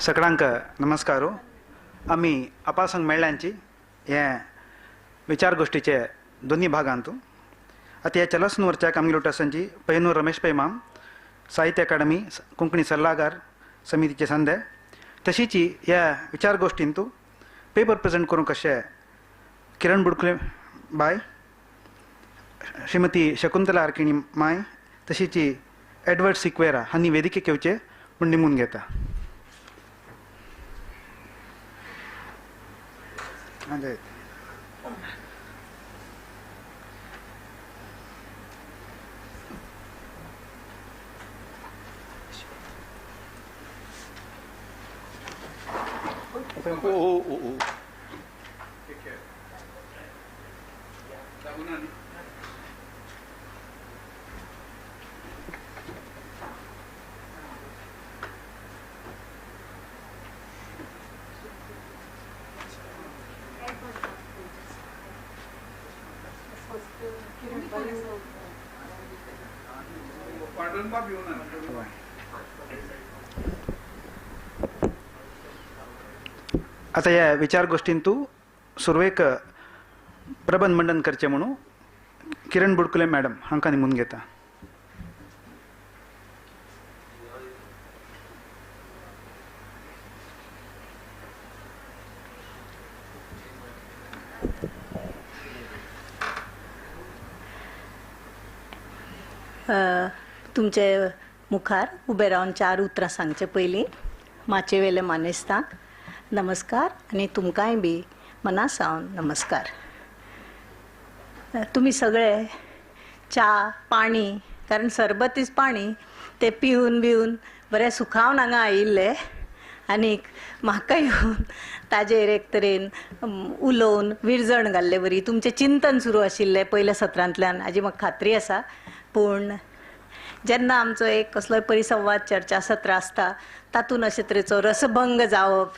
सगळ्यांक नमस्कारू. आम्ही अपासंग मेळ्ळ्यांची हे विचारगोष्टीचे दोन्ही भागांतू आता ह्या चलसनूरच्या आमगे पैनूर रमेश पै माम साहित्य अकादमी कोंकणी सल्लागार समितीचे संदे तशीच ह्या विचारगोष्टींतू पेपर प्रेजेंट करूंक अशें किरण बुडकुले बाय, श्रीमती शकुंतला आर्किणी माय तशीच एडवर्ड सिक्वेरा हांणी वेदिकेक येवचे म्हूण निमून घेता. आता ह्या विचारगोष्टींतू सुरवेक प्रबंध मंडन करचे म्हणून किरण बुडकुले मॅडम हांकां निमून घेता. तुमचे मुखार उबे रावन 4 उतरां सांगचे पयलीं माचे वेले मानेस्तांक नमस्कार आनी तुमकांय बी मनासावन नमस्कार. तुम्ही सगळे च्या पाणी कारण सरबत इज पाणी ते पिवन बिवन बरें सुखावन हांगा आयिल्ले आनीक म्हाका येवन ताजेर एक तरेन उलोवन विरजण घाल्ले बरी. तुमचें चिंतन सुरू आशिल्लें पयल्या सत्रांतल्यान हाजी म्हाका खात्री आसा. पूण जेन्ना आमचो एक कसलोय परिसंवाद चर्चा सत्र आसता तातूंत अशे तरेचो रसभंग जावप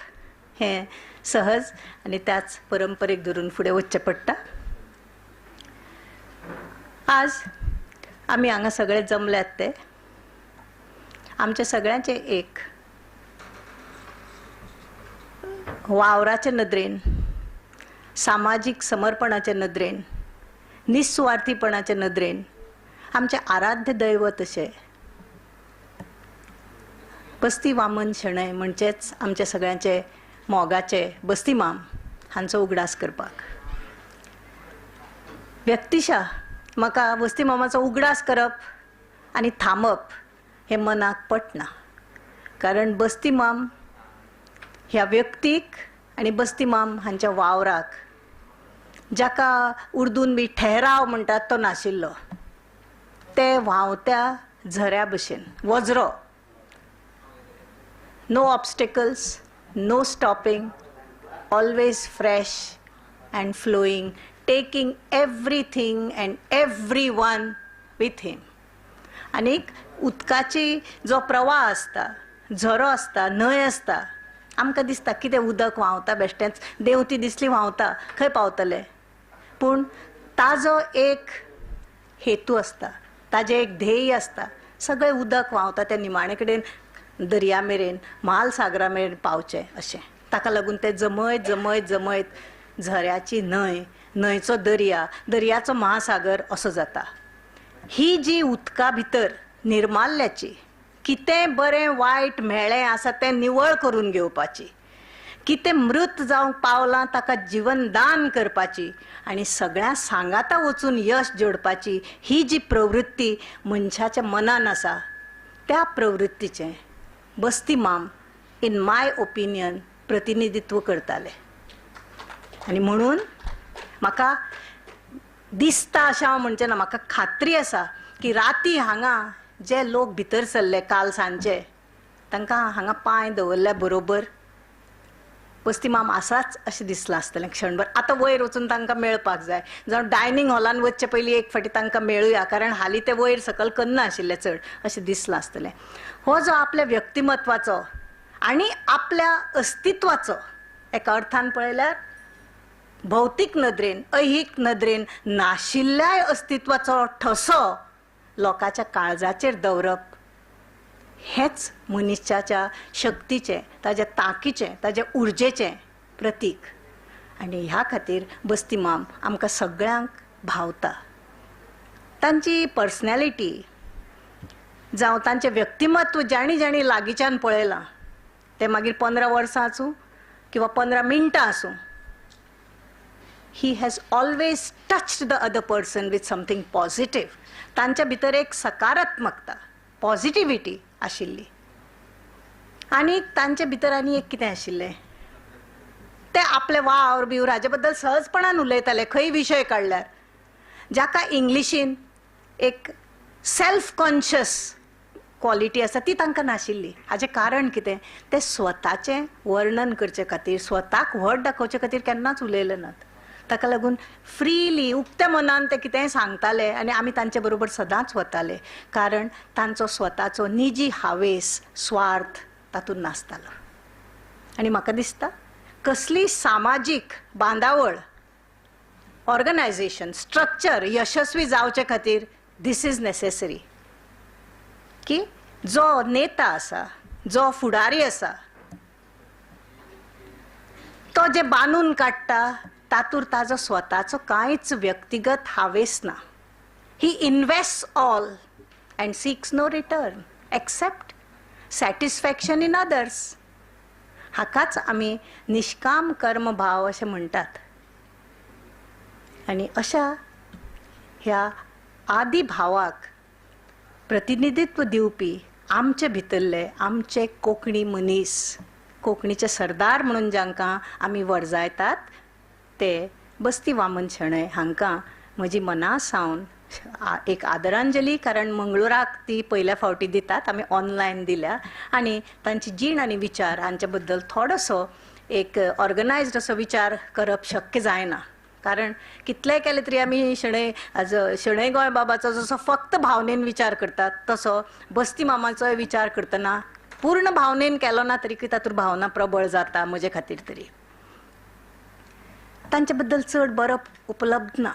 हें सहज आनी त्याच परंपरेक धरून फुडें वचचें पडटा. आज आमी हांगा सगळे जमल्यात ते आमच्या सगळ्यांचे एक वावराचे नदरेन, सामाजीक समर्पणाचे नदरेन, निस्वार्थीपणाचे नदरेन आमचे आराध्य दैवत अशें बस्ती वामन शेणै म्हणजेच आमचे सगळ्यांचे मोगाचे बस्ती माम हांचो उगडास करपाक. व्यक्तिशा म्हाका बस्ती मामाचो उगडास करप आनी थांबप हें मनाक पटना. कारण बस्ती माम ह्या व्यक्तीक आनी बस्ती माम हांच्या वावराक जाका उर्दून बी ठहराव म्हणटात तो नाशिल्लो. ते व्हांवत्या झऱ्या भशेन वज्रो, no obstacles, no stopping, always fresh and flowing, taking everything and everyone with him. आनीक उदकाची जो प्रवाह आसता, झरो आसता, न्हंय आसता, आमकां दिसता कितें उदक व्हांवता बेश्टेंच देंवती दिसली व्हांवता खंय पावतले. पूण ताजो एक हेतू आसता, ताजें एक ध्येय आसता. सगळें उदक व्हांवता त्या निमाणे कडेन दर्या मेरेन महालसागरा मेरेन पावचे अशें. ताका लागून ते जमयत जमयत जमयत झऱ्याची न्हंय, न्हंयचो दर्या, दर्याचो महासागर असो जाता. ही जी उदका भितर निर्माल्याची कितें बरें वायट मेळ्ळें आसा तें निवळ करून घेवपाची, कितें मृत जावंक पावलां ताका जीवन दान करपाची आनी सगळ्या सांगाता वचून यश जोडपाची ही जी प्रवृत्ती मनशाच्या मनान आसा त्या प्रवृत्तीचें बस्ती माम इन माय ओपिनियन प्रतिनिधित्व करताले. आनी म्हणून म्हाका दिसता अशें हांव म्हणचें ना, म्हाका खात्री आसा की राती हांगा जे लोक भितर सरले काल सांजे तांकां हांगा पांय दवरल्या बरोबर बस्ती माम आसाच अशें दिसलां आसतलें क्षणभर. आतां वयर वचून तांकां मेळपाक जाय, जावं डायनींग हॉलान वचचे पयलीं एक फावटी तांकां मेळुया, कारण हालीं ते वयर सकयल करना आशिल्ले चड अशें दिसलां आसतलें. हो जो आपल्या व्यक्तिमत्वाचो आनी आपल्या अस्तित्वाचो एका अर्थान पळयल्यार भौतीक नदरेन ऐहिक नदरेन नाशिल्ल्या अस्तित्वाचो ठसो लोकांच्या काळजाचेर दवरप हेच मनशाच्या शक्तीचे ताच्या तांकीचे ताच्या उर्जेचे प्रतीक. आनी ह्या खातीर बस्तीमाम आमकां सगळ्यांक भावता. तांची पर्सनॅलिटी जावं तांचें व्यक्तिमत्व ज्यांनी लागींच्यान पळयलां ते मागीर 15 वर्सां आसूं किंवा 15 मिनटां आसूं, he has always touched the other person with something positive. तांच्या भितर एक सकारात्मकता पॉझिटिव्हिटी आशिल्ली. आनी तांचे भितर आनी एक कितें आशिल्लें, ते आपले वावर बिवर हाजे बद्दल सहजपणान उलयताले. खंय विशय काडल्यार जाका इंग्लिशीन एक सेल्फ कॉन्शियस क्वॉलिटी आसा ती तांकां नाशिल्ली. हाजें कारण कितें, ते स्वताचें वर्णन करचे खातीर स्वताक व्हड दाखोवचे खातीर केन्नाच उलयले नात. ताका लागून फ्रीली उक्त्या मनान ते कितेंय सांगताले आनी आमी तांचे बरोबर सदांच वताले, कारण तांचो स्वताचो निजी हावेस स्वार्थ तातूंत नासतालो. आनी म्हाका दिसता कसली सामाजीक बांदावळ ऑर्गनायझेशन स्ट्रक्चर यशस्वी जावचे खातीर दिस इज नेसेसरी की जो नेता आसा जो फुडारी आसा तो जे बांदून काडटा तातूंत ताजो स्वताचो कांयच व्यक्तिगत हावेस ना. He invest all and seeks no return except satisfaction in others. हाकाच आमी निश्काम कर्म भाव अशें म्हणटात. आनी अशा ह्या आदी भावाक प्रतिनिधित्व दिवपी आमचे भितरले आमचे कोंकणी मनीस, कोंकणीचे सरदार म्हणून जांकां आमी वर्जायतात, ते बस्ती वामन शेणै हांकां म्हजी मनासावन एक आदरांजली, कारण मंगळुराक ती पयल्या फावटी दितात, आमी ऑनलायन दिल्या. आनी तांची जीण आनी विचार हांचे बद्दल थोडोसो एक ऑर्गनायज्ड असो विचार करप शक्य जायना. कारण कितलेंय केलें तरी आमी शेणै गोंय बाबाचो जसो फक्त भावनेन विचार करतात तसो बस्ती मामाचोय विचार करतना पूर्ण भावनेन केलो ना तरी तातूंत भावना प्रबळ जाता म्हजे खातीर तरी. तांचे बद्दल चड बरप उपलब्ध ना.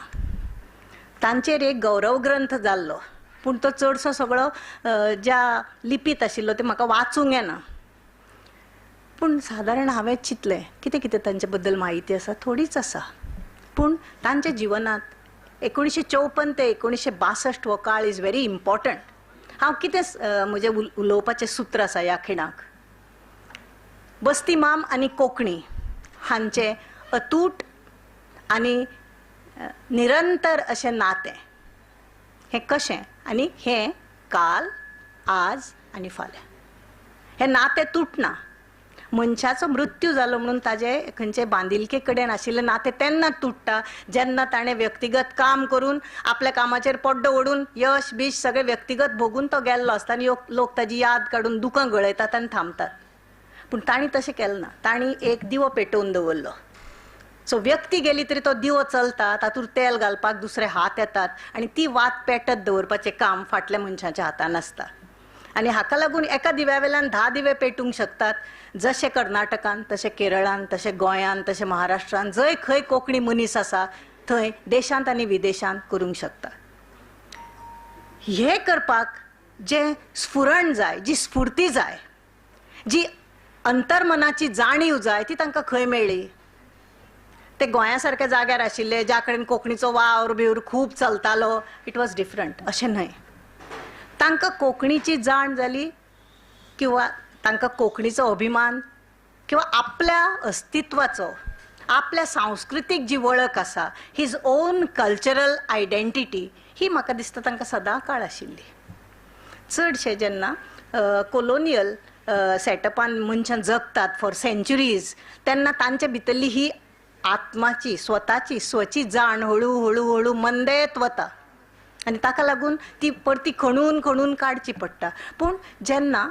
तांचेर एक गौरव ग्रंथ जाल्लो, पूण तो चडसो सगळो ज्या लिपीत आशिल्लो ते म्हाका वाचूंक येना. पूण सादारण हांवें चिंतलें कितें कितें तांचे बद्दल म्हायती आसा, थोडीच आसा. पूण तांच्या जिवनांत 1954 ते 1962 हो काळ इज व्हेरी इम्पॉर्टंट. हांव कितें म्हजें उलोवपाचें सूत्र आसा ह्या खिणाक, बस्ती माम आनी कोंकणी हांचें अतूट आनी निरंतर अशें नातें हें कशें, आनी हें काल आज आनी फाल्यां. हें नातें तुटना. मनशाचो मृत्यू जालो म्हणून ताजें खंयचे बांदिलके कडेन आशिल्लें नातें तेन्ना तुट्टा जेन्ना ताणें व्यक्तिगत काम करून आपल्या कामाचेर पड्डो ओडून यश बीश सगळें व्यक्तिगत भोगून तो गेल्लो आसता आनी लोक ताजी याद काडून दुकां गळयतात आनी थांबतात. पूण तांणी तशें केलें ना. तांणी एक दिवो पेटोवन दवरलो. सो व्यक्ती गेली तरी तो दिवो चलता, तातूंत तेल घालपाक दुसरे हात येतात आनी ती वात पेटत दवरपाचें काम फाटल्या मनशाच्या हातान आसता. आनी हाका लागून एका दिव्या वेल्यान 10 दिवे पेटूंक शकतात. जशें कर्नाटकान, तशें केरळान, तशें गोंयान, तशें महाराष्ट्रान जंय खंय कोंकणी मनीस आसा थंय देशांत आनी विदेशांत करूंक शकता. हे करपाक जें स्फुरण जाय, जी स्फूर्ती जाय, जी अंतर्मनाची जाणीव जाय, ती तांकां खंय मेळ्ळी. ते गोंया सारक्या जाग्यार आशिल्ले ज्या कडेन कोंकणीचो वावर बिवर खूब चलतालो, इट वॉज डिफरंट. अशें न्हय. तांकां कोंकणीची जाण जाली किंवा तांकां कोंकणीचो अभिमान किंवा आपल्या अस्तित्वाचो, आपल्या सांस्कृतीक जी वळख आसा, हीज ओन कल्चरल आयडेंटिटी, ही म्हाका दिसता तांकां सदां काळ आशिल्ली. चडशे जेन्ना कोलोनियल सेटअपान मनशां जगतात फॉर सेंच्युरीज, तेन्ना तांचे भितरली ही आत्माची स्वताची स्वची जाण हळू हळू हळू मंदेत वता आनी ताका लागून ती परती खणून खणून काडची पडटा. पूण जेन्ना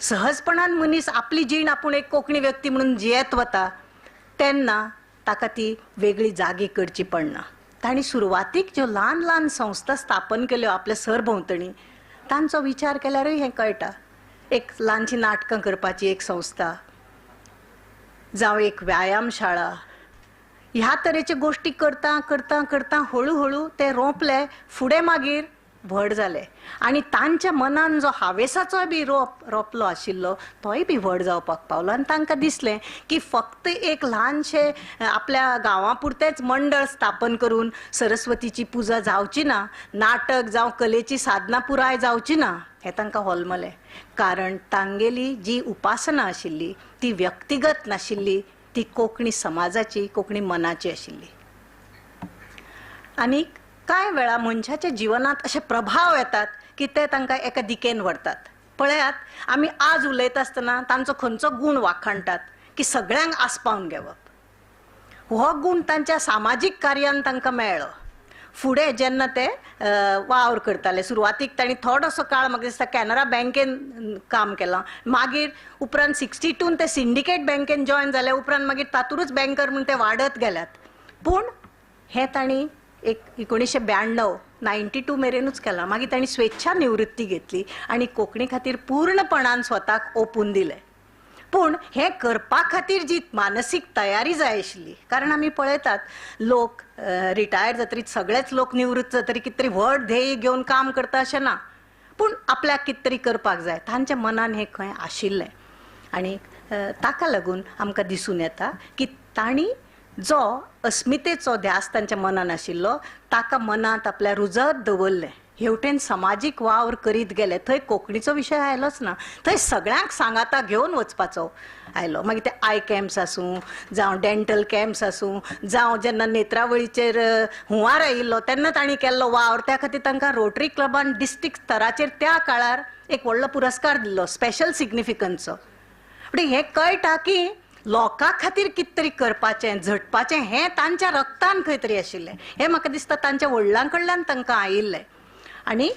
सहजपणान मनीस आपली जीण आपूण एक कोंकणी व्यक्ती म्हणून जियेत वता तेन्ना ताका ती वेगळी जागी करची पडना. तांणी सुरवातीक ज्यो ल्हान ल्हान संस्था स्थापन केल्यो आपल्या सरभोंवतणी, तांचो विचार केल्यारूय हें कळटा एक ल्हानशी नाटकां करपाची एक संस्था जावं एक व्यायामशाळा ह्या तरेचे गोष्टी करता करता करता हळूहळू ते रोंपले फुडें मागीर व्हड जाले आनी तांच्या मनान जो हांवेसाचो बी रोपलो आशिल्लो तोय बी व्हड जावपाक पावलो आनी तांकां दिसलें की फक्त एक ल्हानशे आपल्या गांवा पुरतेंच मंडळ स्थापन करून सरस्वतीची पुजा जावची ना, नाटक जावं कलेची साधना पुराय जावची ना हें तांकां होलमलें. कारण तांगेली जी उपासना आशिल्ली ती व्यक्तिगत नाशिल्ली, ती कोंकणी समाजाची, कोंकणी मनाची आशिल्ली. आनी कांय वेळा मनशाच्या जिवनांत अशे प्रभाव येतात की ते तांकां एका दिकेन व्हरतात. पळयात, आमी आज उलयता आसतना तांचो खंयचो गूण वाखाणटात की सगळ्यांक आस्पावन घेवप. हो गूण तांच्या सामाजीक कार्यान तांकां मेळ्ळो. फुडें जेन्ना ते वावर करताले, सुरवातीक तांणी थोडोसो काळ म्हाका दिसता कॅनरा बँकेन काम केलां, मागीर उपरांत 62 ते सिंडिकेट बँकेन जॉयन जाले, उपरांत मागीर तातूंतच बँकर म्हूण ते वाडत गेल्यात. पूण हें तांणी एक 1992 92 मेरेनूच केलां. मागीर तांणी स्वेच्छा निवृत्ती घेतली आनी कोंकणी खातीर पूर्णपणान स्वताक ओपून दिलें. पूण हें करपा खातीर जी मानसीक तयारी जाय आशिल्ली, कारण आमी पळयतात लोक रिटायर जातरीत सगळेच लोक निवृत्त जातरी कितें तरी व्हड ध्येय घेवन काम करता अशें ना, पूण आपल्याक कितें तरी करपाक जाय तांच्या मनान हें खंय आशिल्लें. आनी ताका लागून आमकां दिसून येता की तांणी जो अस्मितेचो ध्यास तांच्या मनान आशिल्लो ताका मनांत आपल्या रुजत दवरलें. हेवटेन समाजीक वावर करीत गेले. थंय कोंकणीचो विशय आयलोच ना, थंय सगळ्यांक सांगाता घेवन वचपाचो आयलो. मागीर ते आय कॅम्प्स आसूं जावं डेंटल कॅम्प्स आसूं जावं जेन्ना नेत्रावळीचेर हुंवार आयिल्लो तेन्ना तांणी केल्लो वावर, त्या खातीर तांकां रोटरी क्लबान डिस्ट्रिक्ट स्तराचेर त्या काळार एक व्हडलो पुरस्कार दिल्लो स्पेशल सिग्निफिकन्सचो. म्हणजे हें कळटा की लोकां खातीर कितें तरी करपाचें, झटपाचें हें तांच्या रक्तान खंय तरी आशिल्लें. हें म्हाका दिसता तांच्या वडिलां कडल्यान तांकां आयिल्लें. आनी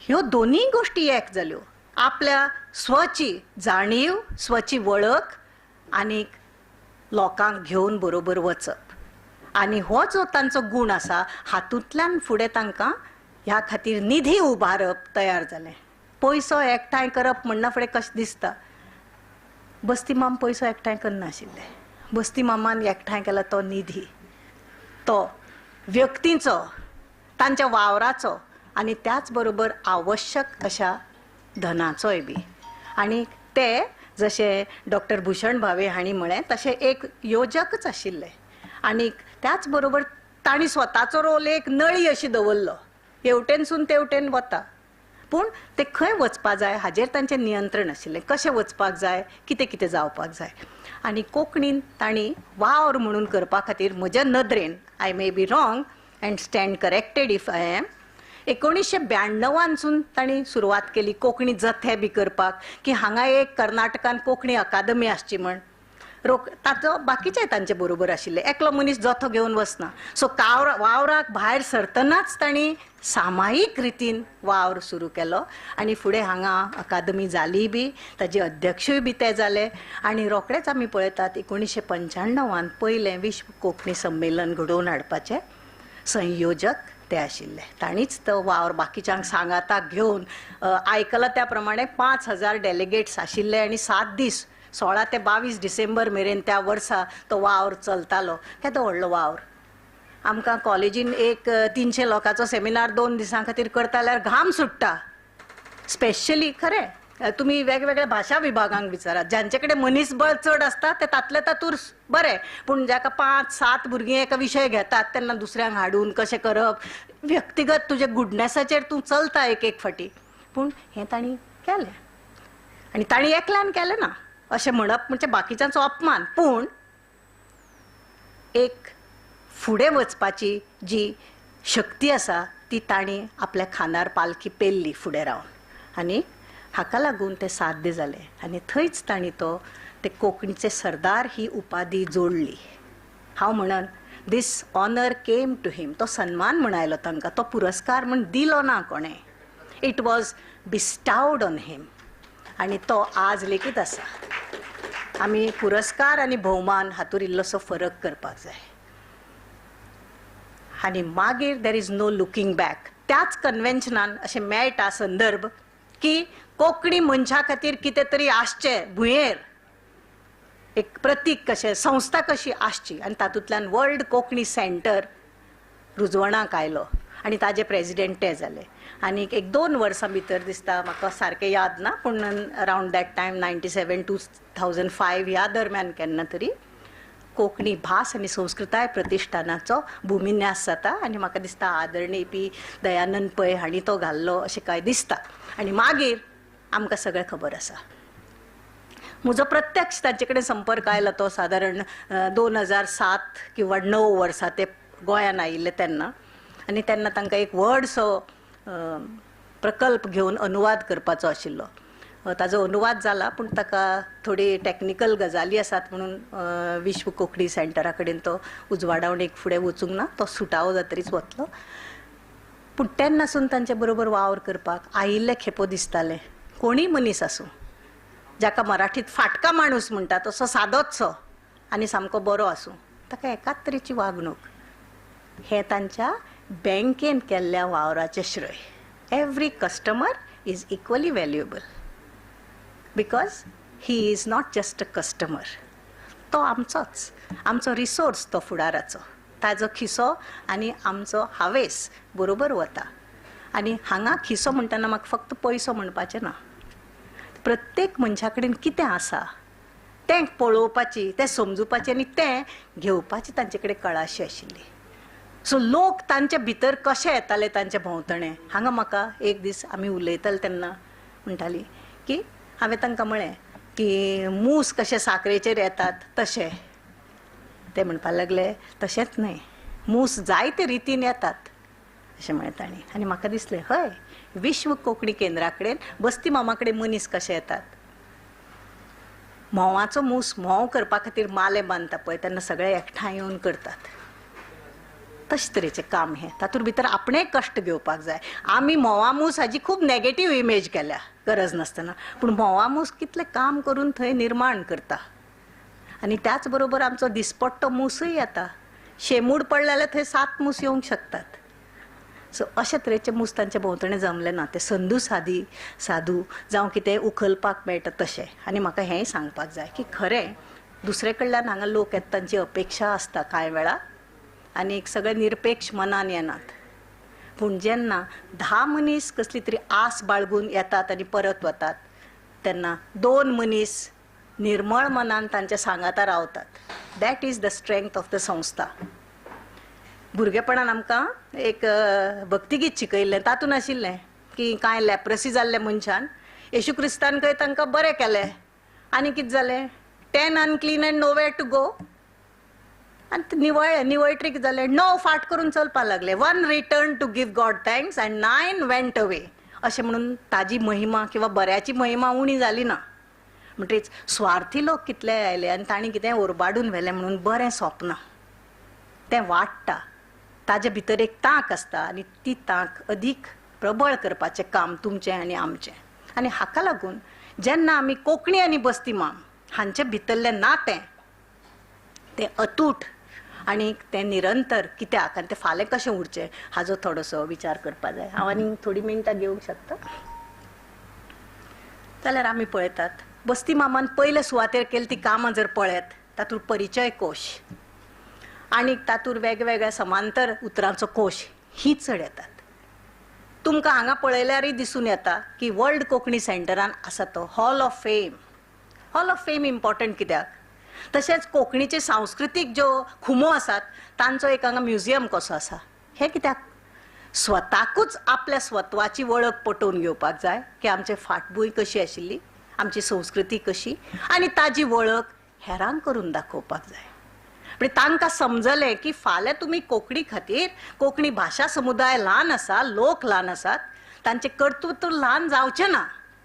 ह्यो दोनूय गोश्टी एक जाल्यो, आपल्या स्वची जाणीव, स्वची वळख आनीक लोकांक घेवन बरोबर वचप. आनी हो जो तांचो गूण आसा हातूंतल्यान फुडें तांकां ह्या खातीर निधी उबारप तयार जालें. पयसो एकठांय करप म्हणना फुडें कशें दिसता. बस्ती माम पयसो एकठांय करनाशिल्ले. बस्ती मामान एकठांय केला तो निधी, तो व्यक्तींचो, तांच्या वावराचो आनी त्याच बरोबर आवश्यक अशा धनाचोय बी. आनी ते जशे डॉक्टर भूषण भावे हांणी म्हळें तशें एक योजकच आशिल्ले. आनी त्याच बरोबर तांणी स्वताचो रोल एक नळी अशी दवरलो, हेवटेनसून तेवटेन वता. पूण ते खंय वचपा जाय हाजेर तांचें नियंत्रण आशिल्लें, कशें वचपाक जाय, कितें कितें जावपाक जाय. आनी कोंकणीन तांणी वावर म्हणून करपा खातीर म्हज्या नदरेन, I may be wrong and stand corrected if I am, 1992 तांणी सुरवात केली कोंकणी जथे बी करपाक, की हांगा एक कर्नाटकान कोंकणी अकादमी आसची म्हण. ताचो बाकीचे तांचे बरोबर आशिल्ले, एकलो मनीस जथो घेवन वचना. सो वावराक भायर सरतनाच तांणी सामायिक रितीन वावर सुरू केलो आनी फुडें हांगा अकादमी जाली बी, ताजे अध्यक्षूय बी ते जाले. आनी रोखडेच आमी पळयतात 1995 पयलें विश्व कोंकणी संमेलन घडोवन हाडपाचे संयोजक ते आशिल्ले. तांणीच तो वावर बाकीच्यांक सांगाताक घेवन आयकलां त्या प्रमाणे 5000 डेलिगेट्स आशिल्ले आनी 7 दीस 16 ते 22 डिसेंबर मेरेन त्या वर्सा तो वावर चलतालो. केदो व्हडलो वावर. आमकां कॉलेजीन एक 300 लोकांचो सेमिनार 2 दिसां खातीर करता जाल्यार घाम सुट्टा. स्पेशली खरें तुमी वेगवेगळ्या भाशा विभागांक विचारात, ज्यांचे कडेन मनीसबळ चड आसता ते तातले तातूर बरें, पूण जाका 5-7 भुरगीं एका विशय घेतात तेन्ना दुसऱ्यांक हाडून कशें करप, व्यक्तिगत तुजे गुडनेसाचेर तूं चलता एक फाटी. पूण हें तांणी केलें आनी तांणी एकल्यान केलें ना अशें म्हणप म्हणजे बाकीच्यांचो अपमान. पूण एक फुडें वचपाची जी शक्ती आसा ती तांणी आपल्या खांदार पालखी पेल्ली फुडें रावन. आनी हाका लागून ते साध्य जालें आनी थंयच तांणी ते कोंकणीचे सरदार ही उपाधी जोडली. हांव म्हणन दीस ऑनर केम टू हिम. तो सन्मान म्हण आयलो तांकां, तो पुरस्कार म्हण दिलो ना कोणें. इट वॉज बिस्टावड ऑन हिम आनी तो आज लेगीत आसा. आमी पुरस्कार आनी भोवमान हातूंत इल्लोसो फरक करपाक जाय. आनी मागीर there is no looking back. त्याच कन्वेन्शनान अशें मेळटा संदर्भ की कोंकणी मनशा खातीर कितें तरी आसचें भुंयेर, एक प्रतीक कशें, संस्था कशी आसची, आनी तातूंतल्यान वर्ल्ड कोंकणी सेंटर रुजवणाक आयलो आनी ताजे प्रेसिडेंट ते जाले. आनी एक 2 वर्सां भितर दिसता, म्हाका सारकें याद ना, पूण अरावंड दॅट टायम 97 to 2005 ह्या दरम्यान केन्ना तरी कोंकणी भास आनी संस्कृताय प्रतिश्ठानाचो भुमिन्यास जाता. आनी म्हाका दिसता आदरणीय पी दयानंद पै हांणी तो घाल्लो अशें काय दिसता. आनी मागीर आमकां सगळें खबर आसा. म्हजो प्रत्यक्ष तांचे कडेन संपर्क आयलो तो सादारण 2007 किंवा 9 वर्सां ते गोंयान आयिल्ले तेन्ना. आनी तेन्ना तांकां एक व्हडसो प्रकल्प घेवन अनुवाद करपाचो आशिल्लो. ताजो अनुवाद जाला, पूण ताका थोडी टॅक्निकल गजाली आसात म्हणून विश्व कोंकणी सेंटरा कडेन तो उजवाडावणेक फुडें वचूंक ना. तो सुटावो जातरीच वतलो. पूण तेन्नासून तांचे बरोबर वावर करपाक आयिल्ले खेपो दिसताले. कोणीय मनीस आसूं, जाका मराठीत फाटका माणूस म्हणटा तसो सादोचसो आनी सामको बरो आसूं, ताका एकाच तरेची वागणूक, हें तांच्या बँकेन केल्ल्या वावराचें श्रेय. Every customer is equally valuable because he is not just a customer. तो आमचोच, आमचो रिसोर्स तो फुडाराचो, ताजो खिसो आनी आमचो हावेस बरोबर वता. आनी हांगा खिसो म्हणटना म्हाका फक्त पयसो म्हणपाचें ना. प्रत्येक मनशा कडेन कितें आसा तें पळोवपाची, तें समजुपाचें आनी तें घेवपाची तांचे कडेन कळाशी आशिल्ली. सो लोक तांचे भितर कशे येताले तांचे भोंवतणे. हांगा म्हाका एक दीस आमी उलयताले तेन्ना म्हणटाली की हांवें तांकां म्हळें की मूस कशे साकरेचेर येतात तशे. ते म्हणपाक लागले तशेंच न्हय, मूस जायते रितीन येतात अशें म्हळें तांणी. आनी म्हाका दिसलें हय, विश्व कोंकणी केंद्रा कडेन बस्ती मामा कडेन मनीस कशे येतात. म्होवाचो मूस म्होव करपा खातीर माले बांदता पळय तेन्ना सगळे एकठांय येवन करतात. तशे तरेचें काम हें. तातूंत भितर आपणें कश्ट घेवपाक जाय. आमी म्होवा मूस हाजी खूब नॅगेटीव इमेज केल्या गरज नासतना, पूण म्होवा मूस कितलें काम करून थंय निर्माण करता. आनी त्याच बरोबर आमचो दिसपट्टो मूसय येता. शेमूड पडले जाल्यार थंय 7 मूस येवंक शकतात. सो अशे तरेचे मूस तांचे भोंवतणे जमले ना. ते साधू जावं कितें उखलपाक मेळटा तशें. आनी म्हाका हेंय सांगपाक जाय की खरें दुसरे कडल्यान हांगा लोक येता तांची अपेक्षा आसता कांय वेळा आनी एक सगळे निरपेक्ष मनान येनात. पूण जेन्ना 10 मनीस कसली तरी आस बाळगून येतात आनी परत वतात तेन्ना 2 मनीस निर्मळ मनान तांच्या सांगाता रावतात. That is the strength of the संस्था. भुरगेपणान आमकां एक भक्तिगीत शिकयल्लें, तातूंत आशिल्लें की कांय लॅप्रसी जाल्ल्या मनशान येशू क्रिस्तान खंय तांकां बरें केलें आनी कितें जालें, 10 अनक्लीन एंड नोवेर टू गो. आनी ते निवळट्रीक जाले, 9 फाट करून चलपाक लागले. 1 return to give God thanks and 9 went away. अशें म्हणून ताजी महिमा किंवा बऱ्याची महिमा उणी जाली ना. म्हणटरीच स्वार्थी लोक कितले आयले आनी तांणी कितें ओरबाडून व्हेलें म्हणून बरें सोंपना. तें वाडटा. ताजे भितर एक तांक आसता आनी ती तांक अदीक प्रबळ करपाचें काम तुमचें आनी आमचें. आनी हाका लागून जेन्ना आमी कोंकणी आनी बस्ती माम हांचे भितरलें नातें तें अतूट आनी तें निरंतर कित्याक आनी तें फाल्यां कशें उरचें हाजो थोडोसो विचार करपाक जाय. हांव आनी थोडी मिनटां घेवंक शकता जाल्यार आमी पळयतात बस्ती मामान पयले सुवातेर केली ती कामां जर पळयत तातूंत परिचय कोश आनी तातूंत वेगवेगळ्या समांतर उतरांचो कोश ही चड येतात. तुमकां हांगा पळयल्यारय दिसून येता की वर्ल्ड कोंकणी सेंटरान आसा तो hall of fame. Hall of fame important कित्याक, तशेंच कोंकणीचे सांस्कृतीक ज्यो खुमो आसात तांचो एक हांगा म्युजियम कसो आसा. हें कित्याक, स्वताकूच आपल्या स्वत्वाची वळख पटोवन घेवपाक जाय की आमचे फाटभूंय कशी आशिल्ली, आमची संस्कृती कशी आनी ताजी वळख हेरांक करून दाखोवपाक जाय. म्हणजे तांकां समजलें की फाल्यां तुमी कोंकणी खातीर, कोंकणी भाशा समुदाय ल्हान आसा, लोक ल्हान आसात, तांचें कर्तृत्व ल्हान जावचें ना.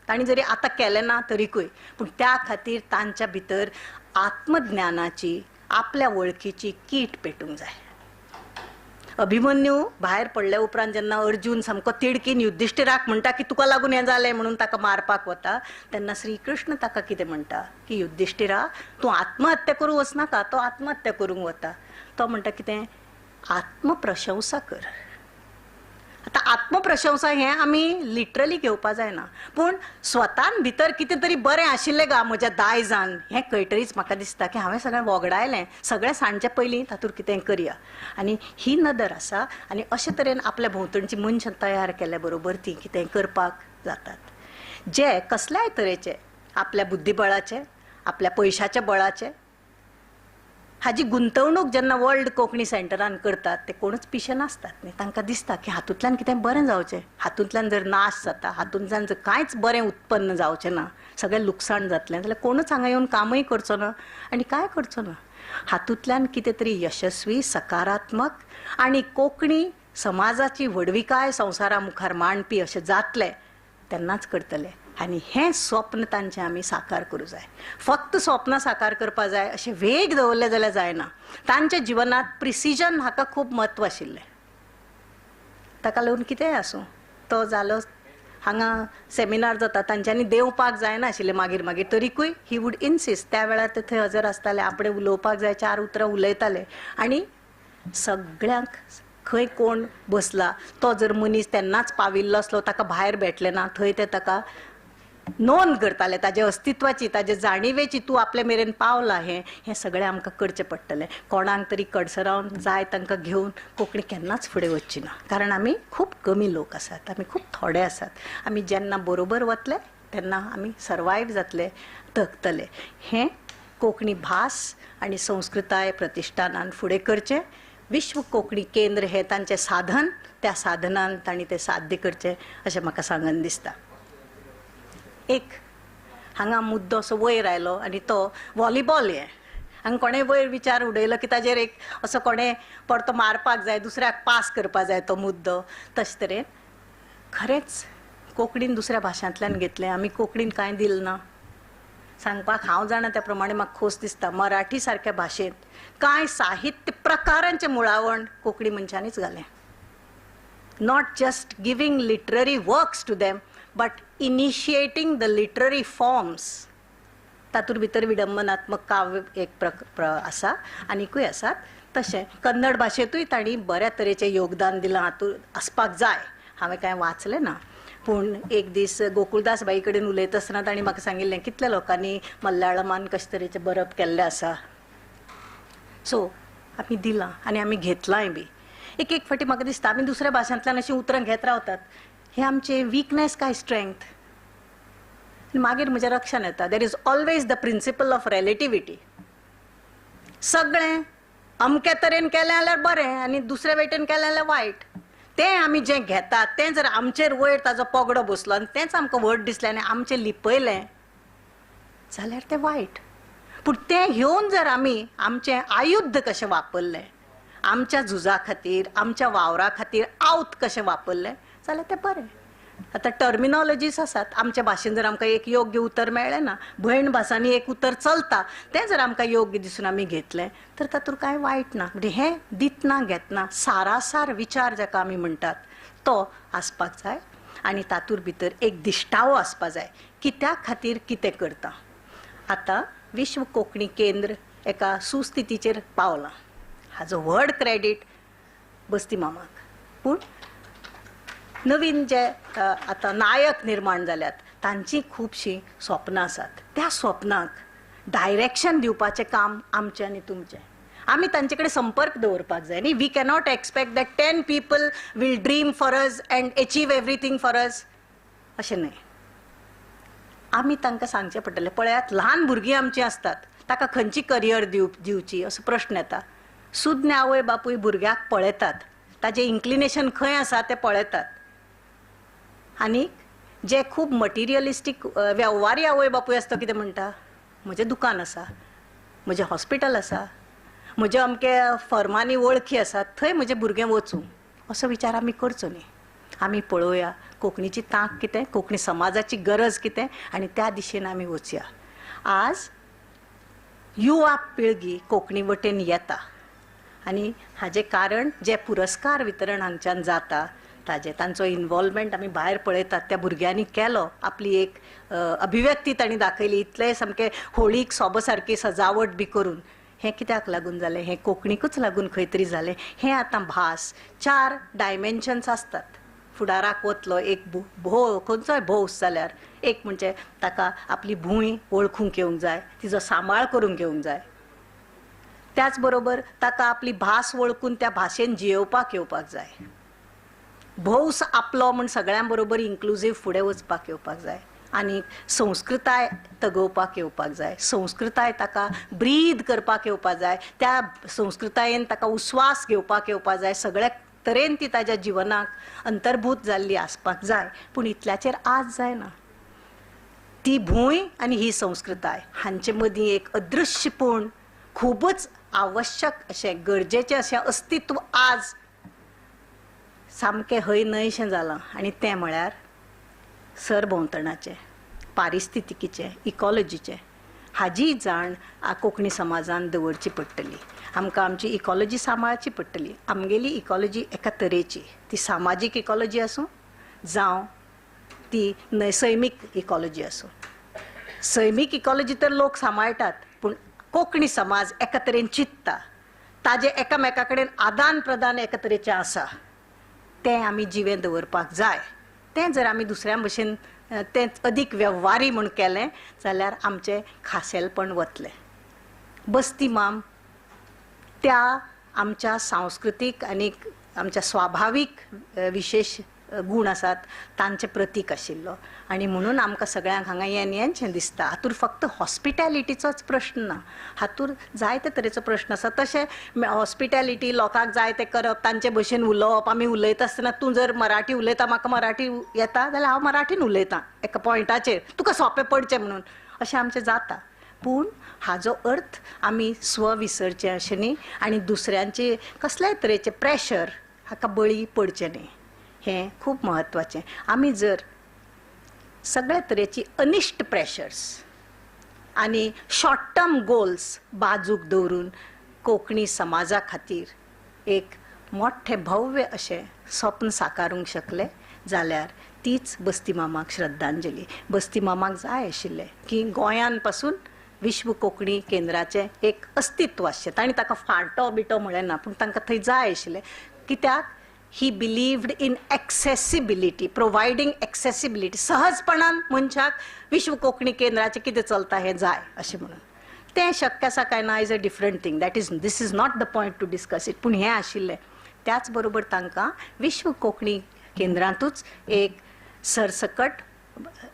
तांणी जरी आतां केलें ना तरीकूय, पूण त्या खातीर तांच्या भितर आत्मज्ञानाची, आपल्या वळखीची कीट पेटूंक जाय. अभिमन्यू भायर पडले उपरांत जेन्ना अर्जून सामको तिडकीन युधिष्ठिराक म्हणटा की तुका लागून हें जालें म्हणून ताका मारपाक वता तेन्ना श्री कृष्ण ताका कितें म्हणटा की युधिष्ठिरा तूं आत्महत्या करूं वचनाका. तो आत्महत्या करूंक वता. तो म्हणटा कितें, आत्मप्रशंसा कर. आता आत्मप्रशंसा हें आमी लिटरली घेवपा जायना, पूण स्वतान भितर कितें तरी बरें आशिल्लें गा म्हज्या दायजान हें कळटरीच म्हाका दिसता की हांवें सगळें वगडायलें, सगळें सांडचे पयलीं तातूंत कितें करया. आनी ही नदर आसा आनी अशे तरेन आपल्या भोंवतणची मनशां तयार केल्या बरोबर ती कितें करपाक जातात. जे कसल्याय तरेचे आपल्या बुद्धीबळाचे, आपल्या पयशाच्या बळाचे हाजी गुंतवणूक जेन्ना वर्ल्ड कोंकणी सेंटरान करतात ते कोणूच पिशे नासतात न्ही. तांकां दिसता की हातूंतल्यान कितें बरें जावचें, हातूंतल्यान जर नाश जाता, हातूंतल्यान जर कांयच बरें उत्पन्न जावचें ना, सगळें लुकसाण जातलें जाल्यार कोणूच हांगा येवन कामय करचो ना आनी काय करचो ना. हातूंतल्यान कितें तरी यशस्वी, सकारात्मक आनी कोंकणी समाजाची व्हडविकाय संवसारा मुखार मांडपी अशें जातलें तेन्नाच करतले. आनी हें स्वप्न तांचें आमी साकार करूं जाय. फक्त स्वप्नां साकार करपा जाय अशें वेग दवरले जाल्यार जायना. तांच्या जिवनांत प्रिसिजन हाका खूब म्हत्व आशिल्लें. ताका लागून कितेंय आसूं, तो जालो हांगा सेमिनार जाता तांच्यांनी देंवपाक जायना आशिल्लें मागीर मागीर, तरीकूय ही वूड इन्सिस्ट. त्या वेळार ते थंय हजर आसताले, आपणें उलोवपाक जाय 4 उतरां उलयताले आनी सगळ्यांक खंय कोण बसला तो जर मनीस तेन्नाच पाविल्लो आसलो, ताका भायर भेटलें ना, थंय ते ताका नोंद करताले ताजे अस्तित्वाची, ताजे जाणिवेची. तूं आपले मेरेन पावला हें सगळें आमकां करचें पडटलें. कोणाक तरी कडसरावन जाय तांकां घेवन कोंकणी केन्नाच फुडें वचची ना, कारण आमी खूब कमी लोक आसात, आमी खूब थोडे आसात. आमी जेन्ना बरोबर वतले तेन्ना आमी सर्वायव जातले, थकतले. हें कोंकणी भास आनी संस्कृताय प्रतिश्ठानान फुडें करचें. विश्व कोंकणी केंद्र हें तांचें साधन, त्या साधनान तांणी तें साध्य करचें अशें म्हाका सांगन दिसता. एक हांगा मुद्दो असो वयर आयलो आनी तो व्हॉलीबॉल हें. हांगा कोणें वयर विचार उडयलो की ताजेर एक असो कोणें परतो मारपाक जाय, दुसऱ्याक पास करपाक जाय तो मुद्दो. तशे तरेन खरेंच कोंकणीन दुसऱ्या भाशांतल्यान घेतलें, आमी कोंकणीन कांय दिलें ना. सांगपाक हांव जाणा त्या प्रमाणे म्हाका खोस दिसता, मराठी सारक्या भाशेंत कांय साहित्य प्रकारांचें मुळावण कोंकणी मनशांनीच घालें. Not just giving literary works to them, but initiating the literary forms. तातूंत भितर विडंबनात्मक काव्य एक आसा, आनीकूय आसात. तशें कन्नड भाशेंतूय तांणी बऱ्या तरेचें योगदान दिलां, हातूंत आसपाक जाय. हांवें कांय वाचलें ना, पूण एक दीस गोकुळदास बाई कडेन उलयता आसतना तांणी म्हाका सांगिल्लें कितल्या लोकांनी मल्याळमान कशे तरेचें बरप केल्लें आसा. सो आमी दिलां आनी आमी घेतलांय बी. एक एक फावटी म्हाका दिसता आमी दुसऱ्या भाशांतल्यान अशीं उतरां घेत रावतात. हे आमचें विकनेस काय स्ट्रेंथ. मागीर म्हजें लक्षांत येता, there is always the principle of relativity. सगळें अमके तरेन केलें जाल्यार बरें आनी दुसरे वटेन केलें जाल्यार वायट. तें आमी जें घेतात तें जर आमचेर वयर ताजो पगडो बसलो आनी तेंच आमकां व्हड दिसलें आनी आमचें लिपयलें जाल्यार तें वायट. पूण तें घेवन जर आमी आमचें आयुध्य कशें वापरलें, आमच्या झुजा खातीर, आमच्या वावरा खातीर आवत कशें वापरलें जाल्यार तें बरें. आतां टर्मिनॉलॉजीस आसात. आमच्या भाशेन जर आमकां एक योग्य उतर मेळ्ळें ना, भयण भासांनी एक उतर चलता, तें जर आमकां योग्य दिसून आमी घेतलें तर तातूंत कांय वायट ना. म्हणजे हें दितना घेतना सारासार विचार जाका आमी म्हणटात तो आसपाक जाय आनी तातूंत भितर एक दिश्टावो आसपाक जाय कित्या खातीर कितें करता. आतां विश्व कोंकणी केंद्र एका सुस्थितीचेर पावलां, हाजो व्हड क्रेडीट बस्ती मामाक. पूण नवीन जे आतां नायक निर्माण जाल्यात तांची खुबशीं स्वप्नां आसात. त्या स्वप्नाक डायरेक्शन दिवपाचें काम आमचें आनी तुमचें. आमी तांचे कडेन संपर्क दवरपाक जाय न्ही. We cannot expect that 10 people will dream for us and achieve everything for us, अशें न्हय. आमी तांकां सांगचें पडटलें. पळयात, ल्हान भुरगीं आमचीं आसतात, ताका खंयची करियर दिवची असो प्रश्न येता. सुज्ञ आवय बापूय भुरग्याक पळयतात, ताजें इन्क्लिनेशन खंय आसा तें पळयतात. आनी जे खूब मटिरियलिस्टीक वेव्हारी आवय बापूय आसता कितें म्हणटा, म्हजें दुकान आसा, म्हजें हॉस्पिटल आसा, म्हजे अमके फर्मांनी वळखी आसात, थंय म्हजें भुरगें वचूं, असो विचार आमी करचो न्ही. आमी पळोवया कोंकणीची तांक कितें, कोंकणी समाजाची गरज कितें आनी त्या दिशेन आमी वचया. आज युवा पिळगी कोंकणी वटेन येता आनी हाजें कारण जे पुरस्कार वितरण हांगच्यान जाता तांचो इन्वॉल्वमेंट आमी भायर पळयतात. त्या भुरग्यांनी केलो, आपली एक अभिव्यक्ती तांणी दाखयली, इतलें सामकें होळीक सोब सारकी सजावट बी करून. हें कित्याक लागून जालें? हें कोंकणीकूच लागून खंय तरी जालें. हें आतां भास 4 डायमेन्शन्स आसतात. फुडाराक वतलो एक भोव खंयचोय भोवस जाल्यार एक म्हणजे ताका आपली भूंय वळखूंक येवंक जाय, तिजो सांबाळ करूंक येवंक जाय. त्याच बरोबर ताका आपली भास वळखून त्या भाशेन जियेवपाक येवपाक जाय. भौस आपलो म्हण सगळ्यां बरोबर इन्क्लुझीव फुडें वचपाक येवपाक जाय. आनी संस्कृताय तगोवपाक येवपाक जाय. संस्कृताय ताका ब्रीद करपाक येवपाक जाय. त्या संस्कृतायेन ताका उस्वास घेवपाक येवपाक जाय. सगळ्या तरेन ती ताच्या जिवनाक अंतर्भूत जाल्ली आसपाक जाय. पूण इतल्याचेर आज जायना. ती भूंय आनी ही संस्कृताय हांचे मदीं एक अदृश्यपूण खूबच आवश्यक अशें गरजेचें अशें अस्तित्व आज सामकें हय न्हयशें जालां. आनी तें म्हळ्यार सरभोंवतणाचें, पारिस्थितिकीचें, इकॉलॉजीचें. हाजी जाण कोंकणी समाजान दवरची पडटली. आमकां आमची इकॉलॉजी सांबाळची पडटली. आमगेली इकॉलॉजी एका तरेची, ती सामाजीक इकॉलॉजी आसूं जावं ती सैमीक इकॉलॉजी आसूं. सैमीक इकॉलॉजी तर लोक सांबाळटात, पूण कोंकणी समाज एका तरेन चिंतता, ताजे एकामेका कडेन आदान प्रदान एका तरेचें आसा, तें आमी जिवें दवरपाक जाय. तें जर आमी दुसऱ्या भशेन तें अदीक वेव्हारी म्हूण केलें जाल्यार आमचें खाशेलपण वतलें. बस्ती माम त्या आमच्या सांस्कृतीक आनी आमच्या स्वाभावीक विशेश गूण आसात तांचें प्रतीक आशिल्लो. आनी म्हणून आमकां सगळ्यांक हांगा येनशें दिसता. हातूंत फक्त हॉस्पिटॅलिटीचोच प्रश्न ना, हातूंत जायते तरेचो प्रश्न आसा. तशें हॉस्पिटॅलिटी लोकांक जाय तें करप, तांचे भशेन उलोवप. आमी उलयता आसतना तूं जर मराठी उलयता, म्हाका मराठी येता जाल्यार हांव मराठीन उलयतां एका पॉयंटाचेर, तुका सोंपें पडचें म्हणून, अशें आमचें जाता. पूण हाजो अर्थ आमी स्व विसरचें अशें न्ही आनी दुसऱ्यांचे कसल्याय तरेचें प्रेशर हाका बळी पडचें न्ही. हें खूब म्हत्वाचें. आमी जर सगळ्या तरेची अनिश्ट प्रेशर्स आनी शॉर्ट टर्म गोल्स बाजूक दवरून कोंकणी समाजा खातीर एक मोठ्ठें भव्य अशें स्वप्न साकारूंक शकले जाल्यार तीच बस्ती मामाक श्रद्धांजली. बस्ती मामाक जाय आशिल्लें की गोंयान पासून विश्व कोंकणी केंद्राचें एक अस्तित्व आसचें. तांणी ताका फांटो बिटो म्हळें ना, पूण तांकां थंय जाय आशिल्लें. कित्याक he believed in accessibility, providing accessibility. सहजपणान मनशाक विश्व कोंकणी केंद्राचें कितें चलता हें जाय अशें म्हणून. तें शक्य आसा काय ना is a different thing. This is not the point to discuss it. पूण हें आशिल्लें. त्याच बरोबर तांकां विश्व कोंकणी केंद्रांतूच एक सरसकट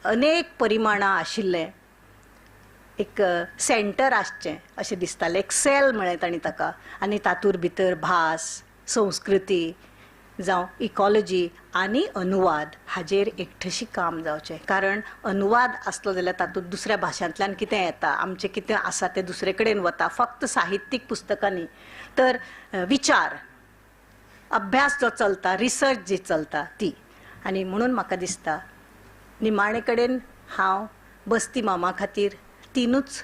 अनेक परिमाणां आशिल्लें एक सेंटर आसचें अशें दिसतालें. एक सेल म्हळें तांणी ताका. आनी तातूंत भितर भास, संस्कृती जावं इकॉलॉजी आनी अनुवाद हाजेर एकठेशी काम जावचें. कारण अनुवाद आसलो जाल्यार तातूंत दुसऱ्या भाशांतल्यान कितें येता, आमचें कितें आसा तें दुसरे कडेन वता. फक्त साहित्यीक पुस्तकांनी तर विचार, अभ्यास जो चलता, रिसर्च जी चलता ती. आनी म्हणून म्हाका दिसता निमाणे कडेन हांव बस्ती मामा खातीर तीनूच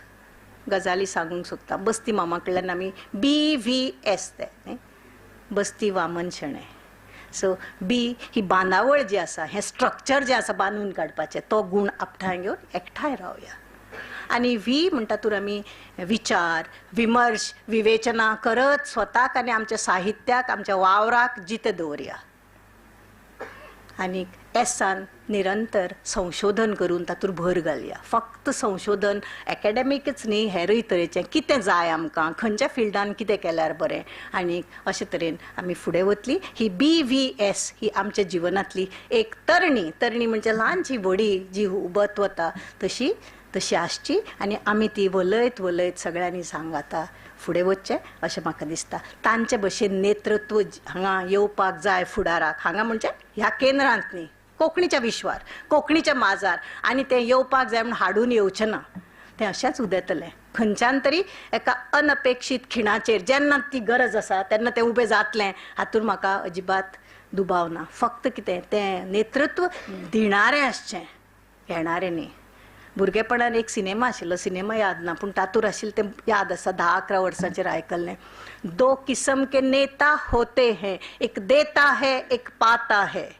गजाली सांगूंक सोदता. बस्ती मामा कडल्यान आमी BVS तें न्ही, बस्ती वामन शेणें. सो बी ही बांदावळ जी आसा, हें स्ट्रक्चर जें आसा बांदून काडपाचें, तो गूण आपठांय घेवन एकठांय रावया. आनी व्ही म्हणटा तर आमी विचार, विमर्श, विवेचना करत स्वताक आनी आमच्या साहित्याक, आमच्या वावराक जितें दवरया. आनी एसान निरंतर संशोधन करून तातूंत भर घालया. फक्त संशोधन एकाडेमीकच न्ही, हेरूय तरेचें कितें जाय आमकां, खंयच्या फिल्डान कितें केल्यार बरें, आनी अशे तरेन आमी फुडें वतलीं. ही BVS ही आमच्या जिवनांतली एक तरणी म्हणजे ल्हानशी व्हडी जी उबत वता तशी आसची. आनी आमी ती वलयत सगळ्यांनी सांगाता फुडें वचचें अशें म्हाका दिसता. तांचे भशेन नेतृत्व हांगा येवपाक जाय फुडाराक. हांगा म्हणजे ह्या केंद्रांत न्ही, कोंकणीच्या विश्वार, कोंकणीच्या माजार. आनी तें येवपाक जाय म्हूण हाडून येवचें ना. तें अशेंच उदेतलें खंयच्यान तरी एका अनपेक्षीत खिणाचेर. जेन्ना ती गरज आसा तेन्ना तें उबें जातलें, हातूंत म्हाका अजिबात दुबाव ना. फक्त कितें तें नेतृत्व दिणारें आसचें, येणारें न्ही. भुरगेपणान एक सिनेमा आशिल्लो, सिनेमा याद ना, पूण तातूंत आशिल्लें तें याद आसा. 10-11 वर्सांचेर आयकल्लें. 2 किस्म के नेता होते हैं, एक देता है एक पाता है,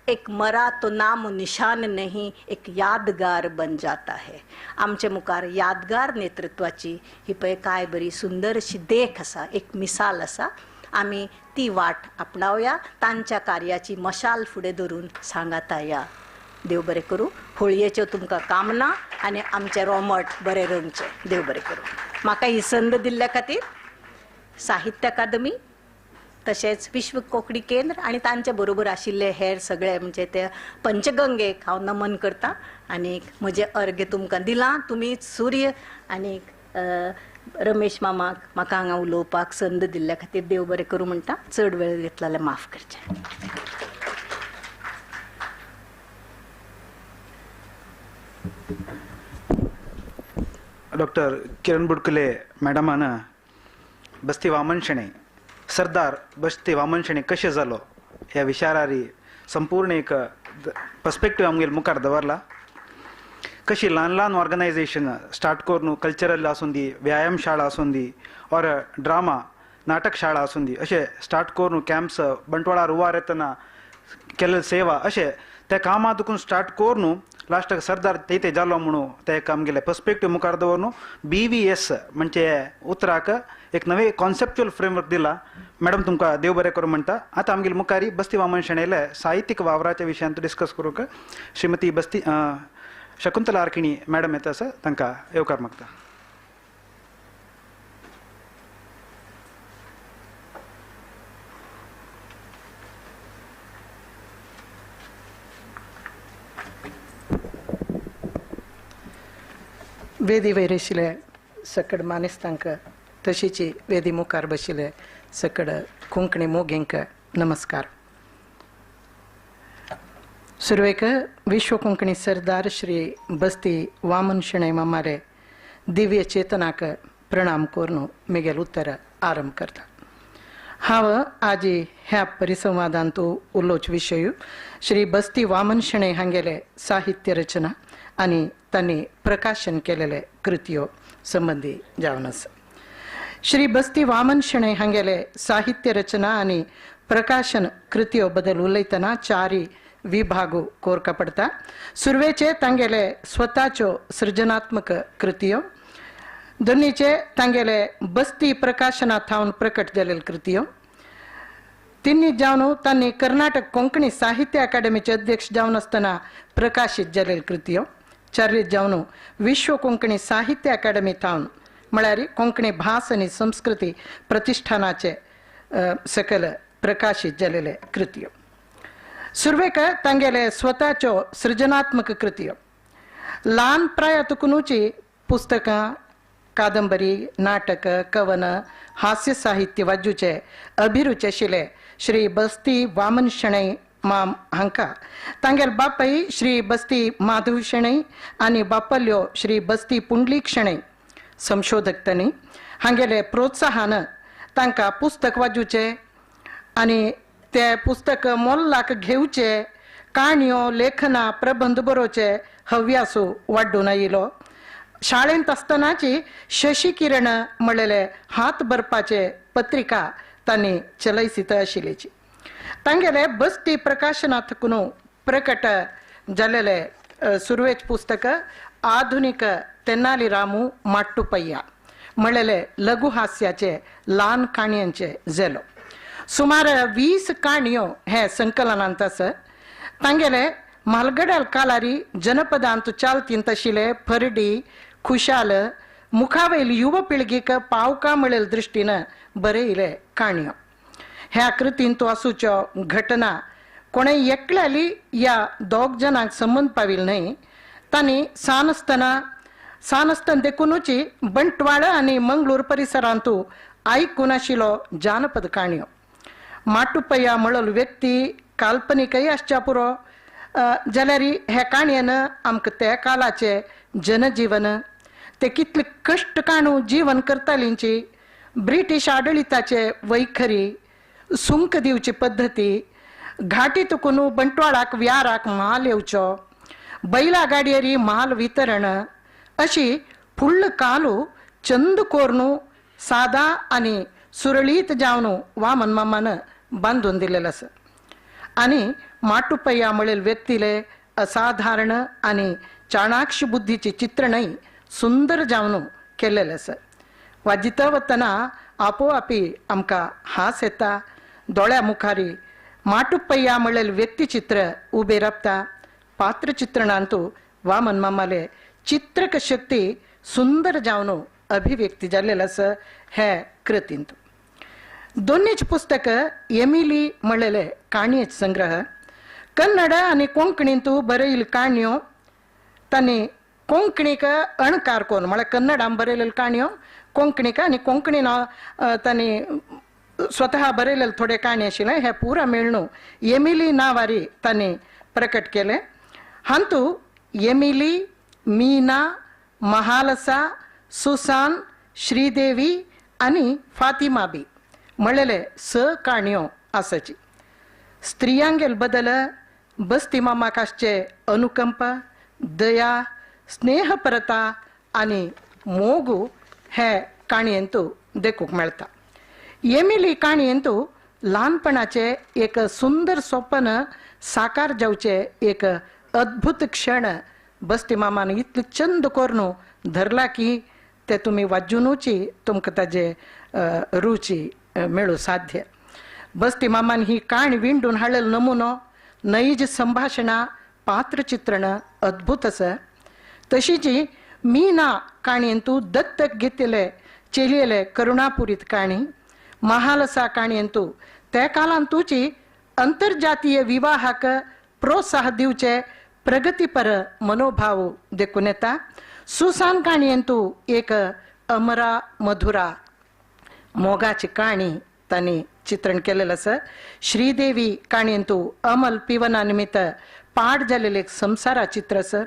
एक मरा तो नाम निशान नहीं, एक यादगार बन जाता है. आमचे मुखार यादगार नेतृत्वाची ही पळय काय बरी सुंदर अशी देख आसा, एक मिसाल आसा. आम्ही ती वाट आपणावया, तांच्या कार्याची मशाल फुडें धरून सांगाता या. देव बरें करूं. होळयेच्यो तुमकां कामना आनी आमचे रोमट बरें रंगचे. देव बरें करूं. म्हाका ही संद दिल्ल्या खातीर साहित्य अकादमी तशेंच विश्व कोंकणी केंद्र आनी तांचे बरोबर आशिल्ले हेर सगळे म्हणजे ते पंचगंगेक हांव नमन करतां आनीक म्हजें अर्घ्य तुमकां दिलां. तुमी सूर्य आनीक रमेश मामाक म्हाका हांगा उलोवपाक संद दिल्ल्या खातीर देव बरें करूं म्हणटा. चड वेळ घेतला जाल्यार माफ करचें. डॉक्टर किरण बुडकुले मॅडमान बस्ती वामन शेणे सरदार बस्ती वामन शेणे कशें जालो ह्या विचारारी संपूर्ण एक पर्स्पेक्टीव आमगेर मुखार दवरला. कशी ल्हान ल्हान ऑर्गनायझेशन स्टार्ट करून कल्चरल आसूं दी, व्यायाम शाळा आसूं दी, और ड्रामा नाटक शाळा आसूं दी, अशें स्टार्ट करून कॅम्प्स बंटवाळार उवार येतना केल्ले सेवा अशें त्या कामां देखून स्टार्ट करून लास्टाक सरदार ते जालो म्हणून ते आमगेले पर्स्पेक्टीव मुखार दवरून BVS म्हणजे उतराक एक नवे कॉन्सेप्च्युअल फ्रेमवर्क दिला. मॅडम तुमकां देव बरें करूं म्हणटा. आतां आमगेली मुखारी बस्ती वामन शेणेले साहित्यीक वावराच्या विशयांत डिस्कस करूंक श्रीमती बस्ती शकुंतला आर्किणी मॅडम येता आसा, तांकां येवकार मागता. वेदी वयर आशिल्ले सकड मानेस्तांक तशीची वेदी मुखार बशिल्ले सकड कोंकणी मोगींक नमस्कार. सुरवेक विश्व कोंकणी सरदार श्री बस्ती वामन शेणे मामारे दिव्य चेतनाक प्रणाम करून मेगेल उत्तर आरंभ करता. हांव आजी ह्या परिसंवादांत उलोवच विशय श्री बस्ती वामन शेणे हांगेले साहित्य रचना आनी तांणी प्रकाशन केलेले कृत्यो संबंधी जावन आसा. श्री बस्ती वामन शेणे हांगेले साहित्य रचना आनी प्रकाशन कृत्यो बद्दल उलयतना चारी विभागू कोरका पडटा. सुरवेचे तांगेले स्वताच्यो सृजनात्मक कृत्यो, दोनीचे तांगेले बस्ती प्रकाशनांत थावन प्रकट जालेले कृत्यो, तिन्नी जावन तांणी कर्नाटक कोंकणी साहित्य अकादमीचे अध्यक्ष जावन आसतना प्रकाशीत जालेले कृत्यो, चारीत जावन विश्व कोंकणी साहित्य अकादमी थावन म्हळ्यार कोंकणी भास आनी संस्कृती प्रतिष्ठानाचे सकल प्रकाशीत जालेले कृत्यो. सुरवेक तांगेले स्वताच्यो सृजनात्मक कृत्यो ल्हान प्रायातकुनूची पुस्तकां, कादंबरी, नाटक, कवन, हास्य साहित्य वाजूचे अभिरुची आशिल्ले श्री बस्ती वामन शेणे माम हांकां तांगेल बापाय श्री बस्ती माधव शेणे आनी बापल्यो श्री बस्ती पुंडलीक शेणे संशोधकतांनी हांगेले प्रोत्साहन तांकां पुस्तक वाजूचे आनी ते पुस्तक मोल्लाक घेवचे, काणयो, लेखनां, प्रबंध बरोवचे हव्यासू वाडून आयिल्लो. शाळेंत आसतनाची शशी किरण म्हणलेले हात बरपाचे पत्रिका तांणी चलयसित आशिल्लीची. तांगेले बस्ती प्रकाशनांतकून प्रकट जालेले सुरवेच पुस्तक आधुनिक तेनाली रामू माट्टुपय्या म्हणलेले लघु हास्याचे ल्हान काणयांचे झेलो. सुमार 20 काणयो हे संकलनांत आसा. तांगेले म्हालगड्याल कालारी जनपदांत चालतींत आशिल्ले फरडी, खुशाल, मुखावयल युव पिळगेक पावका मिळेल दृश्टीन बरयले काणयो. ह्या कृतींत आसूच्यो घटना कोणेय एकल्याली या दोग जनांक संबंध पाविल न्हय. तांणी सानस्तना देखूनची बंटवाळ आनी मंगळूर परिसरांत आयकून आशिल्लो जानपद काणयो. माटुपय्या म्हणल व्यक्ती काल्पनिकय आसच्या पुरो जाल्यार हे काणयेन आमकां त्या कालाचे जनजीवन, ते कितले कश्ट काणू जीवन करतालींची, ब्रिटीश आडळिताचे वैखरी, सुंक दिवची पद्दती, घाटीतून बंटवाळाक व्याराक माल येवचो, बैला गाडयेरी माल वितरण, अशी फुडल कालू चंद कोरून सादा आनी सुरळीत जावन वामन मामान बांधून दिलेलो आसा. आनी माटुपय्या म्हणेल व्यक्तीले असाधारण आनी चाणाक्ष बुद्धीची चित्रणय सुंदर जावन केलेले आसा. वाजिता वतना आपोआपी आमकां हांस येता. दोळ्या मुखारी माटुप्पय्या म्हणलेले व्यक्तिचित्र उबे राबता. पात्रचित्रणांतू वामन मामाले चित्रक शक्ती सुंदर जावन अभिव्यक्ती जाल्लेलो आसा हे कृतींत. दोनीच पुस्तक एमिली म्हणलेले काणयेचे संग्रह कन्नड आनी कोंकणींतू बरयिल्ल्यो काणयो तांणी कोंकणीक अणकार कोन्न म्हळ्यार कन्नडान बरयलेल्यो काणयो कोंकणीक आनी कोंकणीन तांणी स्वता बरयलेले थोडे काणी आशिल्ले हे पुरा मेळून एमिली नांवारी तांणी प्रकट केले. हातू एमिली, मीना, महालसा, सुसान, श्रीदेवी आनी फातिमा बी म्हणलेले 6 काणयो आसाची. स्त्रियांगेल बदल बस्ती मामाकाशचे अनुकंप, दया, स्नेहपरता आनी मोगू हे काणयेंतू देखूंक मेळटा. एमिली काणयेंतू ल्हानपणाचे एक सुंदर स्वप्न साकार जावचे एक अद्भुत क्षण बस्ती मामान इतले चंद करून धरला की ते तुमी वाजूनूची तुमकां ताजे रुची मेळू साध्य. बस्ती मामान ही काणी विंडून हाडलेलो नमुनो, नैज संभाशणां, पात्रचित्रण अद्भुत आसा. तशीची मीना काणयेंतू दत्तक घेतिल्ले चेलयेले करुणापुरीत काणी, महालसा काणयेंतू त्या कालांतूची अंतर्जातीय विवाहाक प्रोत्साह दिवचे प्रगतीपर मनोभाव देखून येता. सुसान काणयेंतू एक अमरा मधुरा मोगाची काणी तांणी चित्रण केलेलं आसा. श्रीदेवी काणयेंतू अमल पिवना निमित्त पाड जालेले एक संसारा चित्र आसा.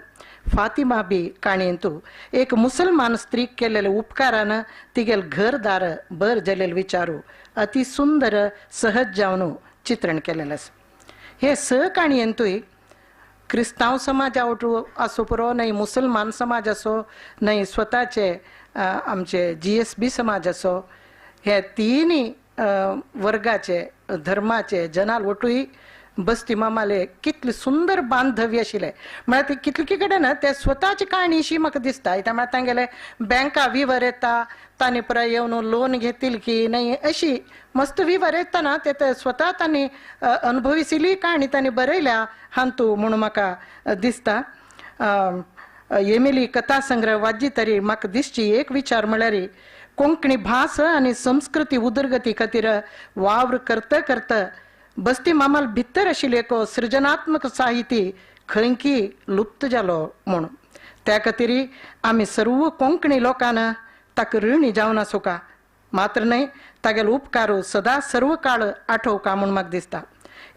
फातिमा बी काणयेंतू एक मुसलमान स्त्रीक केलेले उपकारान तिगेल घरदार बर जालेले विचारू अति सुंदर सहज जावन चित्रण केलेलं आसा. हे 6 काणयेंतूय क्रिस्तांव समाज आसो पुरो नाही मुसलमान समाज असो नाही स्वताचे आमचे GSB समाज असो हे तिनी वर्गाचे धर्माचे जनाल वटूय बस्ती मामाले कितले सुंदर बांधव्य आशिल्ले. म्हळ्यार ते कितले कडेन ते स्वताची काणी शी म्हाका दिसता. म्हळ्यार तांगेले बँका विवर येता तांणी पुराय येवन लोन घेतील की नाही अशी मस्त विवर येतना ते स्वता तांणी अनुभविसिल्ली काणी तांणी बरयल्या हांतू म्हणून म्हाका दिसता. एमिली कथा संग्रह वाजी तरी म्हाका दिसची एक विचार म्हळ्यार कोंकणी भास आनी संस्कृती उदरगती खातीर वावर करता करता बस्ती मामाल भितर आशिल्लो एक सृजनात्मक साहिती खंयकी लुप्त जालो म्हणून. त्या खातीर आमी सर्व कोंकणी लोकांन ताका ऋणी जावन आसूं का मात्र न्हय तागेलो उपकारू सदां सर्व काळ आठोवका म्हूण म्हाका दिसता.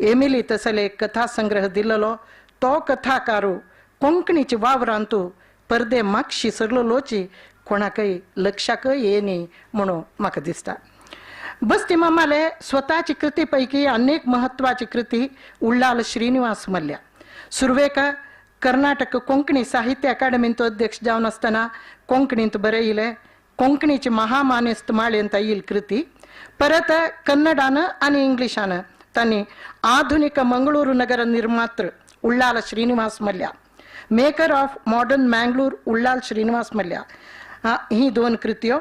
एमिली तसले एक कथा संग्रह दिल्लो तो कथाकारू कोंकणीचे वावरांतू परदे मागशी सरलोची कोणाकय लक्षाकय येनी म्हणून म्हाका दिसता. बस्ती मामाले स्वताची कृती पैकी अनेक महत्वाची कृती उल्लाल श्रीनिवास मल्ल्या. सुरवेक कर्नाटक कोंकणी साहित्य अकादमींत अध्यक्ष जावन आसतना कोंकणींत बरयिल्ले कोंकणीची महामानेस्त माळेंत येईल कृती. परत कन्नडान आनी इंग्लिशान तांणी आधुनिक मंगळूरू नगर निर्मात्र Ullal Srinivas Mallya, maker of modern Mangalore Ullal Srinivas Mallya ही 2 कृत्यो.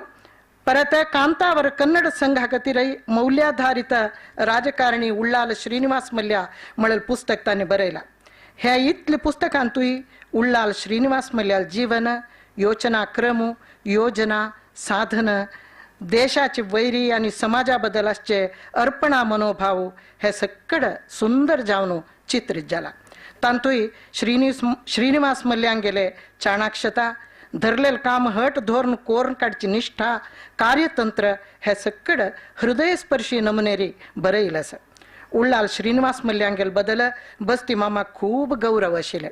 परत कांतावर कन्नड संघा खातीरय मौल्याधारित राजकारणी उल्लाल श्रीनिवास मल्ल्या म्हणलें पुस्तक तांणी बरयलां. ह्या इतल्या पुस्तकांतूय उल्लाल श्रीनिवास मल्ल्या जीवन, योचना क्रम, योजना, साधन, देशाचे वैरी आनी समाजा बद्दल आसचे अर्पणा मनोभाव हे सकड सुंदर जावन चित्रीत जाला. तांतूय श्रीनिवास मल्ल्यान गेले चाणाक्षता, धरलेलं काम हट धोरण कोरून काडची निष्ठा, कार्यतंत्र हे सकड हृदयस्पर्शी नमुनेरी बरयिल्लें आसा. उल्लाल श्रीनिवास मल्यांगेल बदल बस्ती मामा खूब गौरव आशिल्ले.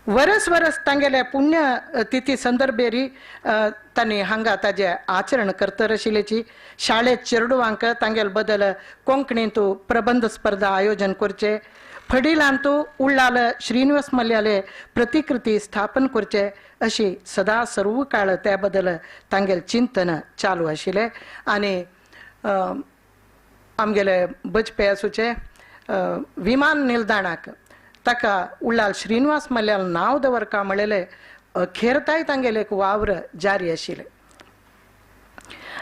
वरस वरस तांगेले पुण्य तिथी संदर्भेरी तांणी हांगा ताजे आचरण करतर आशिल्लेची. शाळेत चेडवांक तांगेल बदल कोंकणींतू प्रबंध स्पर्धा आयोजन करचे. फडिलांतू उल्लाल श्रीनिवास मल्ल्याले प्रतिकृती स्थापन करचे अशी सदा सर्व काळ त्या बदल तांगेल चिंतन चालू आशिल्ले. आनी आमगेले बजपे आसूचे विमान निल्दाणाक ताका उल्लाल श्रीनिवास मल्ल्याल नांव दवरका म्हणलेले अखेरताय तांगेले एक वावर जारी आशिल्ले.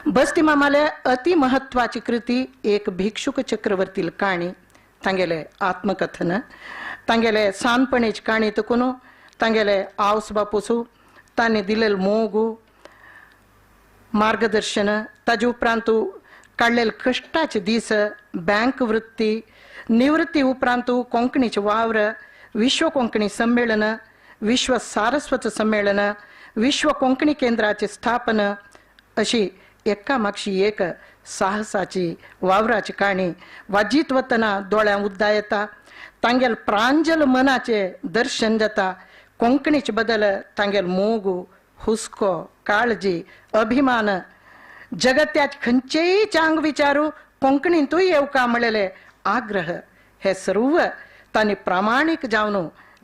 बस्ती मामाले अति महत्वाची कृती एक भिक्षुक चक्रवर्तील काणी तांगेले आत्मकथन तांगेले सानपणीची काणी तकुनो तांगेले आवस बापूसू तांणी दिलेल मोगू मार्गदर्शन ताजे उपरांत काडलेले कष्टाचे दीस बँक वृत्ती निवृत्ती उपरांत कोंकणीचे वावर विश्व कोंकणी संमेलन विश्व सारस्वत संमेलन विश्व कोंकणी केंद्राची स्थापना अशी एका मागशी एक साहसाची वावराची काणी वाजीत वतना दोळ्यां उद्दा येता तांगेल प्रांजल मनाचे दर्शन जाता कोंकणीचे बदल तांगेल मोगू हुस्को काळजी अभिमान जगत्याचे खंयचेय चांग विचारू कोंकणींतूय येवका म्हणलेले आग्रह हे सर्व तांणी प्रामाणीक जावन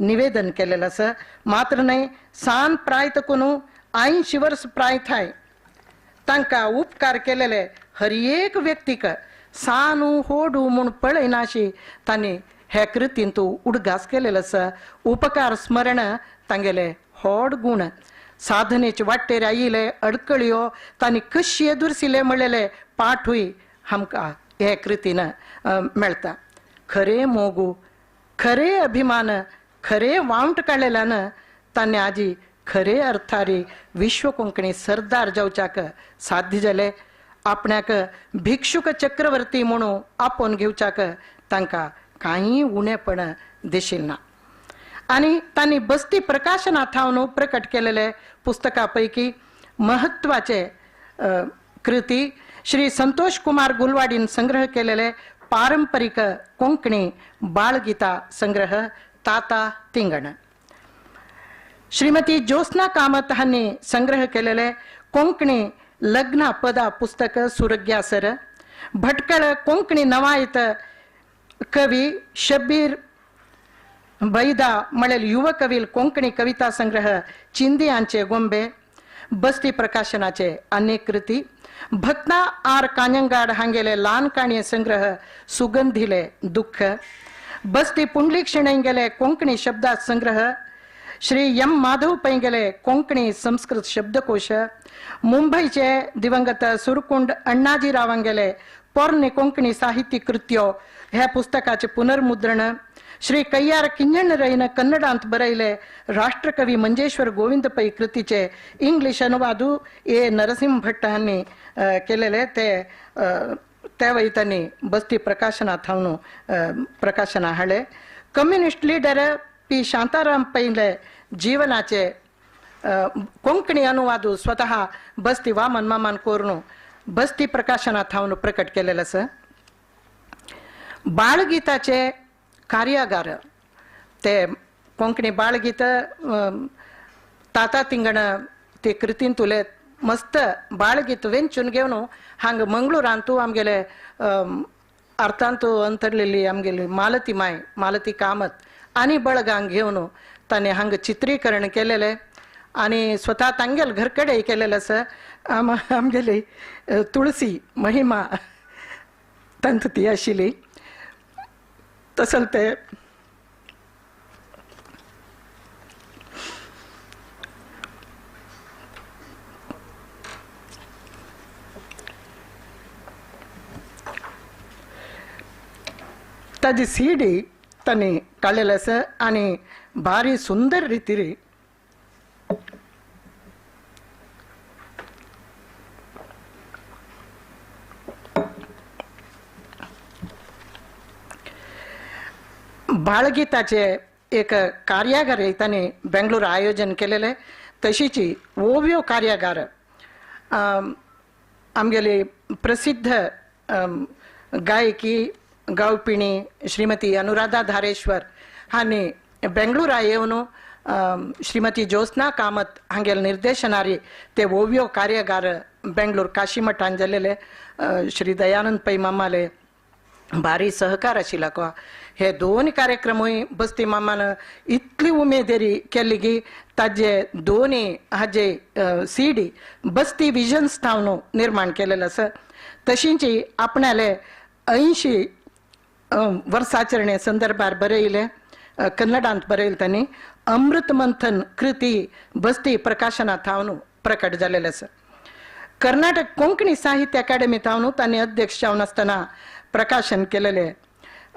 निवेदन केलेलं आसा मात्र नाही सान प्राय तकून 80 वर्स प्राय थाय तांकां उपकार केलेले हर एक व्यक्तीक सानू होडू म्हूण पळयनाशी तांणी हे कृतींत उडगास केलेलो आसा उपकार स्मरण तांगेले होड गुण साधनेचे वाटेर आयिल्ले अडकळ्यो तांणी कशी एदुरसिले म्हणलेले पाठूय आमकां हे कृतीन मेळटा खरे मोगू खरे अभिमान खरे वावंट काडलेल्यान तांणी आजी खरे अर्थारी विश्व कोंकणी सरदार जावच्याक साध्य जाले आपणाक भिक्षुक चक्रवर्ती म्हणून आपोवन घेवच्याक तांकां कांय उणेपण दिशिल्लें ना आनी तांणी बस्ती प्रकाशनाथावन प्रकट केलेले पुस्तकां पैकी महत्वाचे कृती श्री संतोष कुमार गुलवाडीन संग्रह केलेले पारंपरिक कोंकणी बाळगिता संग्रह ताता तिंगण श्रीमती ज्योत्स्ना कामत हांनी संग्रह केलेले कोंकणी लग्न पदा पुस्तक सुरग्यासर भटकळ कोंकणी नवायत कवी शब्बीर बैदा म्हणेल युव कवील कोंकणी कविता संग्रह चिंदियांचे गोंबे बस्ती प्रकाशनाचे अनेक कृती भक्ता आर कांजंगाड हांगेले ल्हान काणये संग्रह सुगंधिले दुःख बस्ती पुंडलीक शेणैंगेले कोंकणी शब्दा संग्रह श्री एम माधव पैंगेले कोंकणी संस्कृत शब्दकोश मुंबईचे दिवंगत सुरकुंड अण्णाजी रावांगेले पोरणे कोंकणी साहित्य कृत्यो ह्या पुस्तकाचे पुनर्मुद्रण श्री कय्यार किंजण रईन कन्नडांत बरयले राष्ट्रकवी मंजेश्वर गोविंद पै कृतीचे इंग्लिश अनुवादू ए नरसिंह भट्ट हांनी केलेले ते वयतांनी बस्ती प्रकाशनात हांव प्रकाशना हाडले कम्युनिस्ट लीडर पी शांताराम पैले जीवनाचे कोंकणी अनुवादू स्वतः बस्ती वामन मामान कोरून बस्ती प्रकाशनात हांव प्रकट केलेले आसा बाळगीताचे कार्यागार ते कोंकणी बाळगीत ताता तिंगण ते कृतीन तुले मस्त बाळगीत वेंचून घेवन हांग मंगळुरांतू आमगेले अर्थांतू अंतरलेली आमगेली मालती माय मालती कामत आनी बळगांक घेवन ताणें हांग चित्रीकरण केलेले आनी स्वता तांगेल घरकडे केलेले आसा आमगेली तुळसी महिमा तंत ती आशिल्ली तसल ते ताजी सीडी तांणी काडलेले आसा आनी भारी सुंदर रितीरी बाळगीताचे एक कार्यागार तांणी बेंगलोर आयोजन केलेले तशीची ओव्यो कार्यागार आमगेली प्रसिद्ध गायकी गावपिणी श्रीमती अनुराधा धारेश्वर हांणी बेंगलोरा येवन श्रीमती ज्योत्स्ना कामत हांगेल निर्देशनारी ते ओव्यो कार्यागार बेंगलोर काशीमठान जाल्लेले श्री दयानंद पै मामाले भारी सहकार आशिल्लो को हे दोन कार्यक्रमूय बस्ती मामान इतली उमेदेरी केल्ली की ताजे दोन्ही हाजे सीडी बस्ती विजन्स थावन निर्माण केलेलो आसा तशींची आपणाले 80 वर्साचरणे संदर्भार बरयले कन्नडांत बरयले तांणी अमृत मंथन कृती बस्ती प्रकाशनात थावन प्रकट जालेले आसा कर्नाटक कोंकणी साहित्य अकादमीत हांव तांणी अध्यक्ष जावन आसतना प्रकाशन केलेले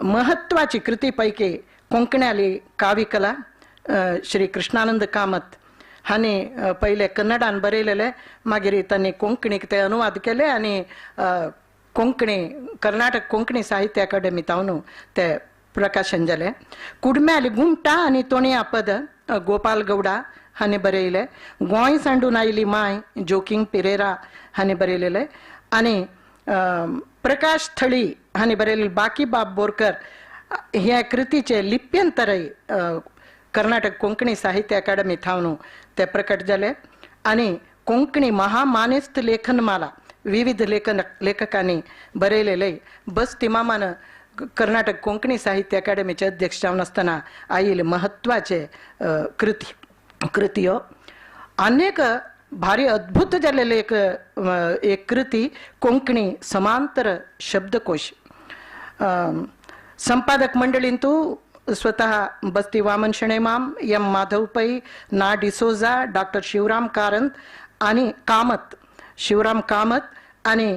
महत्वाची कृतीपैकी कोंकण्याली काव्यकला श्री कृष्णानंद कामत हांणी पहिले कन्नडान बरयलेले, मागीर तांणी कोंकणीक ते अनुवाद केले आनी कोंकणी कर्नाटक कोंकणी साहित्य अकादमीत हांव ते प्रकाशन जाले. कुडम्याली घुमटा आनी तोणया पद गोपाल गौडा हांणी बरयले. गोंय सांडून आयली माय जोकिंग पिरेरा हांणी बरयलेले आनी प्रकाश थळी हांणी बरयलेले बाकी बाब बोरकर ह्या कृतीचे लिप्यंतरय कर्नाटक कोंकणी साहित्य अकादमीत हांव ते प्रकट जाले. आनी कोंकणी महामानेस्त लेखनमाला विविध लेखकांनी बरयलेले बस्ती मामान कर्नाटक कोंकणी साहित्य अकादमीचे अध्यक्ष जावन आसतना आयिल्ले महत्वाचे कृत्यो. अनेक भारी अद्भुत जालेले एक कृती कोंकणी समांतर शब्दकोश. संपादक मंडळींतू स्वतः बस्ती वामन शेणे माम, एम माधव पै, ना डिसोजा, डॉक्टर शिवराम कामत आणि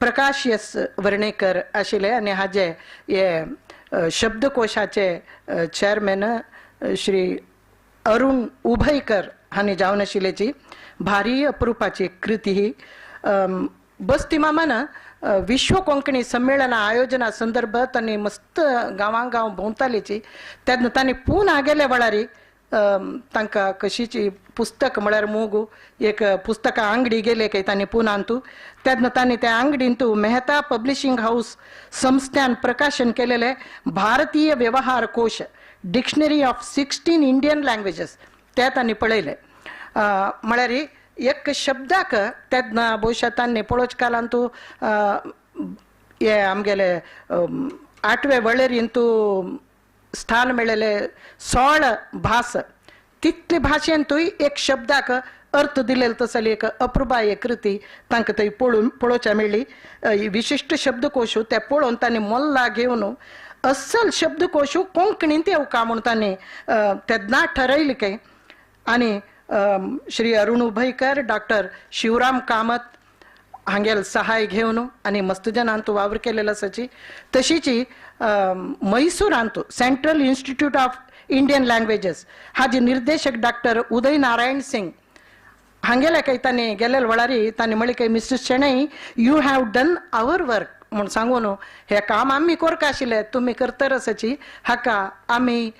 प्रकाश यस वर्णेकर आशिल्ले आनी हाजे हे शब्दकोशाचे चेअरमॅन श्री अरुण उभयकर हांणी जावन आशिल्लेची भारी अप्रुपाची कृती ही. बस्ती मामान विश्व कोंकणी संमेलना आयोजना संदर्भ तांणी मस्त गांवांगांव भोंवतालीची. तेन्ना तांणी पुना गेले वेळारी तांकां कशीची पुस्तक म्हळ्यार मोगू एक पुस्तकां अंगडी गेले की तांणी पुनांतू. तेन्ना तांणी त्या अंगडींतू मेहता पब्लिशिंग हाऊस संस्थ्यान प्रकाशन केलेले भारतीय व्यवहार कोश डिक्शनरी ऑफ 16 इंडियन लँग्वेजेस ते तांणी पळयले. म्हळ्यार एक शब्दाक तेन्ना भविष्यात तांणी पळोवचे कालांतू हे आमगेले 8वे वळेरींतू स्थान मेळिल्ले 16 भास तितले भाशेंतूय एक शब्दाक अर्थ दिलेलो तसली एक अप्रुबाय कृती तांकां थंय पळोवच्या मेळ्ळी. विशिष्ट शब्दकोश ते पळोवन तांणी मोल्ला घेवन अस्सल शब्दकोश कोंकणींत येवका म्हूण तांणी तेन्ना ठरयलें काय. आनी श्री अरुण उभयकर, डॉक्टर शिवराम कामत हांगेल सहाय घेवन आनी मस्त जनांतू वावर केलेलो आसाची. तशीची मैसूरांतू central institute of Indian languages हाजे निर्देशक डॉक्टर उदय नारायण सिंग हांगेले काही तांणी गेले वेळारी तांणी म्हळें की mister Shenoy you have done our work म्हूण सांगून हे काम आमी करता आशिल्ले तुमी करतर आसाची हाका आमी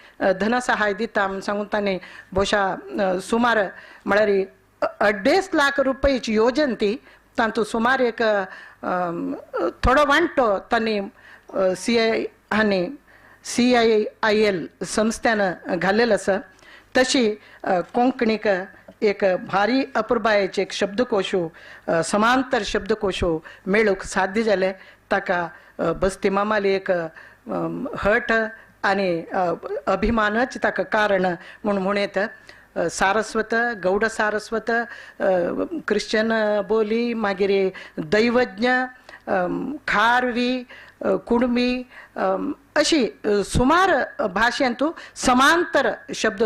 धनसहाय दिता म्हूण सांगून तांणी भोशा सुमार म्हळ्यार 2.5 लाख रुपयाची योजन ती तांतू सुमार एक थोडो वांटो तांणी CIIL संस्थेन घाल्लेलो आसा. तशी कोंकणीक एक भारी अप्रुबायेचे एक शब्दकोश समांतर शब्दकोश मेळूंक साध्य जाले. ताका बस्ती मामाली एक हट आनी अभिमानच ताका कारण म्हूण म्हणत. सारस्वत, गौड सारस्वत, क्रिश्चन बोली, मागीर दैवज्ञ, खारवी, कुणबी अशी सुमार भाशेंतू समांतर शब्द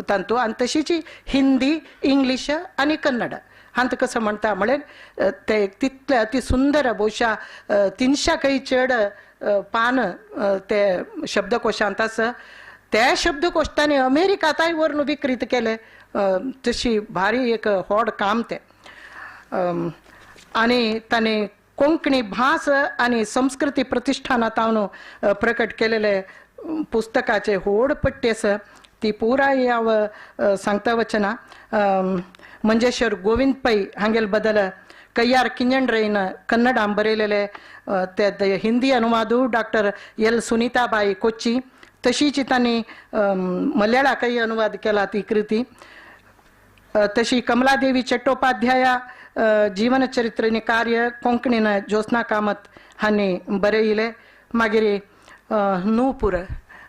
तांतू आनी तशीची हिंदी, इंग्लिश आनी कन्नड हांत कसं म्हणटा म्हळ्यार ते तितले अति सुंदर भोशा 300 चड पान ते शब्दकोशांत आसा. त्या शब्दकोश तांणी अमेरिकांतय व्हरून विक्रीत केले. तशी भारी एक व्हड काम ते. आनी तांणी कोंकणी भास आनी संस्कृती प्रतिष्ठानांत हांव प्रकट केलेले पुस्तकाचे व्हड पट्टी आसा ती पुराय हांव सांगता वचना. मंजेश्वर गोविंद पै हांगेल बदल कय्यार किंजण कन्नडान बरयलेले ते हिंदी अनुवादू डॉक्टर एल सुनीताबाई कोच्ची. तशीच तांणी मल्याळाकय अनुवाद केला ती कृती. तशी कमलादेवी चट्टोपाध्याया जीवनचरित्र कार्य कोंकणीन ज्योत्स्ना कामत हांणी बरयले. मागीर नूपूर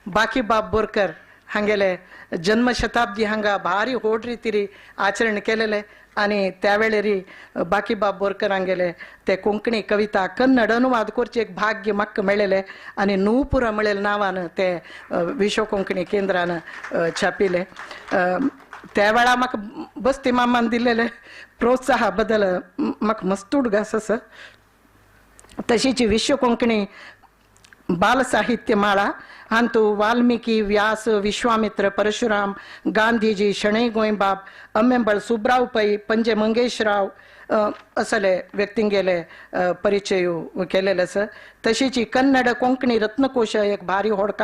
बाकी बाब बोरकर हांगेले जन्मशताब्दी हांगा भारी व्हड रितीरी आचरण केलेले आनी त्या वेळेरी बाकी बाब बोरकर हांगेले ते कोंकणी कविता कन्नड अनुवाद करचे एक भाग्य म्हाका मेळिल्लें आनी नूपूर म्हळेल्या नांवान ते विश्व कोंकणी केंद्रान छापिले. त्या वेळा म्हाका बस्ती मामान दिलेले प्रोत्साहा बद्दल म्हाका मस्त उडगास आसा. तशीच विश्व कोंकणी बाल साहित्य माळा हांतू वाल्मिकी, व्यास, विश्वामित्र, परशुराम, गांधीजी, शणै गोंयबाब, अम्मेंबळ सुब्राव पै, पंजे मंगेशराव असले व्यक्तींगेले परिचय केलेले आसा. तशीच कन्नड कोंकणी रत्नकोश एक भारी व्हड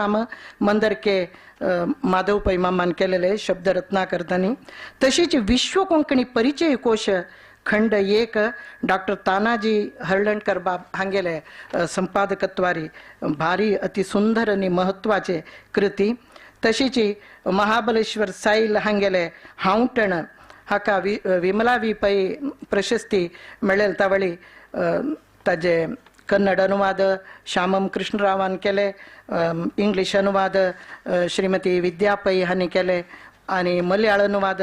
मंदरके माधव पै मामान केलेले शब्द रत्नाकरतांनी. तशीच विश्व कोंकणी परिचय कोश खंड 1 डॉक्टर तानाजी हर्ळणकर बाब हांगेले संपादकत्वारी भारी अति सुंदर आणि महत्वाचे कृती. तशीच महाबलेश्वर साईल हांगेले हांवटण हाका विमला वी पै प्रशस्ती मेळेल तावळी ताजे कन्नड अनुवाद श्यामम कृष्णरावान केले, इंग्लिश अनुवाद श्रीमती विद्या पै हांणी केले आणि मल्याळ अनुवाद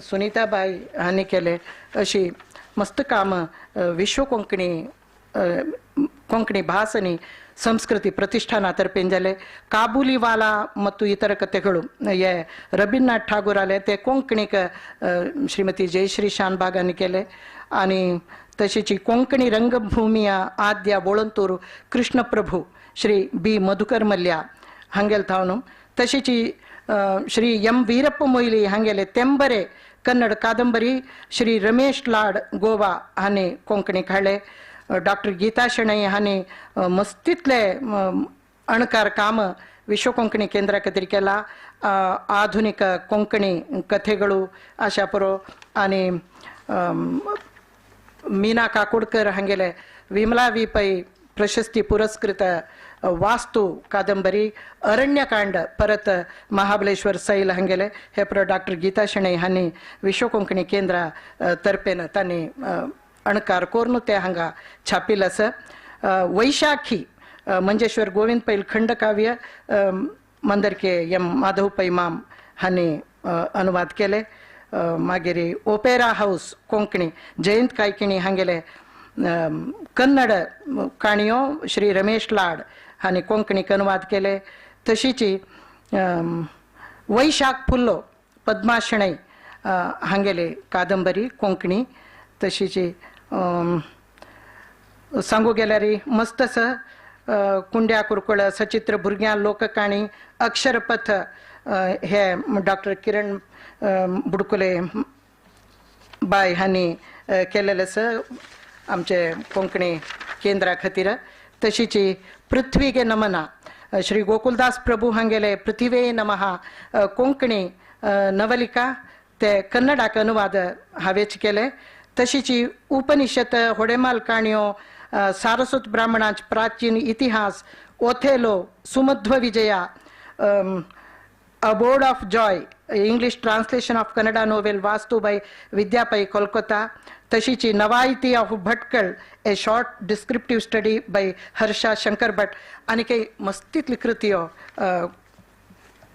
सुनीताबाई हांणी केले. अशी मस्त काम विश्व कोंकणी ಭಾಷೆ ಸಂಸ್ಕೃತಿ ಪ್ರತಿಷ್ಠಾನತರ್ಪೆ जाले. ಕಾಬೂಲಿವಾಲಾ ಮತ್ತು ಇತರ ಕಥೆಗಳು ये रवींद्रनाथ ठाकूर आले ते कोंकणीक श्रीमती जयश्री शानबाग हांणी केले. आणि तशीच कोंकणी रंगभूमी आद्या बोळंतूर कृष्णप्रभू श्री बी मधुकर मल्ल्या हांगेल थावन. तशीच श्री एम वीरप्प मोयली हांगेले तेंबरे कन्नड कादंबरी श्री रमेश लाड गोवा हांणी कोंकणीक हाडले. डॉक्टर गीता शणै हांणी मस्तीतले अणकार काम विश्व कोंकणी केंद्रा खातीर केला. आधुनिक कोंकणी कथेಗಳು अशा पुरो. आणि मीना काकोडकर हांगेले विमला वी पै प्रशस्ती पुरस्कृत वास्तू कादंबरी अरण्यकांड परत महाबलेश्वर सैल हांगेले हे पुरो डॉक्टर गीता शणै हांणी विश्व कोंकणी केंद्रा तर्फेन तांणी अणकार कोरून ते हांगा छापील आसा. वैशाखी मंजेश्वर गोविंद पैल खंडकाव्य मंदरके एम माधव पै माम हांणी अनुवाद केले. मागीर ओपेरा हाऊस कोंकणी जयंत कायकिणी हांगेले कन्नड काणयो श्री रमेश लाड हांणी कोंकणीक अनुवाद केले. तशीच वैशाख फुल्लो पद्मा शणै हांगेले कादंबरी कोंकणी. तशीच सांगू गेल्यार मस्त आसा. कुंड्या कुरकुळ सचित्र भुरग्यां लोककाणी अक्षरपथ हे डॉक्टर किरण बुडकुले बाय हांणी केलेले आसा आमचे कोंकणी केंद्रा खातीर. तशीच पृथ्वीगे नमना श्री गोकुलदास प्रभू हांगेले पृथ्वे नमहा कोंकणी नवलिका ते कन्नडाक अनुवाद हांवेच केले. तशीच उपनिषद होडेमाल काणयो सारस्वत ब्राह्मणांच प्राचीन इतिहास Othello Sumadhva Vijaya abode of joy English translation of Kannada novel Vastu by Vidya Pai Kolkata. तशीच Navayati of Bhatkal a short descriptive study by Harsha Shankar Bhat आणि काही मस्तीतली कृतीयो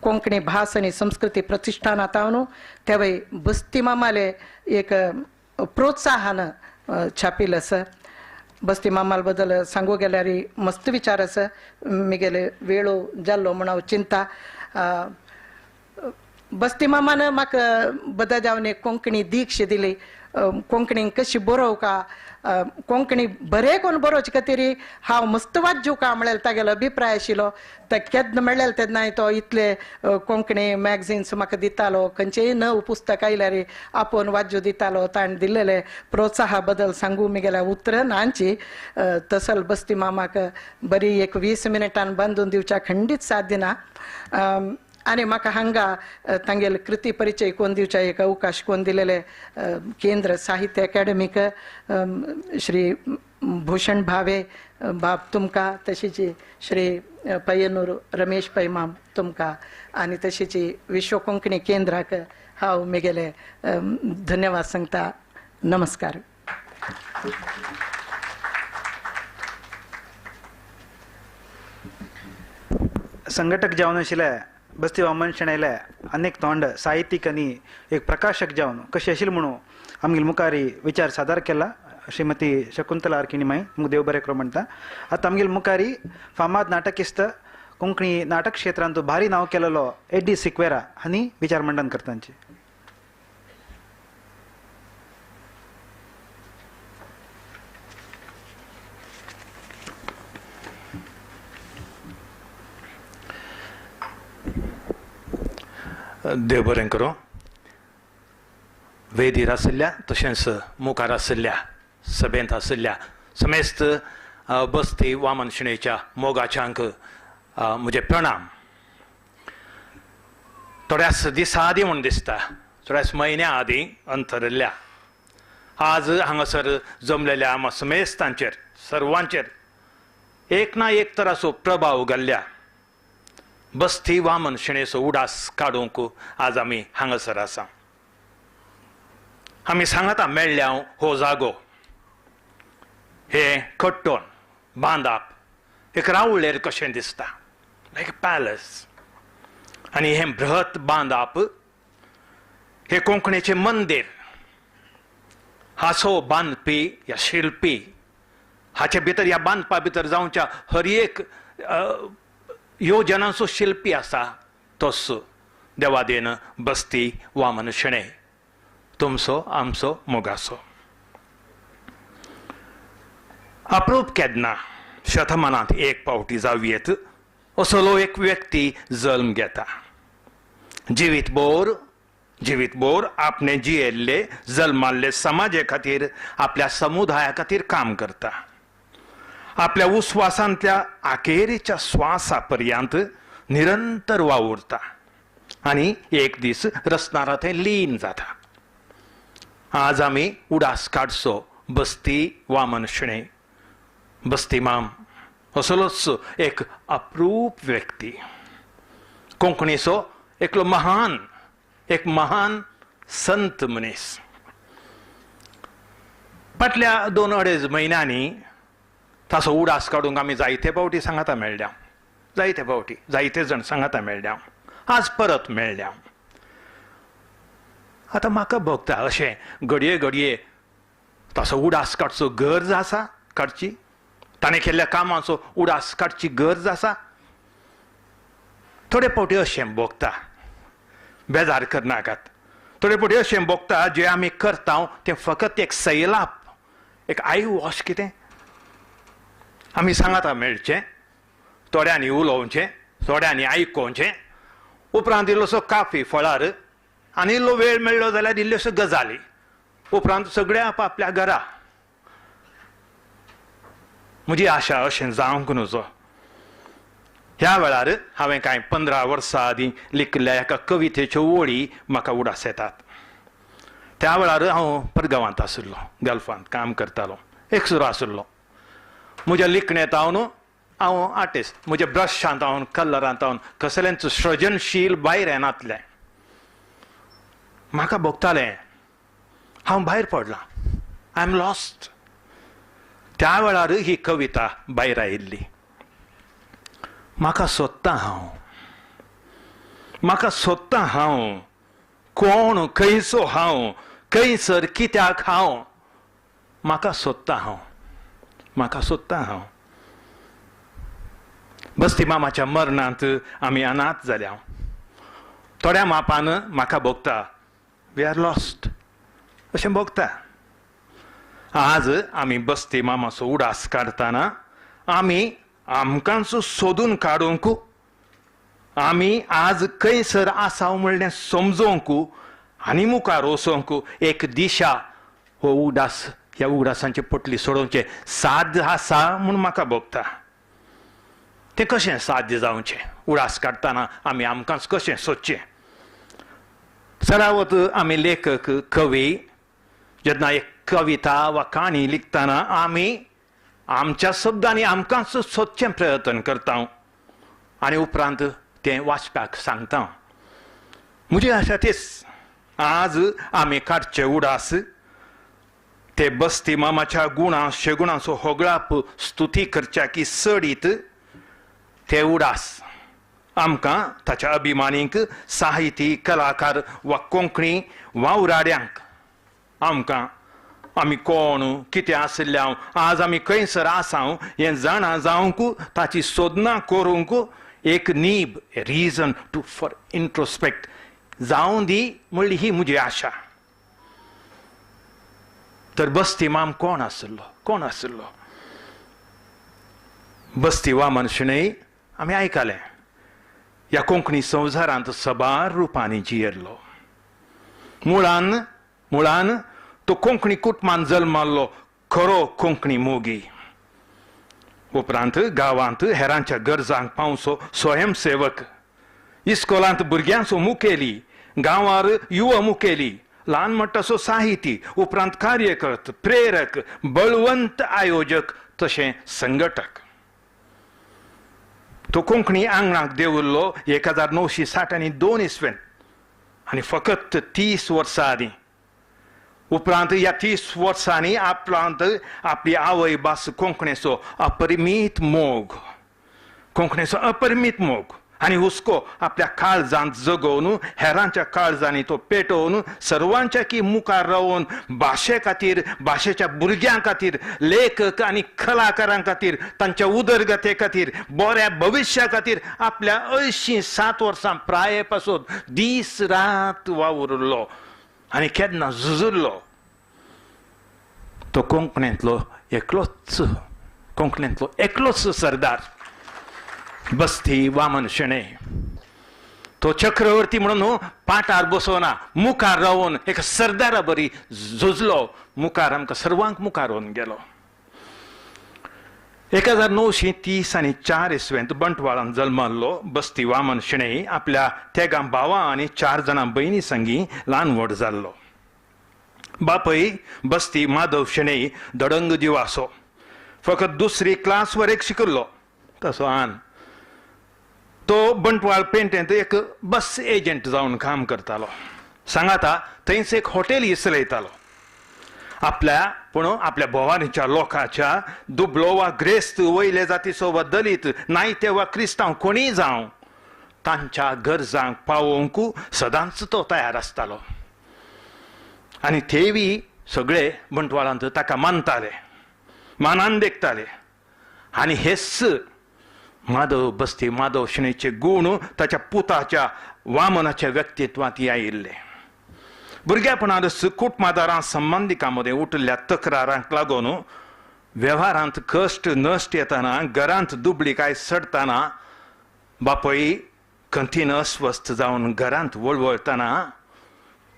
कोंकणी भास आणि संस्कृती प्रतिष्ठानात हांव तेव्हा बस्ती मामाले एक प्रोत्साहन छापील आसा. बस्ती मामाल बद्दल सांगू गेल्यार मस्त विचार आसा. मिगेले वेळो जाल्लो म्हण हांव चिंता. बस्ती मामान म्हाका बदा जावन एक कोंकणी दीक्ष दिली. कोंकणीक कशी बरोवका कोंकणी बरें कोण बरोवचे खातीर हांव मस्त वाजूका म्हळ्यार तागेलो अभिप्राय आशिल्लो. ते केन्ना मेळ्ळेले तेन्ना तो इतले कोंकणी मॅगझिन्स म्हाका दितालो. खंयचेय नव पुस्तक आयल्यार आपोवन वाजू दितालो. ताणें दिल्लेले प्रोत्साहा बद्दल सांगू म्हगेल्या उतरां नांची तसल बस्ती मामाक बरी एक 20 मिनटान बांदून दिवच्या खंडीत साध्य ना. आणि म्हाका हांगा तांगेले कृती परिचय कोण दिवच्या एक अवकाश कोण दिलेले केंद्र साहित्य अकादमीक श्री भूषण भावे बाब तुमकां. तशीच श्री पय्यनूर रमेश पै माम तुमकां. आणि तशीच विश्व कोंकणी केंद्राक हांव म्हगेले धन्यवाद सांगता. नमस्कार. संघटक जावन आशिल्ले बस्ती वामन शेणयले अनेक तोंड साहित्यीक आनी एक प्रकाशक जावन कशी आशिल्ली म्हणून आमगेले मुखारी विचार सादर केला श्रीमती शकुंतला आर्किणी माई तुमकां देव बरें करूं म्हणटा. आतां आमगेले मुखारी फामाद नाटकिस्त कोंकणी नाटक क्षेत्रांत भारी नांव केलेलो एडी सिक्वेरा हांणी विचार मंडन करतांचे. देव बरें करूं. वेदीर आशिल्ल्या तशेंच मुखार आशिल्ल्या सभेंत आशिल्ल्या समेस्त बस्ती वामन शिणेच्या मोगाच्यांक म्हजे प्रणाम. थोड्याच दिसां आदीं म्हूण दिसता, थोड्याच म्हयन्या आदीं अंतरल्या आज हांगासर जमलेल्या आम्हा समेस्तांचेर सर्वांचेर एक ना एक तराचो प्रभाव घाल्ल्या बस्ती वामन शिणेचो उडास काडूंक आज आमी हांगासर आसा. आमी सांगता मेळ्ळ्या हो जागो हे कट्टोन बांदप एक रावळेर कशें दिसता, लायक पॅलस. आनी हें बृहत बांदप हे कोंकणीचें मंदीर हाचो बांदपी या शिल्पी हाचे भितर ह्या बांदपा भितर जावच्या हर एक योजनांचो शिल्पी आसा तोच देवादेन बस्ती वामन शिणे, तुमचो आमचो मोगाचो. अप्रूप केन्ना शतमानांत एक पावटी जावयेत असलो एक व्यक्ती जल्म घेता. जिवीतभर आपणे जियेल्ले जल्माल्ले समाजे खातीर आपल्या समुदाया खातीर काम करता. आपल्या उस्वासांतल्या आखेरीच्या श्वासा पर्यंत निरंतर वावुरता आनी एक दीस रचणारा थंय लीन जाता. आज आमी उडास काडचो बस्ती वामन शिणे. बस्ती माम असलोच एक अप्रूप व्यक्ती, कोंकणीचो एकलो एक महान संत मनीस. फाटल्या 2-2.5 म्हयन्यांनी ताचो उडास काडूंक आमी जायते फावटी सांगता मेळ्ळ्या, जायते जण सांगता मेळ्ळ्या, आज परत मेळ्ळ्या. आतां म्हाका भोगता अशें घडये ताचो उडास काडचो गरज आसा काडची, ताणें केल्ल्या कामाचो उडास काडची गरज आसा. थोडे फावटी अशें भोगता, बेजार करनाकात. थोडे फावटी अशें भोगता जें आमी करता तें फकत एक सैलाप, एक आय वॉश कितें. आमी सांगता मेळचें, थोड्यांनी उलोवचें, थोड्यांनी आयकोवचें, उपरांत इल्लोसो काफी फळार आनी इल्लो वेळ मेळ्ळो जाल्यार इल्ल्योश्यो गजाली, उपरांत सगळे आपल्या घरा. म्हजी आशा अशें जावंक नजो. ह्या वेळार हांवें कांय 15 वर्सां आदीं लिखिल्ल्या एका कवितेच्यो वळी म्हाका उडास येतात. त्या वेळार हांव परगांवांत आशिल्लो, गल्फांत काम करतालो, एकसुरो आशिल्लो. म्हज्या लिखणेंत हांव आर्टिस्ट, म्हज्या ब्रशांत हांव कलरांत हांव कसलेंच सृजनशील भायर येनातलें. म्हाका भोगतालें हांव भायर पडलां, आय एम लॉस्ट. त्या वेळार ही कविता भायर आयिल्ली. म्हाका सोदता हांव कोण, खंयचो हांव, खंयसर, कित्याक हांव. म्हाका सोदता हांव. बस्ती मामाच्या मरणांत आमी अनाथ जाल्या. थोड्या मापान म्हाका भोगता वी आर लॉस्ट अशें भोगता. आज आमी बस्ती मामाचो उडास काडटाना आमी आमकांच सोदून काडूंक, आमी आज खंयसर आसाव म्हणलें समजोवंक आनी मुखार वचोंक एक दिशा हो उडास, ह्या उडासांची पटली सोडोवचें साध्य आसा म्हूण म्हाका भोगता. तें कशें साध्य जावचें? उडास काडटाना आमी आमकांच कशें सोदचें? सरावत आमी लेखक, कवी जेन्ना एक कविता वा काणी लिखतना आमी आमच्या शब्दांनी आमकांच सोदचें प्रयत्न करता आनी उपरांत तें वाचप्याक सांगता. म्हजी आशा तेच, आज आमी काडचे उडास ते बस्ती मामाच्या गुणां शेगुणांचो होगळाप स्तुती करच्या सडीत ते उडास आमकां ताच्या अभिमानीक साहिती, कलाकार वा कोंकणी वावराड्यांक आमकां आमी कोण, कितें आशिल्ल्या, आज आमी खंयसर आसाव हें जाणा जावंक, ताची सोदना करूंक एक नीब, रिजन टू फॉर इंट्रोस्पेक्ट जावं दी म्हणली ही म्हजी आशा. तर बस्ती माम कोण आशिल्लो? बस्ती वामन शिणे आमी आयकलें. ह्या कोंकणी संवसारांत सबार रुपांनी जियेरलो. मुळान तो कोंकणी कुटुंबांत जल्माल्लो खरो कोंकणी मोगी. उपरांत गांवांत हेरांच्या गरजांक पावचो स्वयंसेवक, इस्कोलांत भुरग्यांचो मुखेली, गांवार युवा मुखेली, ल्हान मोठो साहिती, उपरांत कार्यकर्त, प्रेरक, बळवंत आयोजक तशें संघटक. तो कोंकणी आंगणाक देंवल्लो 1962 इसवेंत आनी फकत 30 वर्सां आदीं. उपरांत ह्या 30 वर्सांनी आपली आवय भास कोंकणीचो अपरिमीत मोग आनी हुस्को आपल्या काळजांत जगोवन हेरांच्या काळजांनी तो पेटोवन सर्वांच्या की मुखार रावन भाशे खातीर, भाशेच्या भुरग्यां खातीर, लेखक आनी कलाकारां खातीर, तांच्या उदरगते खातीर, बऱ्या भविश्या खातीर आपल्या 87 वर्सां प्राये पासून दीस रात वावुरलो आनी केन्ना झुजलो. तो कोंकणींतलो एकलोच सरदार बस्ती वामन शेणै. तो चक्रवर्ती म्हणून पाटार बसोना, मुखार रावन एक सरदारा बरी झुजलो, मुखार आमकां सर्वांक मुखार व्हरून गेलो. 1934 इसवेंत बंटवाळांत जल्माल्लो बस्ती वामन शेणै आपल्या तेगा भावां आनी 4 जाणां भयणी संगी ल्हान व्हड जाल्लो. बापय बस्ती माधव शेणै दडंग जिवासो, फकत 2री क्लास वरेक शिकल्लो. तसो आन तो बंटवाळ पेंटेंत एक बस एजंट जावन काम करतालो. सांगाता थंयच एक हॉटेल चलयतालो. आपल्या भोवानीच्या लोकांच्या दुबळो वा ग्रेस्त, वयले जातीचो वा दलीत, नायते वा क्रिस्तांव कोणीय जावं, तांच्या गरजांक पावोवंक सदांच तो तयार आसतालो. आनी तेवूय सगळे बंटवाळांत ताका मानताले, मानान देखताले. आनी हेच बस्ती माधव शेणैचे गुण ताच्या पुताच्या वामनाच्या व्यक्तित्वांत आयिल्ले. भुरग्यापणानच कुटुंबादारां संबंदिकां मदें उठिल्ल्या तक्रारांक लागून वेव्हारांत कश्ट नश्ट येताना, घरांत दुबळीकाय सडताना, बापय खंतीन अस्वस्थ जावन घरांत वळवळताना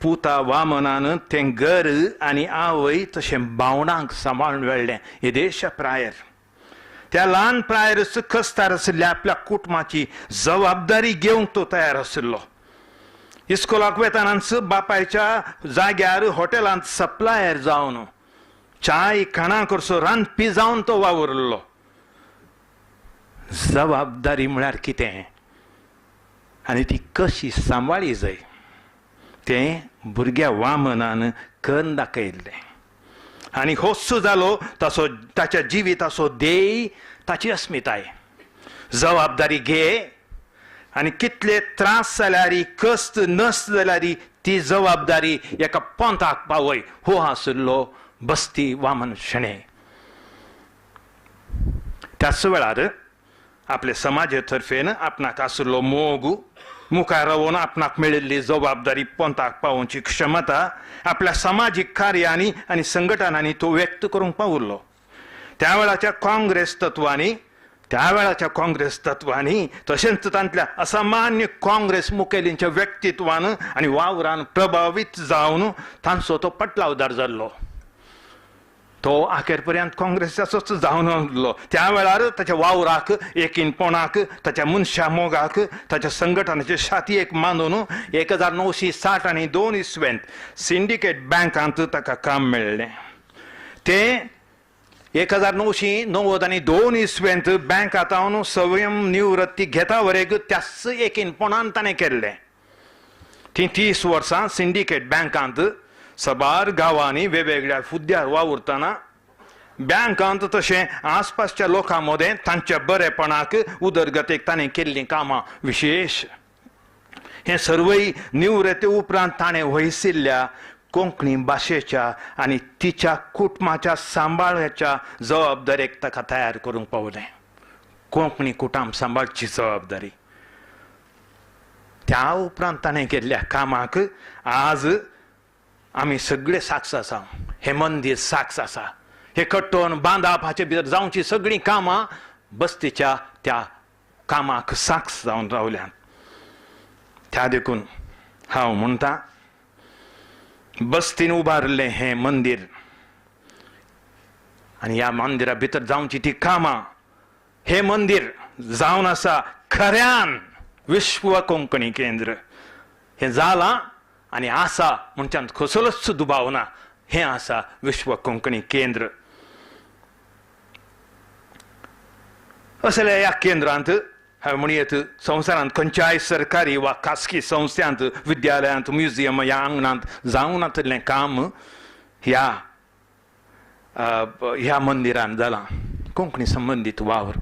पुता वामनान तें घर आनी आवय तशें भावंडांक सांबाळून वेळ्ळें. येदेशा प्रायर त्या ल्हान प्रायरच कस्तार आशिल्ल्या आपल्या कुटुंबाची जबाबदारी घेवंक तो तयार आशिल्लो. इस्कोलाक वेतानाच बापायच्या जाग्यार हॉटेलांत सप्लायर जावन चाय खाणां करचो रांदपी जावन तो वावुरलो. जबाबदारी म्हळ्यार कितें आनी ती कशी सांबाळी जाय तें भुरग्या वामनान करून दाखयल्लें. आनी होस्स जालो ताच्या जिविताचो ध्येय, ताची अस्मिताय. जबाबदारी घे आनी कितले त्रास जाल्यारय, कस्त नस्त जाल्यारय ती जबाबदारी एका पंथाक पावय, हो आशिल्लो बस्ती वामन शेणै. त्याच वेळार आपले समाजे तर्फेन आपणाक आशिल्लो मोग, मुखार रावन आपणाक मेळिल्ली जबाबदारी पंथाक पावोवची क्षमता आपल्या सामाजीक कार्यांनी आनी संघटनांनी तो व्यक्त करूंक पावुरलो. त्या वेळाच्या काँग्रेस तत्वांनी तशेंच तांतल्या असामान्य काँग्रेस मुखेलींच्या व्यक्तित्वान आनी वावरान प्रभावीत जावन तांचो तो पटलावदार जाल्लो. तो आखेर पर्यंत काँग्रेसाचोच जावन उरलो. त्या वेळार ताच्या वावराक, एकीनपणाक, ताच्या मनशा मोगाक, ताच्या संघटनाचे शातयेक मानून 1962 इसवेंत सिंडिकेट बँकांत ताका काम मेळ्ळें. तें 1992 इसवेंत बँक आतावन स्वयं निवृत्ती घेता वरेक त्याच एकीनपणान ताणें केल्लें. ती 30 वर्सां सिंडिकेट बँकांत सबार गांवांनी वेगवेगळ्या हुद्द्यार वावुरतना बँकांत तशें आसपासच्या लोकां मदें तांच्या बरेपणाक, उदरगतेक ताणें केल्लीं कामां विशेश. हें सर्वय निवृत्ती उपरांत ताणें वयसिल्ल्या कोंकणी भाशेच्या आनी तिच्या कुटुंबाच्या सांबाळाच्या जबाबदारेक ताका तयार करूंक पावलें. कोंकणी कुटुंब सांबाळची जबाबदारी. त्या उपरांत ताणें केल्ल्या कामाक आज आमी सगळे साक्ष आसा. हे मंदीर साक्ष आसा. हे कट्टोवन बांदप हाचे भितर जावची सगळीं कामां बस्तीच्या त्या कामाक साक्ष जावन रावल्यात. त्या देखून हांव म्हणटा बस्तीन उबारले हें मंदिर आनी ह्या मंदिरा भितर जावची ती कामां हे मंदिर जावन आसा खऱ्यान विश्व कोंकणी केंद्र हें जालां आनी आसा म्हणच्यान कसलोच दुबाव ना हें आसा विश्व कोंकणी केंद्र असल्या ह्या केंद्रांत हांवें म्हणयत संवसारांत खंयच्याय सरकारी वा खासगी संस्थांत विद्यालयांत म्युजियम ह्या आंगणांत जावं नातलें काम ह्या मंदिरान जालां कोंकणी संबंदीत वावर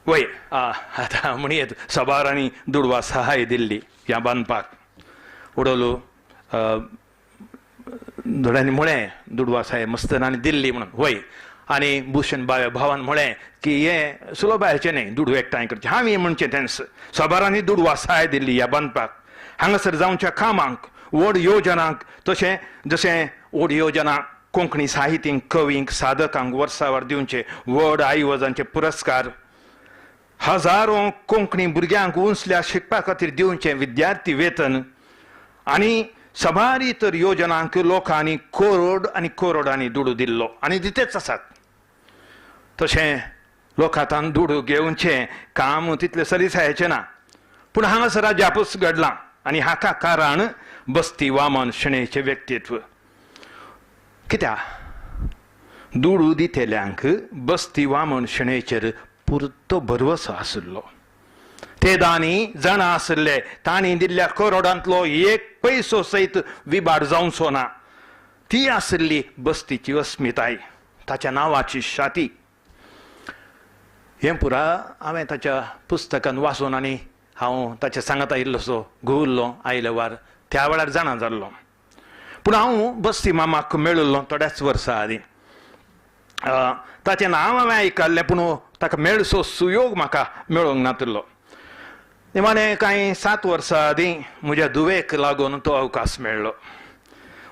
वय आतां म्हणयत सबारांनी दुडवा सहाय दिल्ली ह्या बांदपाक उडोलो धोड्यांनी म्हळें दुडवा सहाय मस्तनांनी दिल्ली म्हणून वय आनी भूषण भावान म्हळें की हें सुलभाचें न्ही दुडू एकठांय करचें हांवें म्हणचें तें सबारांनी दुडवा सहाय दिल्ली ह्या बांदपाक हांगासर जावच्या कामांक व्हड योजनांक तशें जशें व्हड योजना कोंकणी साहित्यीक कवींक साधकांक वर्सावर दिवचे व्हड आयवजांचे पुरस्कार हजारो कोंकणी भुरग्यांक उंचल्या शिकपा खातीर दिवचें विद्यार्थी वेतन आनी सबार इतर योजनांक लोकांनी कोरोडांनी दुडू दिल्लो आनी दितेच आसात तशें लोकांतान दुडू घेवचें काम तितलें सलिसायेचें ना पूण हांगासर जापूस घडलां आनी हाका कारण बस्ती वामन शेणेचें व्यक्तित्व कित्याक दुडू दितेल्यांक बस्ती वामन शेणेचेर पुरतो भरवसो आशिल्लो ते दानी जाणा आसले तांणी दिल्ल्या करोडांतलो एक पयसो सयत विबाड जावचो ना ती आसली बस्तीची अस्मिताय ताच्या नांवाची शाती हें पुरा हांवें ताच्या पुस्तकान वाचून आनी हांव ताच्या सांगात आयिल्लोसो घुवल्लो आयले वार त्या वेळार जाणा जाल्लो पूण हांव बस्ती मामाक मेळिल्लो थोड्याच वर्सां आदीं ताचें नांव हांवें आयकल्लें पूण ताका मेळसो सुयोग म्हाका मेळोंक नातलो निमाणें कांय 7 वर्सां आदीं म्हज्या दुवेक लागून तो अवकाश मेळ्ळो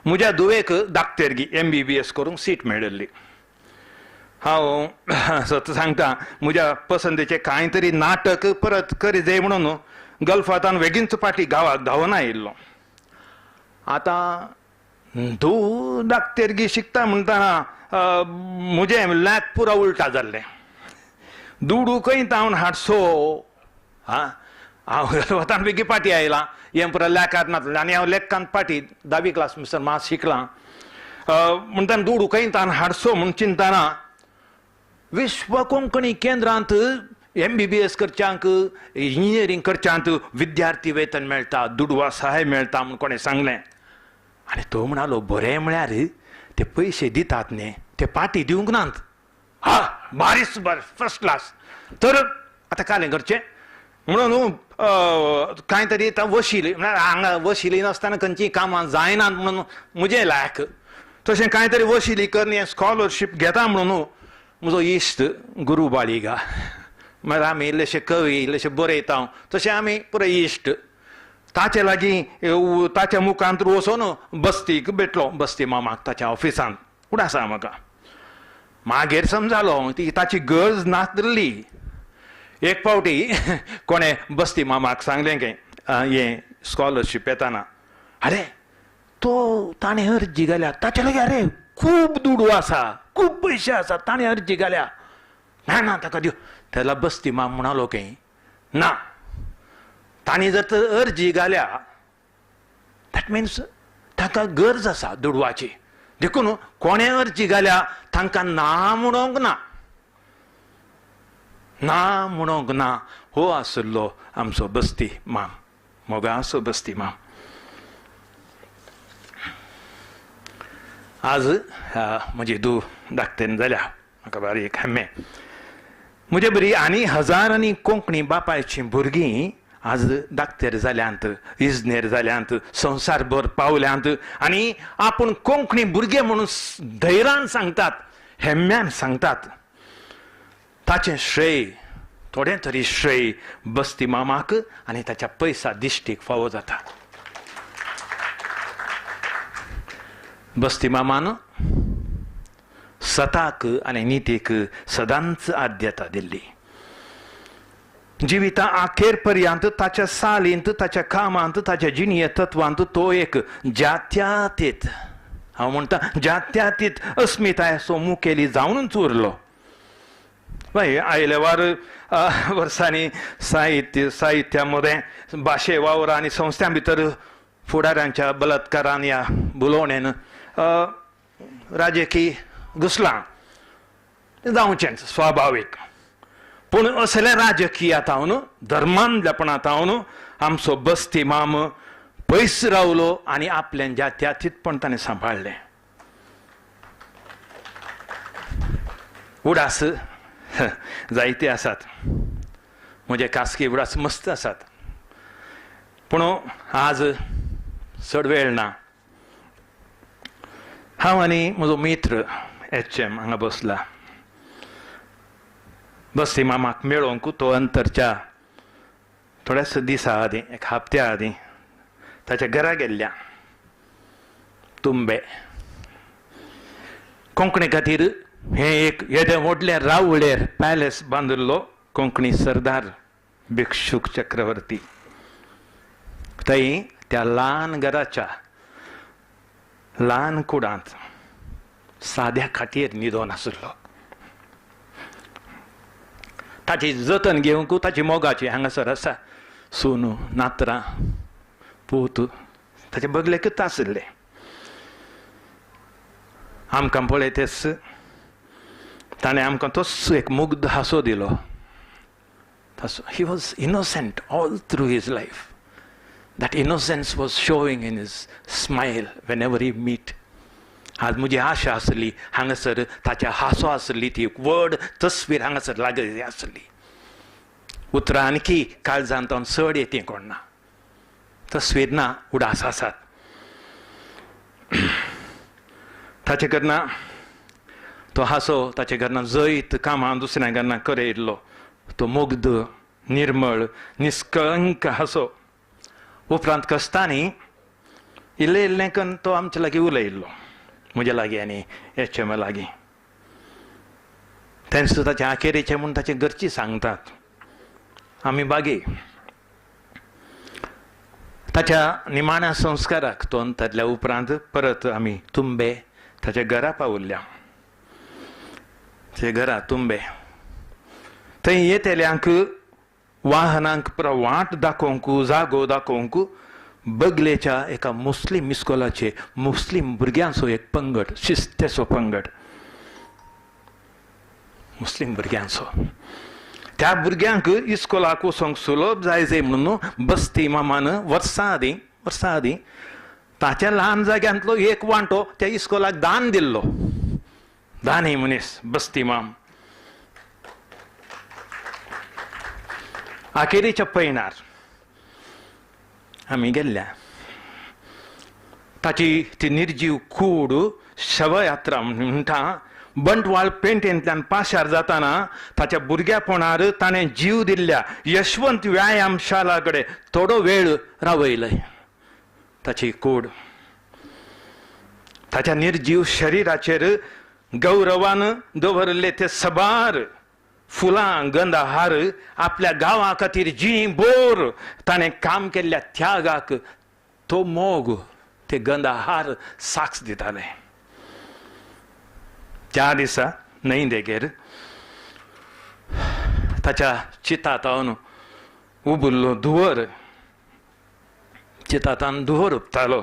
म्हज्या दुवेक दाक्तेरगी MBBS करूंक सीट मेळिल्ली हांव सत सांगता म्हज्या पसंतीचें कांय तरी नाटक परत करी जाय म्हणून गल्फांतान बेगीनच फाटीं गांवाक धांवन आयिल्लो आतां तूं दाक्तेरगी शिकता म्हणटना म्हजें लॅक पुरो उलटा जाल्लें दुडूकय तावन हाडसो हांव गल्फांतान बेगी फाटीं आयलां हें पुरो लॅकांत नातलें आनी हांव लेखांत फाटीं 10वी क्लास म्हणसर मात शिकलां म्हणटना दुडूकय तावन हाडसो म्हूण चिंतना विश्व कोंकणी केंद्रांत MBBS करच्यांक इंजिनियरींग करच्यांत विद्यार्थी वेतन मेळटा दुडवा सहाय मेळटा म्हूण कोणें सांगलें आनी तो म्हणालो बरें म्हळ्यार ते पयशे दितात न्ही ते पाटी दिवंक नात बारीस बरें फर्स्ट क्लास तर आतां कालें करचें म्हणून कांय तरी वशिली म्हळ्यार हांगा वशिली नासतना खंयचीं कामां जायनात म्हणून म्हजें लायक तशें कांय तरी वशिली कर न्ही स्कॉलरशीप घेता म्हणून म्हजो इश्ट गुरू बाळिगा म्हळ्यार आमी इल्लेशे कवी इल्लेशे बरयता तशें आमी पुरो इश्ट ताचे लागीं ताच्या मुखांत वचून बस्तीक भेटलो बस्ती मामाक ताच्या ऑफिसांत पूण आसा म्हाका मागीर समजालो ती ताची गरज नासली एक फावटी कोणें बस्ती मामाक सांगलें की हें स्कॉलरशीप येताना अरे तो ताणें अर्जी घाल्या ताचे लागीं अरे खूब दुडू आसा खूब पयशे आसा ताणें अर्जी घाल्या ना ताका दिव त्याला बस्ती माम म्हणालो की ना तांणी जर तर अर्जी घाल्या दॅट मिन्स ताका गरज आसा दुडवाची देखून कोणें अर्जी घाल्या तांकां ना म्हणोंक ना हो आसलो आमचो बस्ती माम मोगाचो बस्ती माम आज म्हजी धूव धाकटेन जाल्या म्हाका बारीक हेम्मे म्हजे बरी आनी हजारांनी कोंकणी बापायचीं भुरगीं आज दाक्तेर जाल्यांत इजनेर जाल्यांत संवसारभर पावल्यांत आनी आपूण कोंकणी भुरगे म्हणून धैर्यान सांगतात हेम्यान सांगतात ताचें श्रेय थोडें तरी श्रेय बस्ती मामाक आनी ताच्या पयसा दिश्टीक फावो जाता बस्ती मामान सताक आनी नितीक सदांच आद्यता दिल्ली जिविता अखेर पर्यंत ताच्या सालींत, ताच्या कामांत, ताच्या जिणीय तत्वांत तो एक जात्यातीत, हांव म्हणटा जात्यातीत अस्मिताय असो मुखेली जावनूच उरलो. बाय आयल्या वर्सांनी साहित्यामध्ये भाशे वावर आनी संस्थां भितर फुडाऱ्यांच्या बलात्कारान या बुलोवणेन राजकीय घुसलां जावचेंच स्वाभावीक. पूण असल्या राजकीयांतावन धर्मांतल्यापणांतावन आमचो बस्ती माम पयस रावलो आनी आपल्यान जात्यातीतपण ताणें सांबाळ्ळें. उडास जायते आसात, म्हजे खासगी उडास मस्त आसात, पूण आज चड वेळ ना. हांव आनी म्हजो मित्र HM हांगा बसला. बस्ती मामाक मेळोंक तो अंतरच्या थोड्याच दिसा आदीं, एक हप्त्या आदीं ताच्या घरा गेल्ल्या. तुंबे कोंकणी खातीर हे एक येदे व्हडले रावळेर पॅलेस बांदिल्लो कोंकणी सरदार भिक्षुक चक्रवर्ती. थंय त्या ल्हान घराच्या ल्हान कुडांत साद्या खाटीर न्हिदोन आशिल्लो. ताची जतन घेवंक ताची मोगाची हांगासर आसा. सोनू, नात्रां, पूत ताचे बगलेकच आशिल्ले. आमकां पळयतेस ताणें आमकां तोच एक मुग्ध हांसो दिलो. He was innocent all through his life. That innocence was showing in his smile whenever he meet. आज म्हजी आशा आसली हांगासर ताच्या हांसो आसली, ती एक व्हड तस्वीर हांगासर लागली आसली. उतरां आणकी काळजांत चड येतें कोण ना. तस्वीर ना, उडास आसात. ताचे कडना तो हांसो, ताचे कडना जैत कामां दुसऱ्यां कडना करयल्लो तो मुग्ध, निर्मळ, निष्कळंक हांसो. उपरांत कस्तांनी इल्लें इल्लें करून तो आमचे लागीं उलयल्लो, म्हजे लागीं आनी HM लागीं. तेन्ना सुद्दां ताचे आखेरेचें म्हूण ताचे घरची सांगतात. आमी बागी ताच्या निमाण्या संस्काराक तो अंतरल्या उपरांत परत आमी तुंबे ताच्या घरा पावुल्ल्या. ते घरा तुंबे थंय येतेल्यांक वाहनांक वाट दाखोवंक, जागो दाखोवंक बगलेच्या एका मुस्लीम इस्कोलाचे मुस्लीम भुरग्यांचो एक पंगड, शिस्तेचो पंगड, मुस्लीम भुरग्यांचो. त्या भुरग्यांक इस्कोलाक वचोंक सुलभ जाय म्हणून बस्ती मामान वर्सां आदीं ताच्या ल्हान जाग्यांतलो एक वांटो त्या इस्कोलाक दान दिल्लो. दानी मनीस बस्ती माम. अखेरीच्या पैनार आमी गेल्ल्या. ताची ती निर्जीव कूड शवयात्रा म्हणटा बंटवाळ पेंटेंतल्यान पाशार जाताना ताच्या भुरग्यापणार ताणें जीव दिल्ल्या यशवंत व्यायामशाला कडेन थोडो वेळ रावयलय. ताची कूड ताच्या निर्जीव शरिराचेर गौरवान दवरले ते सबार फुलां, गंधाहार, आपल्या गांवा खातीर जी बोर ताणें काम केल्ल्या त्यागाक तो मोग, ते गंधाहार साक्ष दिताले. त्या दिसा न्हंयदेगेर ताच्या चितांतावन उबुल्लो दुवर, चितांतान दुवर उपतालो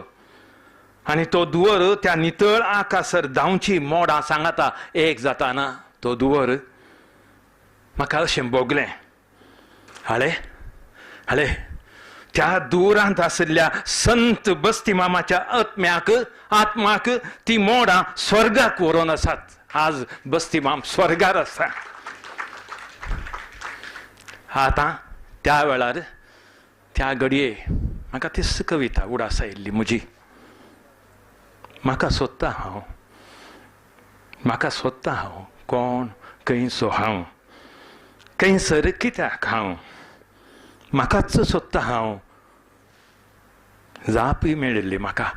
आनी तो दुवर त्या नितळ आकासर धांवची मोडां सांगाता एक जाताना तो दुवर म्हाका अशें भोगलें. हाळे त्या दुरांत आशिल्ल्या संत बस्ती मामाच्या आत्म्याक ती मोडां स्वर्गाक व्हरोन आसात. आज बस्ती माम स्वर्गार आसा. आतां त्या वेळार त्या घडये म्हाका ती कविता उडास आयिल्ली म्हजी. म्हाका सोदता हांव कोण, खंयचो हांव, खंयसर कित्याक हांव, म्हाकाच सोदता हांव. जाप मेळिल्ली म्हाका,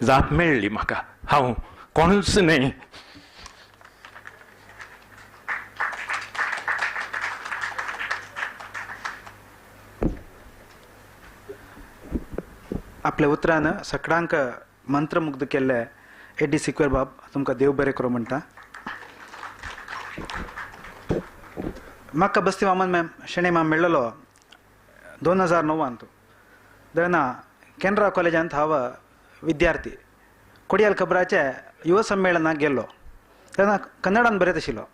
जाप मेळ्ळी म्हाका. हांव कोणूच न्हय. आपल्या उतरान सगळ्यांक मंत्रमुग्ध केल्ले एडी सिक्वेर बाब तुमकां देव बरें करूं म्हणटा. म्हाका बस्ती वामन मॅम शेणे मॅम मेळ्ळलो 2009 तेन्ना कॅनरा कॉलेजांत हांव विद्यार्थी कोडयाल खबराचे युवा संमेलनाक गेल्लो. तेन्ना कन्नडान बरयत आशिल्लो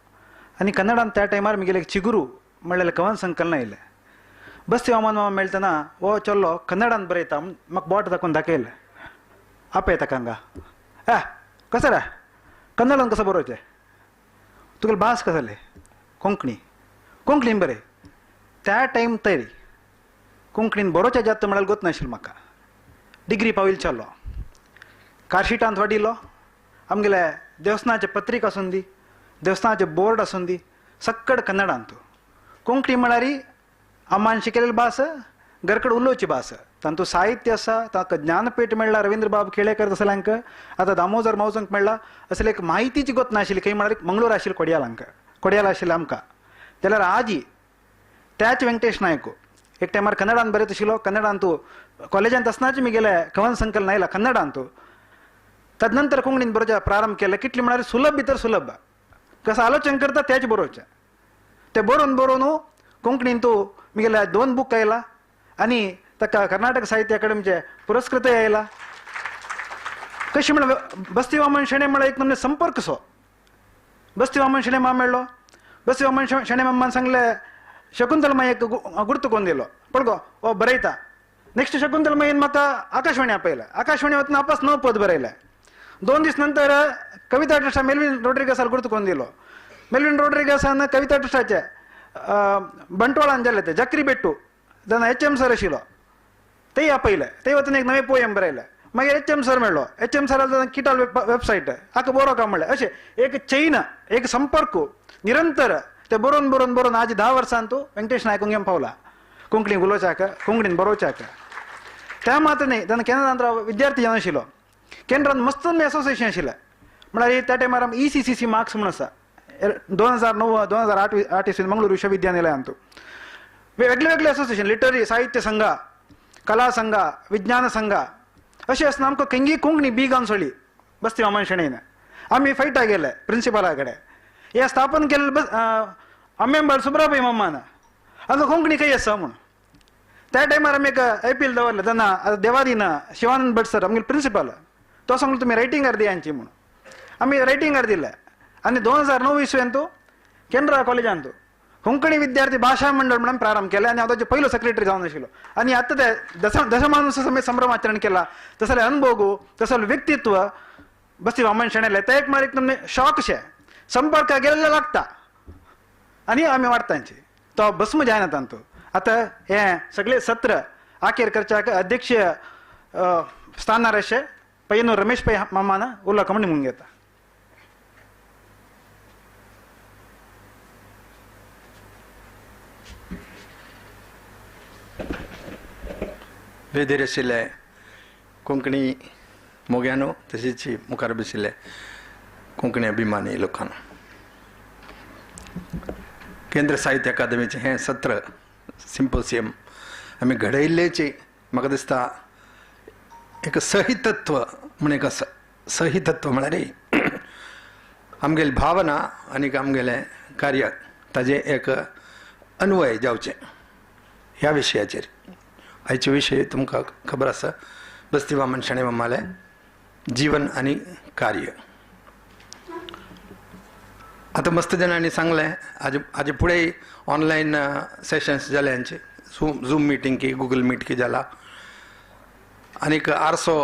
आनी कन्नडान त्या टायमार म्हगेले एक चिगुरू म्हणलेले कवन संकलन आयिल्ले. बस्ती वामन मामा मेळटना हो चल्लो कन्नडान बरयता म्हूण म्हाका बोट दाखोवन दाखयलें. आपय ताका हांगा कसो रे कन्नडान कसो बरोवचें तुगेली भास कसो जाली कोंकणीन बरय. त्या टायम तरी कोंकणीन बरोवचें जाता म्हळ्यार गोत नाशिल्लें म्हाका. डिग्री पावयल चल्लो कार्शीटांत वाडिल्लो आमगेले देवस्थानाचे पत्रीक आसून दी देवस्थानाचे बोर्ड आसून दी सक्कड कन्नडांत. कोंकणी म्हळ्यार आम्मान शिकयलेली भास घरकड उलोवची भास. तातूंत साहित्य आसा ताका ज्ञानपीठ मेळ्ळा रवींद्र बाब केळेकर तसल्यांक आतां दामोदर मावजोंक मेळ्ळा असले एक म्हायतीची गोत नाशिल्ली. खंय म्हळ्यार मंगळूर आशिल्ली कोडयाल आशिल्लें आमकां. जाल्यार आजी त्याच व्यंकटेश नायक एक टायमार कन्नडान बरयत आशिल्लो. कन्नडांत कॉलेजांत आसतनाच म्हगेले कवन संकलन आयला कन्नडांत. तदनंतर कोंकणीन बरोवचें प्रारंभ केलें. कितलें म्हळ्यार सुलभ भितर सुलभ कसं आलोचन करता तेच बरोवचें. तें बरोवन कोंकणीन म्हगेले 2 बूक आयला आनी ताका कर्नाटक साहित्य अकादमीचे पुरस्कृतय आयला. कशें म्हळ्यार बस्ती वामन शेणे म्हळ्यार एक नमने संपर्क सो. बस्ती वामन शेणे माम मेळ्ळो. बस्ती वामन शेणे मामान सांगलें शकुंतल मायेक गुर्तु कोन्न दिलो पळय गो हो बरयता. नेक्स्ट शकुंतल मायेन म्हाका आकाशवाणी आपयलें. आकाशवाणी वतना वापस 9 पद बरयलें. 2 दीस नंतर कविता ट्रस्टा मेल्विन रोड्रिगसाक गुर्तु कोन्न दिलो. मेल्विन रोड्रिगसान कविता ट्रस्टाचे बंटवाळान जाल्ले ते जक्री बेट्टू तेन्ना HM सर आशिल्लो तेय आपयले. ते वतना एक नवे पोयम बरयले. मागीर HM सर मेळ्ळो. HM सरान किटाल वेबसायट हाका बरोवपाक म्हणलें. अशें एक चैन एक संपर्क निरंतर ते बरोवन आज 10 वर्सांत व्यंकटेश नायक घेवन पावला कोंकणी उलोवच्याक कोंकणीन बरोवच्याक. त्या मात न्ही तेन्ना केंद्रांत विद्यार्थी जावन आशिल्लो. केंद्रांत मस्त एसोसिएशन आशिल्लें म्हळ्यार त्या टायमार ECCC मार्क्स म्हूण आसा 2009-2008 इसवीन मंगळूर विश्वविद्यानिलयांत वेगळे एसोसिएशन लिटररी साहित्य संघा कला संघा विज्ञान संघा अशें आसतना आमकां खंयी कोंकणी बी गावसळी बस्ती वामन शेणेन. आमी फायटा गेले प्रिंसिपला कडेन हे स्थापन केल्ले आंबेंबाळ सुब्राबाई मामान हांगा कोंकणी खंय आसा म्हूण. त्या टायमार आमी एक अपील दवरलें. तेन्ना देवादीन शिवानंद भट सर आमगे प्रिंसिपल तो सांगलो तुमी रायटिंगार दियांची म्हूण. आमी रायटिंगार दिले आनी 2009 इसवेंत केंद्रा कॉलेजांत कोंकणी विद्यार्थी भाशा मंडळ म्हणून प्रारंभ केले आनी हांव ताचो पयलो सेक्रेटरी जावन आशिल्लो. आनी आतां ते दशमानस संभ्रम आचरण केला तसले अनुभव तसले व्यक्तित्व बस्ती वामन शेणेले ते एक मार तुमने शॉक शे संपर्क गेल्ले लागता आनी आमी वाडटांची तो भस्म जायना तांतू. आतां हे सगळे सत्र आखेर करच्याक अध्यक्ष स्थानार अशे पय्यनूर रमेश पै मामान उलो कमणी म्हणून घेता. वेदेर आशिल्ले कोंकणी मोग्यानो तशेंच मुखार बशिल्ले कोंकणी अभिमानी लोकांनो केंद्र साहित्य अकादमीचें हें सत्र सिंपोसियम आमी घडयिल्लेची म्हाका दिसता एक सहितत्व म्हण एक सहितत्व म्हळ्यार आमगेली भावना आनी आमगेलें कार्य ताजें एक अन्वय जावचें ह्या विशयाचेर. आयचे विशय तुमकां खबर आसा बस्ती वामन शेणे मामालें जीवन आनी कार्य. आतां मस्त जाणांनी सांगलें हाजे फुडें ऑनलायन सेशन्स जाले हांचे झूम मिटींग की गुगल मीट की जाला आनीक आरसो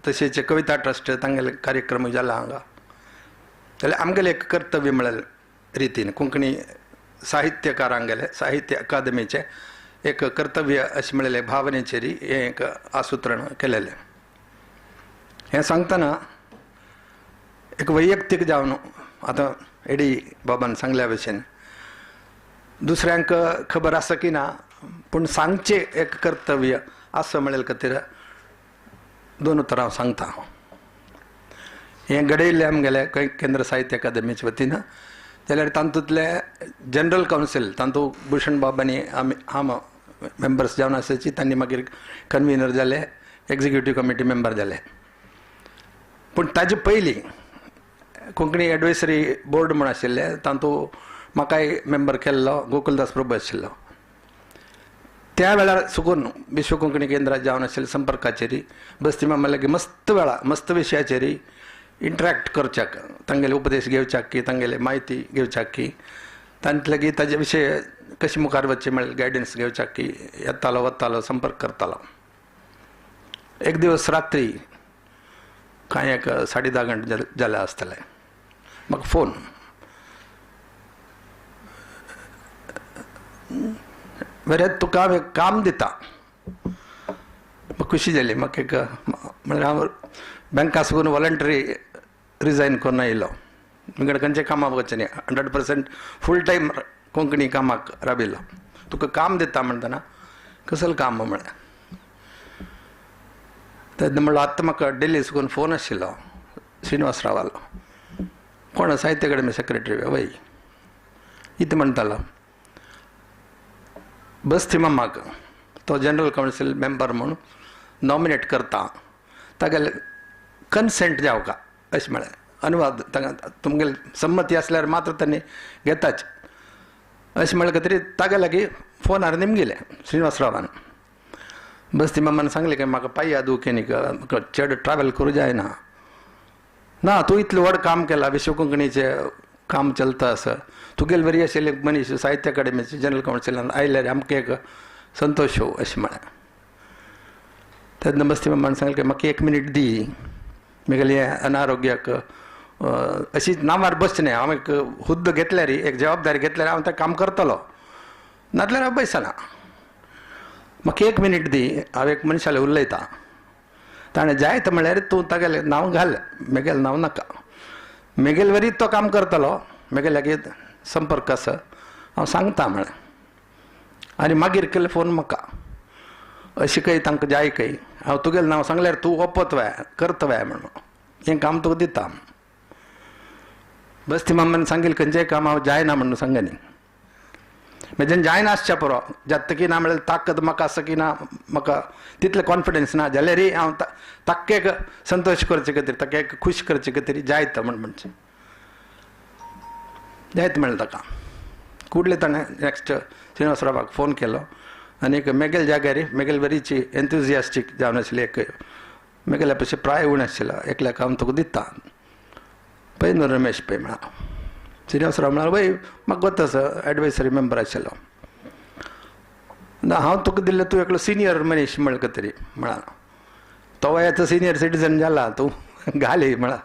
तशेंच कविता ट्रस्ट तांगेले कार्यक्रम जाला हांगा. जाल्यार आमगेलें एक कर्तव्य म्हळ्यार रितीन कोंकणी साहित्यकारांगेले साहित्य अकादमीचें एक कर्तव्य अशें म्हळेलें भावनेचेर हें एक आसुत्रण केलेलें. हें सांगतना एक वैयक्तीक जावन आतां एडी बाबान सांगल्या भशेन दुसऱ्यांक खबर आसा की ना पूण सांगचें एक कर्तव्य आसा म्हळेले खातीर 2 उतरां हांव सांगता. हें घडयिल्लें आमगेलें केंद्र साहित्य अकादमीचे वतीन जाल्यार तातूंतले जनरल कावन्सील तातूंत भूषण बाब आनी हांव मेंबर्स जावन आसाची तांणी मागीर कन्विनर जाले एग्जिक्युटीव कमिटी मेंबर जाले. पूण ताजे पयलीं कोंकणी एडवायसरी बोर्ड म्हण आशिल्ले, तातूंत म्हाकाय मेंबर केल्लो गोकुलदास प्रभू आशिल्लो. त्या वेळार सुकून विश्व कोंकणी केंद्रात जावन आशिल्ले संपर्क कचेरी बस्ती मामा लागीं मस्त वेळा मस्त विशयाचेरी इंटरॅक्ट करच्याक, तांगेले उपदेश घेवच्याक की तांगेले म्हायती घेवच्याक की तांचे लागीं ताजे विशय कशें मुखार वचचें म्हळ्यार गायडन्स घेवच्याक की येतालो वतालो संपर्क करतालो. एक दिवस रात्री कांय एक 10:30 घंटे जाले आसतले, म्हाका फोन. बरें तुका हांव एक काम दिता. म्हाका खुशी जाली. म्हाका एक म्हळ्यार हांव बँका साकून वॉलंटरी रिजायन करून आयलो. म्हगेले खंयचे कामाक वचचें न्ही, 100% फूल टायम कोंकणी कामाक राबिल्लो. तुका काम दिता म्हणटना कसलें काम म्हळें. तेन्ना म्हणलो आतां म्हाका दिल्ली साकून फोन आशिल्लो श्रीनिवास रावालो, कोण साहित्य अकादेमी सेक्रेटरी वय. इतलें म्हणटालो बस्ती मामाक तो जनरल कावन्सील मेंबर म्हणून नॉमिनेट करता, तागेले कन्सेंट जावका अशें म्हळें. अनुवाद तुमगेली संमती आसल्यार मात्र तांणी घेताच अशें म्हळें. तरी तागे लागीं फोनार नेमगेले श्रीनिवासरावान. बस्ती मामान सांगलें की म्हाका पायया दुखेनीक, म्हाका चड ट्रॅवल करूं जायना. ना तूं इतलें व्हड काम केलां, विश्व कोंकणीचें काम चलता आसा, तुगेले बरी आशिल्ले मनीस साहित्य अकादेमीचे जनरल कावन्सिलान आयल्यार आमकां एक संतोश हो अशें म्हळें. तेन्ना बस्ती मामान सांगलें की म्हाका 1 मिनीट दी, म्हगेलें अनारोग्याक अशीच नांवार बसचें न्ही, हांव एक हुद्द घेतल्यार एक जबाबदारी घेतल्यार हांव तें काम करतलो, नाजाल्यार हांव बसना. म्हाका 1 मिनीट दी, हांव एक मनशाले उलयतां. ताणें जायत म्हळ्यार तूं तागेलें नांव घाल, म्हगेलें नांव नाका. म्हगेले वरी तो काम करतलो, म्हगे लागीं संपर्क आसा, हांव सांगता म्हळें. आनी मागीर केले फोन म्हाका अशें खंय तांकां जाय खंय, हांव तुगेलें नांव सांगल्यार तूं ओपत वय करत वय म्हणून हें काम तुका दिता. बस्ती मामान सांगलें खंयचेंय काम हांव जायना म्हणून सांग न्ही. म्हज्यान जायना आसचें पुरो, जाता की ना म्हळ्यार ताकद म्हाका आसा की ना, म्हाका तितलें कॉन्फिडन्स ना जाल्यारय हांव ताका एक संतोश करचे खातीर, ताका एक खूश करचे खातीर जायत म्हणचें. जायत म्हणलें ताका. कुडले ताणें नॅक्स्ट श्रीनिवासरावाक फोन केलो आनी एक मेगेल जाग्यार मेगेल बरीची एन्थुजियास्टीक जावन आशिल्ली, एक मेगेल्या पयशे प्राय उणे आशिल्लो, एकल्याक हांव तुका दिता. पळय न्हू रमेश पळय म्हळा. श्रीनिवासराव म्हळ्यार वय म्हाका वता एडवायसरी मेंबर आशिल्लो. ना हांव तुका दिल्लें तूं एकलो सिनियर मनीस म्हळ्यार तरी म्हळा. तो वयाचो सिनियर सिटीजन जाला, तूं घाली म्हळा.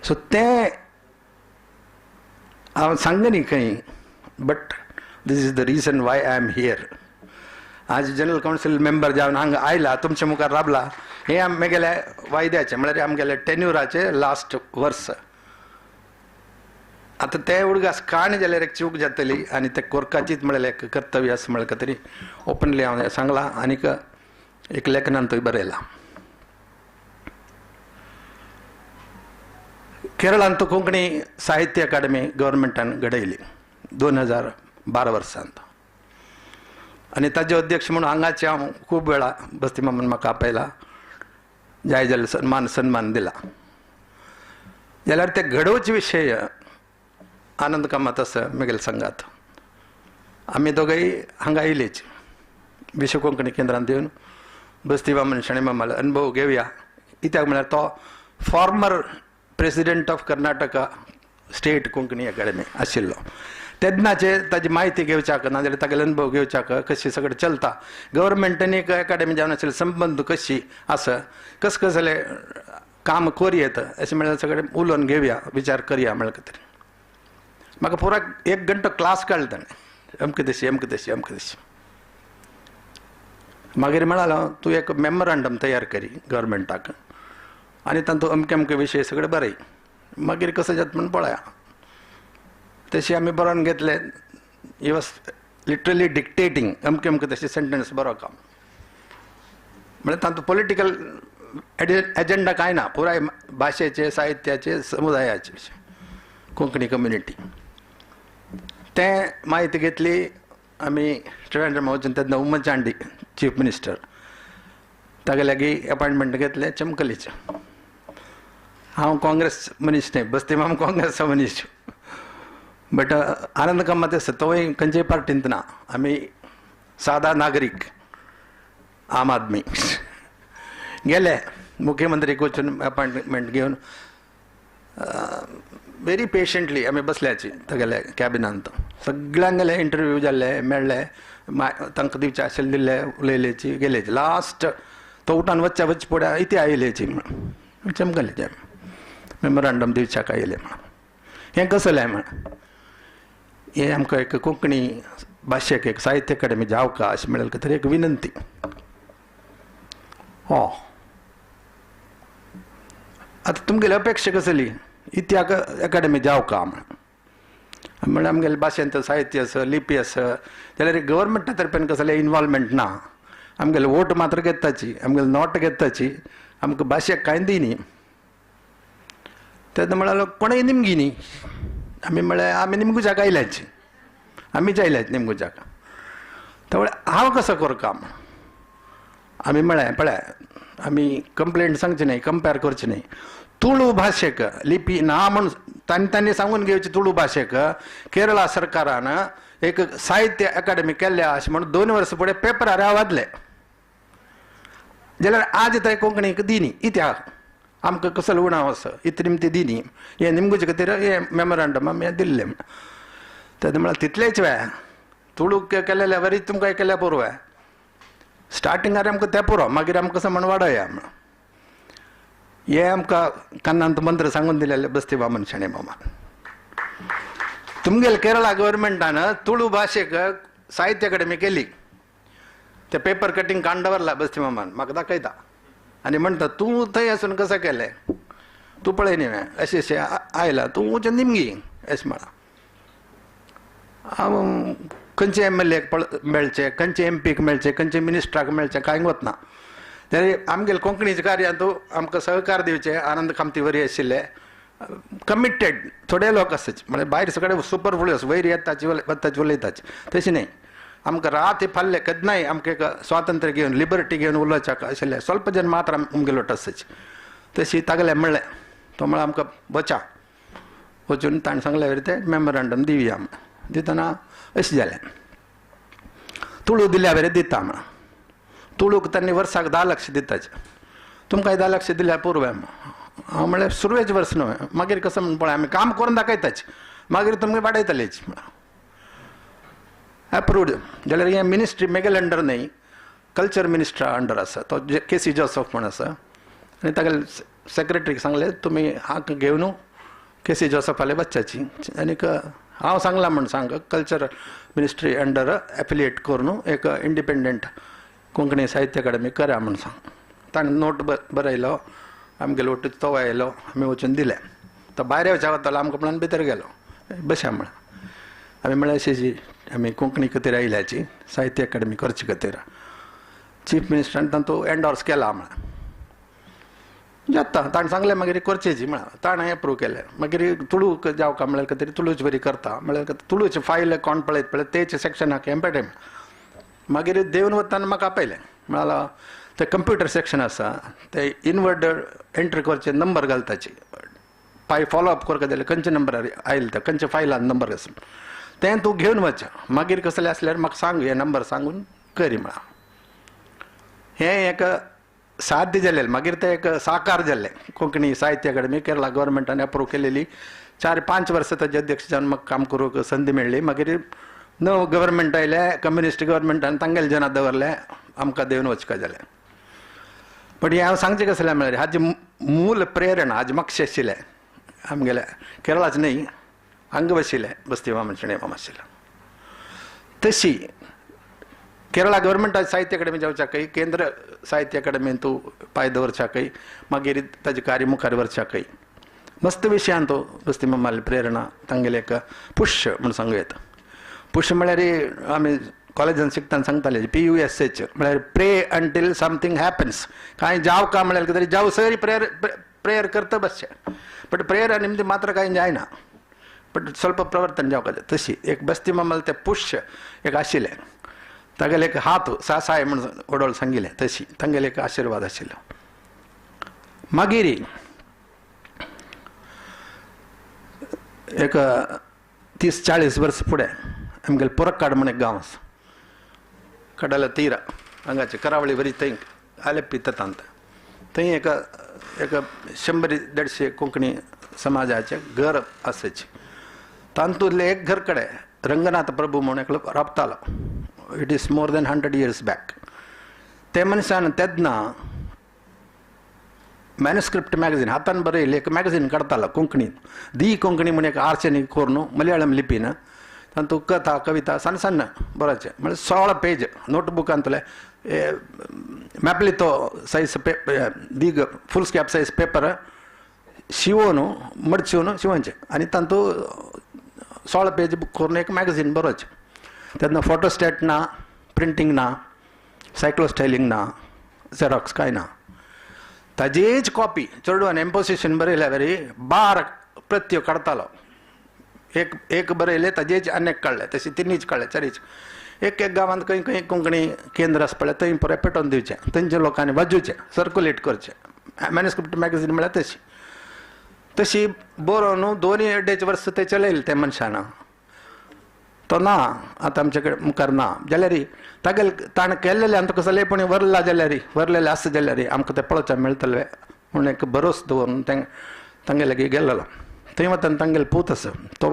सो तें हांव सांग न्ही खंय, but this is the reason why I am here. आज जनरल कावन्सील मेंबर जावन हांगा आयला, तुमच्या मुखार राबला, हें आमगेल्या वायद्याचें म्हळ्यार आमगेल्या टेन्युराचें लास्ट वर्स. आतां ते उडगास काण जाल्यार एक चूक जातली आनी ते कोरकाचीच म्हळ्यार एक कर्तव्य आसा म्हळ्यार तरी ओपनली हांव सांगलां. आनीक एक लेखनान थंय बरयलां. केरळांत कोंकणी साहित्य अकादेमी गव्हर्मेंटान घडयली 2012 वर्सांत. आनी ताजे अध्यक्ष म्हणून हांगाचे हांव खूब वेळा बस्ती मामान म्हाका आपयला, जाय जाल्यार सन्मान दिला. जाल्यार ते घडोवचे विशय आनंद कामत आसा म्हगेल्या संघात. आमी दोगूय हांगा आयलीच विश्व कोंकणी केंद्रांत येवन बस्ती मामान शणै मामालो अनुभव घेवया. कित्याक म्हळ्यार तो former president of Karnataka state Konkani academy आशिल्लो. तेन्नाचे ताजी म्हायती घेवच्याक नाजाल्यार तागेले अनुभव घेवच्याक कशें सगळें चलता, गव्हर्मेंटांनी अकादेमी जावन आशिल्ले संबंद कशी आसा, कसले काम करूं अशें म्हळ्यार सगळें उलोवन घेवया, विचार करया म्हळ्यार तरी. म्हाका पुरो 1 घंटो क्लास काडलो ताणें, अमकें तशी अमकें तशी अमकें तशी. मागीर म्हणालो तूं एक मेमोरंडम तयार करी गव्हर्मेंटाक आनी तातूंत अमके अमके विशय सगळे बरय, मागीर कसं जाता म्हण पळया. तशी आमी बरोवन घेतले. ही वॉज लिटरली डिक्टेटींग अमकें अमकें तशें सेंटेन्स बरोवप. म्हळ्यार तातूंत पॉलिटिकल एजेंडा कांय ना, पुराय भाशेचे साहित्याचे समुदायाचे विशय कोंकणी कम्युनिटी. तें म्हायती घेतली आमी ट्रिवेंड्रम वचून तेन्ना उमचांडी चीफ मिनिस्टर ताका लागीं अपॉयंटमेंट घेतलें चमकलीचें. हांव काँग्रेस मनीस न्ही, बस्ती माम काँग्रेसचो मनीस. बट आनंद कामत आसा तोय खंयच्याय पार्टींत ना. आमी सादा नागरीक, आम आदमी गेले मुख्यमंत्रीक वचून अपॉयंटमेंट घेवन व्हेरी पेशंटली आमी बसल्याची तागेले कॅबिनांत. सगळ्यांक गेले इंटरव्यू जाल्ले, मेळ्ळे, तांकां दिवचे आशिल्ले दिल्ले, उलयलेची गेलेची. लास्ट तो उठान वच्च्या वच पळय इथे आयलेची म्हण चमकलेचे मेमोरंडम दिवच्याक आयले म्हण. हें कसलें म्हण. हें आमकां एक कोंकणी भाशेक एक साहित्य अकादमी जावका अशें म्हणलें तरी एक विनंती. हो आतां तुमगेली अपेक्षा कसली इतिहास अकादमी जावका म्हणल्यार आमगेले भाशेंत साहित्य आसा, लिपी आसा, जाल्यार गव्हर्मेंटा तर्फेन कसलें इन्वॉल्वमेंट ना. आमगेले वोट मात्र घेताची, आमगेले नोट घेताची, आमकां भाशेक कांय दिनी. तेन्ना म्हळ्यार कोणय निमगी न्ही. आमी म्हळ्यार आमी निमगुजाक आयल्याची, आमीच आयल्याच निमगुजाक. त्यामुळे हांव कसो करूं काम. आमी म्हळें पळय आमी कंप्लेंट सांगची न्ही, कंपेर करची न्ही. तुळू भाशेक लिपी ना म्हूण तांणी सांगून घेवची. तुळू भाशेक केरळा सरकारान एक साहित्य अकादमी केल्या अशें म्हणून 2 वर्सां फुडें पेपरार आवाजले. जाल्यार आज थंय कोंकणीक दिनी इतिहास आमकां कसलो उणाव आसा इतली ती दिनी. हें निमगुजे खातीर हें मेमोरंडम आमी दिल्लें. तेन्ना म्हळ्यार तितलेच वेळ तुळूक केलेल्या वरी तुमकां केल्या पुरो. स्टार्टिंगार आमकां तें पुरो, मागीर आमकां कसो म्हण वाडया. हे आमकां कान्नांत मंत्र सांगून दिलेले बस्ती वामन शेणे मामान. तुमगेले केरळा गव्हर्मेंटान तुळू भाशेक साहित्य अकादमी केली. ते पेपर कटींग कांड दवरला बस्ती मामान म्हाका दाखयता आनी म्हणटा तूं थंय आसून कसं केलें, तूं पळय न्ही अशें अशें आयला, तूं वचून निमगी अशें म्हणा. हांव खंयचे MLAक मेळचे, खंयचे MPक मेळचे, खंयचे मिनिस्टराक मेळचे कांय वतना. जाल्यार आमगेले कोंकणीच्या कार्यांत आमकां सहकार दिवचे. आनंद कामती वरी आशिल्ले, कमिटेड थोडे लोक आसाचे. म्हळ्यार भायर सगळे सुपरफ्लुअस वयर येताचे वताचे उलयताचे तशें न्ही. आमकां रात फाल्ले केन्नाय आमकां एक स्वातंत्र्य घेवन लिबर्टी घेवन उलोवच्याक आशिल्लें स्वल्प जन मात्र आमगेलो आसाचे. तशी तागेलें म्हणलें तो म्हळ्यार आमकां बचा वचून ताणें सांगले ते मेमोरंडम दिवया. दितना अशें जालें तुळू दिल्या वरे दिता म्हण. तुळूक तांणी वर्साक 10 लाख दिताचे. तुमकां 10 लाख दिल्यार पुरवें. हांव म्हळ्यार सुरवेचे वर्स न्हय, मागीर कसं म्हण पळय आमी काम करून दाखयताचे, मागीर तुमकां वाडयतलेच म्हण. अप्रूव्ड जाल्यार हें मिनिस्ट्री मेगेल अंडर न्हय, कल्चर मिनिस्टरा अंडर आसा. तो KC जोसफ म्हण आसा. आनी तागेले सेक्रेटरीक सांगलें तुमी हाक घेवन KC जोसफ फाल्यां बच्चाची. आनीक हांव सांगलां म्हण सांग कल्चर मिनिस्ट्री अंडर एफिलिएट करून एक इंडिपेंडंट कोंकणी साहित्य अकादमी करा म्हण सांग. ताणें नोट बरयलो, आमगेलो वोट तो आयलो, आमी वचून दिलें. तो भायर येवच्या वतालो आमकां म्हणून भितर गेलो बशा म्हण. आमी म्हळ्यार अशी आमी कोंकणी खातीर आयल्याची साहित्य अकादमी करचे खातीर. चीफ मिनिस्टरान तातूंत एंडोर्स केला म्हण. जाता ताणें सांगलें मागीर करचेची म्हळ्यार ताणें एप्रूव केलें. मागीर तुळूक जावका म्हळ्यार खातीर तुळूच बरी करता म्हळ्यार तुळूचे फायल कोण पळयत पळय तेचे सेक्शनाक एम्पेटेम. मागीर देवन वताना म्हाका आपयलें म्हळ्यार ते कंप्युटर सेक्शन आसा ते इनवर्ड एंट्री करचे नंबर घालताचे. फॉलोअप करता जाल्यार खंयचे नंबर आयले ते खंयचे फायलान नंबर आसा तें तूं घेवन वच. मागीर कसलें आसल्यार म्हाका सांग हे नंबर सांगून करी म्हळ्यार. हें एक साध्य जालें. मागीर तें एक साकार जाल्लें. कोंकणी साहित्य अकादमी केरळा गव्हर्मेंटान अप्रूव केलेली. 4-5 वर्सां ताचे अध्यक्ष जावन म्हाका काम करूंक संदी मेळ्ळी. मागीर नवो गव्हर्मेंट आयले, कम्युनिस्ट गव्हर्मेंटान तांगेले जनात दवरले, आमकां देवन वचपाक जालें. पण हें हांव सांगचें कसलें म्हळ्यार हाजी मूल प्रेरणा हाजे म्हाका आशिल्लें आमगेले केरळाचे न्हय हांगा बशिल्लें बस्ती वामन शेणे मामा आशिल्लो. तशी केरळा गव्हर्मेंटाची साहित्य अकादमी जावच्याकय केंद्र साहित्य अकादमीन तूं पांय दवरच्याकय मागीर ताजें कार्य मुखार व्हरच्याकय मस्त विशयान तो बस्ती मामाली प्रेरणा तांगेलें एक पुश म्हूण सांगूं येता. पुश म्हळ्यार आमी कॉलेजान शिकतना सांगताले PUSH म्हळ्यार प्रे अंटील समथींग हॅपन्स. कांय जावका म्हळ्यार कितें जाव सरी प्रेयर करता बसचें. बट प्रेयर निमती मात्र कांय जायना बट स्वल्प प्रवर्तन जावपाक जाय. तशी एक बस्ती मामाल तें पुश एक आशिल्लें. तागेले एक हात साय म्हणून ओडोळ सांगिले तशी तांगेले एक आशीर्वाद आशिल्लो. मागीर एक 30-40 वर्स फुडें आमगेले पुरक्काड म्हण एक गांव आसा, कडाला तीर हांगाचे करावळी वरी थंय आलेप्पी ततांत थंय एक 100-150 कोंकणी समाजाचे घर आसाचे. तांतूंतले एक घर कडेन रंगनाथ प्रभू म्हणून एकलो राबतालो. It is more than 100 years back. ते मनशान तेदना मॅन्युस्क्रिप्ट मॅगझीन हातान बरयले एक मॅगझीन काडतालो कोंकणीन, दी कोंकणी म्हणून एक आर्चेनी कोरून मलयाळम लिपीन. तातूंत कथा कविता सಣ್ಣ सಣ್ಣ बरोवचे म्हणजे 16 पेज नोटबुकांतले मॅपलितो सैज दीग फुल स्कॅप सैज पेपर शिवून मडचून शिवचे आनी तातूंत 16 पेज बुक करून एक मॅगझीन बरोवचे. तेन्ना फोटोस्टॅट ना, प्रिंटींग ना, सायक्लोस्टायलिंग ना, झेरॉक्स कांय ना. ताजेच कॉपी चेडवान एम्पोसिशन बरयल्या वरी 12 प्रत्यो काडतालो. एक बरयले ताजेच अनेक काडले, तशें 3 काडले 4. एक गांवांत खंय खंय कोंकणी केंद्र आसा पळय थंय पुराय पेटोवन दिवचें, थंयच्या लोकांनी वाजोवचें, सर्क्युलेट करचें. मॅन्युस्क्रिप्ट मॅगझीन म्हळ्यार तशी बरोवन 2-2.5 वर्स ते चलयले त्या मनशान. तो ना आतां आमचे कडेन मुखार ना जाल्यार तागेले ताणें केल्लेले आनी तुका सलेपणी व्हरलेले आसा जाल्यार आमकां तें पळोवचें मेळटलें म्हणून एक भरोस दवरून तांगे लागीं गेल्लो. थंय वतान तांगेलो पूत आसा, तो